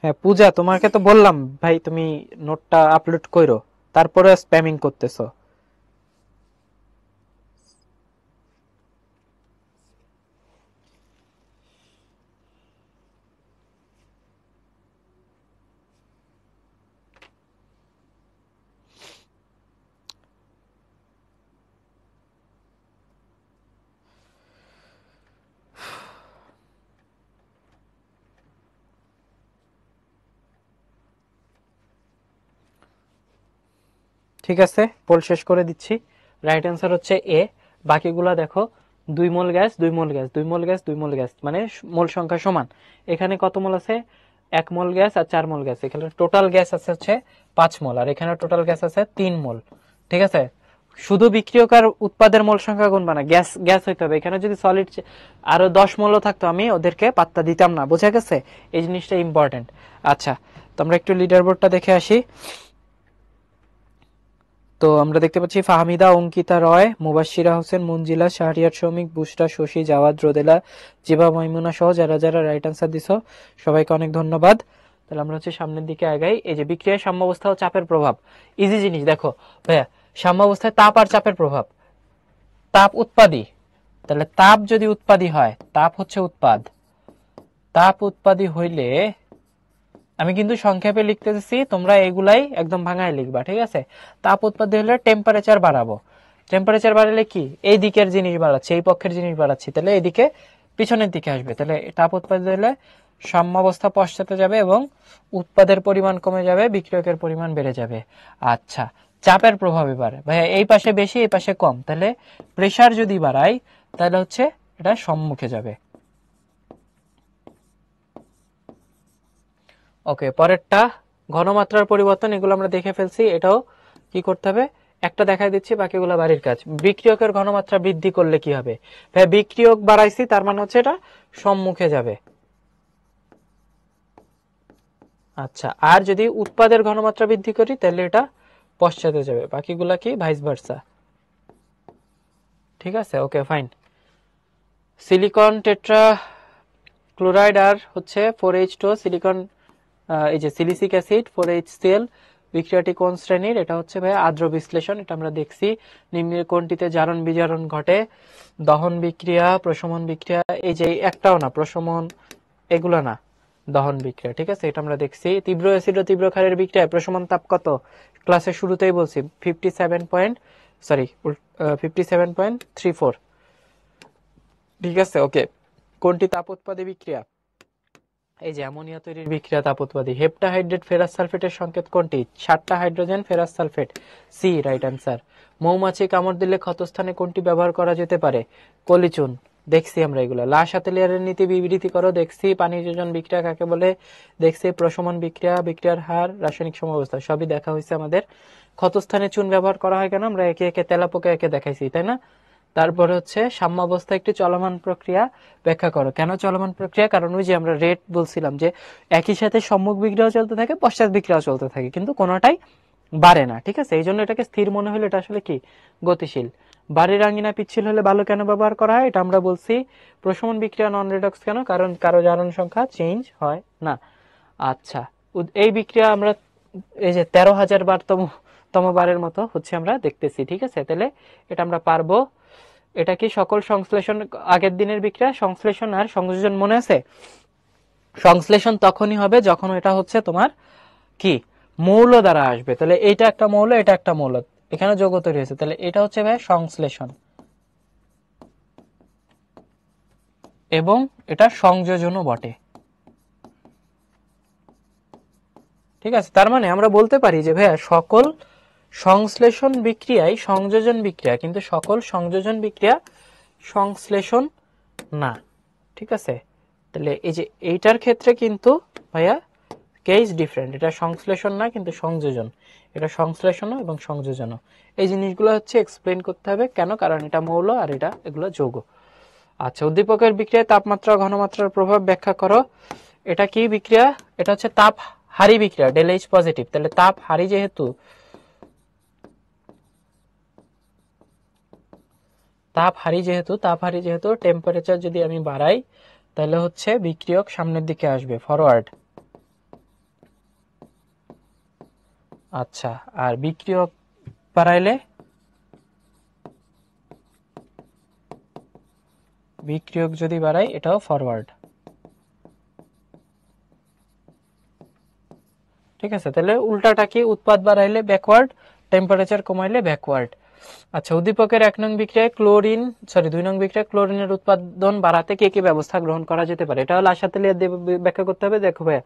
হ্যাঁ পূজা, তোমাকে তো বললাম ভাই তুমি নোটটা আপলোড করো, তারপরে স্প্যামিং করতেছো। ঠিক আছে, পোল শেষ করে দিচ্ছি। রাইট অ্যান্সার হচ্ছে এ। বাকিগুলা দেখো, 2 মোল গ্যাস, 2 মোল গ্যাস, 2 মোল গ্যাস, 2 মোল গ্যাস, মানে মোল সংখ্যা সমান। এখানে কত মোল আছে? 1 মোল গ্যাস আর 4 মোল গ্যাস। এখানে টোটাল গ্যাস আছে হচ্ছে 5 মোল, আর এখানে টোটাল গ্যাস আছে 3 মোল, ঠিক আছে? শুধু বিক্রিয়ক আর উৎপাদের মোল সংখ্যা গুণবা না, গ্যাস গ্যাস হইতে হবে। এখানে যদি সলিড আরো 10 মোলও থাকতো আমি ওদেরকে পাত্তা দিতাম না, বোঝা গেছে? এই জিনিসটা ইম্পর্টেন্ট। আচ্ছা, তো আমরা একটু লিডার বোর্ডটা দেখে আসি। তো আমরা দেখতে পাচ্ছি ফাহমিদা, অঙ্কিতা রয়, মুবাশশিরা হোসেন, মঞ্জিলা, শাহরিয়ার শৌমিক, বুশরা, শশী, জাওয়াদ, রোদেলা, জিবা, মাইমুনা সহ যারা যারা রাইট আনসার দিছো সবাইকে অনেক ধন্যবাদ। তাহলে আমরা হচ্ছে সামনের দিকে আগাই। এই যে বিক্রিয়ায় সাম্যাবস্থা ও চাপের প্রভাব, ইজি জিনিস। দেখো ভাইয়া, সাম্যাবস্থায় তাপ আর চাপের প্রভাব, তাপ উৎপাদী, তাহলে তাপ যদি উৎপাদী হয়, তাপ হচ্ছে উৎপাদ, তাপ উৎপাদী হইলে আমি কিন্তু সংক্ষেপে লিখতেছি, তোমরা এগুলাই একদম ভাঙায় লিখবা, ঠিক আছে। তাপ উৎপাদী হলে টেম্পারেচার বাড়াবো, টেম্পারেচার বাড়ালে কি এই দিকের জিনিস বাড়াচ্ছি, এই পক্ষের জিনিস বাড়াচ্ছি, তাহলে এদিকে পিছনের দিকে আসবে, তাহলে তাপ উৎপাদী হলে সাম্যাবস্থা পশ্চাতে যাবে এবং উৎপাদের পরিমাণ কমে যাবে, বিক্রিয়কের পরিমাণ বেড়ে যাবে। আচ্ছা, চাপের প্রভাব এবার ভাইয়া এই পাশে বেশি এই পাশে কম, তাহলে প্রেসার যদি বাড়াই তাহলে হচ্ছে এটা সম্মুখে যাবে। ওকে, পরেরটা ঘনমাত্রার পরিবর্তন, এগুলো আমরা দেখে ফেলছি, এটাও কি করতে হবে একটা দেখাই দিচ্ছি, বাকিগুলো বাড়ির কাজ। বিক্রিয়কের ঘনমাত্রা বৃদ্ধি করলে কি হবে, বিক্রিয়ক বাড়াইছি তার মানে হচ্ছে এটা সম্মুখে যাবে। আচ্ছা, আর যদি উৎপাদের ঘনমাত্রা বৃদ্ধি করি তাহলে এটা পশ্চাতে যাবে, বাকিগুলা কি ভাইস ভার্সা। ঠিক আছে, okay fine. Silicon tetra chloride আর হচ্ছে 4H2 সিলিকন, এই যে সিলিসিক অ্যাসিড 4HCl বিক্রিয়াটি কোন শ্রেণীর, এটা হচ্ছে ভাই আদ্র বিশ্লেষণ, এটা আমরা দেখছি। নিম্নের কোনটিতে জারণ বিজারণ ঘটে, দহন বিক্রিয়া, প্রশমন বিক্রিয়া, এই যে একটাও না প্রশমন, এগুলো না, দহন বিক্রিয়া, ঠিক আছে, এটা আমরা দেখছি। তীব্র অ্যাসিড ও তীব্র ক্ষারের বিক্রিয়ায় প্রশমন তাপ কত, ক্লাসের শুরুতেই বলছি 57.34, ঠিক আছে। ওকে, কোনটি তাপ উৎপাদী বিক্রিয়া, এই যে অ্যামোনিয়া তৈরির বিক্রিয়া তাপ উৎপাদী। হেপ্টাহাইড্রেট ফেরাস সালফেটের সংকেত কোনটি, 7টা hydrogen ferrous sulphate, C right answer. মৌমাছি কামড় দিলে ক্ষতস্থানে কোনটি ব্যবহার করা যেতে পারে, কলিচুন, দেখছি আমরা এগুলো। লাশ আতেলিয়ারের নীতি বিবৃতি করো, দেখছি। পানি যোজন বিক্রিয়া কাকে বলে, দেখছি। প্রশমন বিক্রিয়া, বিক্রিয়ার হার, রাসায়নিক সমাবস্থা, সবই দেখা হয়েছে আমাদের। ক্ষতস্থানে চুন ব্যবহার করা হয় কেন, আমরা একে একে তেলাপোকা একে দেখাইছি, তাই না। তারপরে হচ্ছে সাম্যাবস্থা একটি চলমান প্রক্রিয়া, ব্যাখ্যা করো। কেন চলমান প্রক্রিয়া, কারণ ওই যে আমরা রেট বলছিলাম যে একই সাথে সম্মুখ বিক্রিয়াও চলতে থাকে, পশ্চাৎ বিক্রিয়াও চলতে থাকে, কিন্তু কোনোটাই বাড়ে না, ঠিক আছে। এই জন্য এটাকে স্থির মনে হলে এটা আসলে কি গতিশীল। বাড়ির আঙ্গিনা পিচ্ছিল হলে বালু কেন ব্যবহার করা হয়, এটা আমরা বলছি। প্রশমন বিক্রিয়া নন রেডক্স কেন, কারণ কারো জারণ সংখ্যা চেঞ্জ হয় না। আচ্ছা, এই বিক্রিয়া আমরা এই যে 13,000 তম বারের মতো হচ্ছে আমরা দেখতেছি, ঠিক আছে। তাহলে এটা আমরা পারবো। এটা কি সকল সংশ্লেষণ, আগের দিনের বিক্রিয়া সংশ্লেষণ আর সংযোজন মনে আছে। সংশ্লেষণ তখনই হবে যখন এটা হচ্ছে তোমার কি মৌল দ্বারা আসবে, তাহলে এটা একটা মৌল, এটা একটা মৌল, এখানে যৌগ তৈরি হয়েছে, তাহলে এটা হচ্ছে ভাই সংশ্লেষণ, এবং এটা সংযোজনও বটে, ঠিক আছে। তার মানে আমরা বলতে পারি যে ভাইয়া সকল সংশ্লেষণ বিক্রিয়াই সংযোজন বিক্রিয়া, কিন্তু সকল সংযোজন বিক্রিয়া সংশ্লেষণ না, ঠিক আছে। তাহলে এই যে এইটার ক্ষেত্রে কিন্তু ভাইয়া কেস ডিফারেন্ট, এটা সংশ্লেষণ না কিন্তু সংযোজন, এটা সংশ্লেষণ এবং সংযোজন, এই জিনিসগুলো হচ্ছে এক্সপ্লেইন করতে হবে কেন, কারণ এটা মৌল আর এটা এগুলো যৌগ। আচ্ছা, উদ্দীপকের বিক্রিয়ায় তাপমাত্রা ঘনমাত্রার প্রভাব ব্যাখ্যা করো। এটা কি বিক্রিয়া, এটা হচ্ছে তাপ হারি বিক্রিয়া, ডেল এইচ পজিটিভ, তাহলে তাপ হারি যেহেতু, তাপ হারি যেহেতু টেম্পারেচার যদি আমি বাড়াই তাহলে হচ্ছে বিক্রিয়ক সামনের দিকে আসবে, ফরওয়ার্ড। আচ্ছা, আর বিক্রিয়ক বাড়াইলে, বিক্রিয়ক যদি বাড়াই এটাও ফরওয়ার্ড, ঠিক আছে। তাহলে উল্টাটা কি, উৎপাদ বাড়াইলে ব্যাকওয়ার্ড, টেম্পারেচার কমাইলে ব্যাকওয়ার্ড। আচ্ছা, উদ্দীপকের 1 নং বিক্রিয়ায় 2 নং বিক্রিয়ায় ক্লোরিনের উৎপাদন বাড়াতে কি কি ব্যবস্থা গ্রহণ করা যেতে পারে, এটা হলো আশাতে ব্যাখ্যা করতে হবে। দেখো ভাইয়া,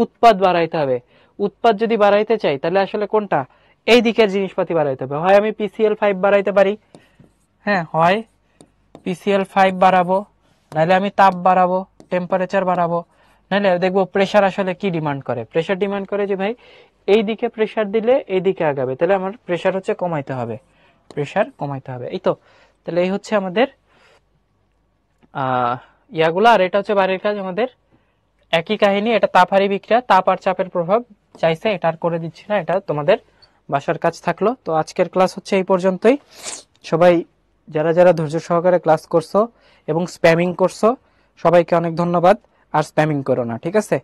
উৎপাদ বাড়াইতে হবে, উৎপাদ যদি বাড়াইতে চাই তাহলে আসলে কোনটা, এই দিকের জিনিসপাতি বাড়াইতে হবে। হয় আমি PCl5 বাড়াইতে পারি, হ্যাঁ, হয় PCl5 বাড়াবো, নাহলে আমি তাপ বাড়াবো, টেম্পারেচার বাড়াবো, নাহলে দেখবো প্রেসার আসলে কি ডিমান্ড করে। প্রেসার ডিমান্ড করে যে ভাই এই দিকে প্রেসার দিলে এই দিকে আগাবে, তাহলে আমার প্রেসার হচ্ছে কমাইতে হবে, প্রেসার কমাইতে হবে, এই তো। তাহলে এই হচ্ছে আমাদের ইয়াগুলা, আর এটা হচ্ছে বাইরের কাজ আমাদের একই কাহিনী। এটা তাপ হারি বিক্রিয়া, তাপ আর চাপের প্রভাব চাইছে, এটা আর করে দিচ্ছি না, এটা তোমাদের বাসার কাজ থাকলো। তো আজকের ক্লাস হচ্ছে এই পর্যন্তই। সবাই যারা যারা ধৈর্য সহকারে ক্লাস করছো এবং স্প্যামিং করছো সবাইকে অনেক ধন্যবাদ, আর স্প্যামিং করো না, ঠিক আছে।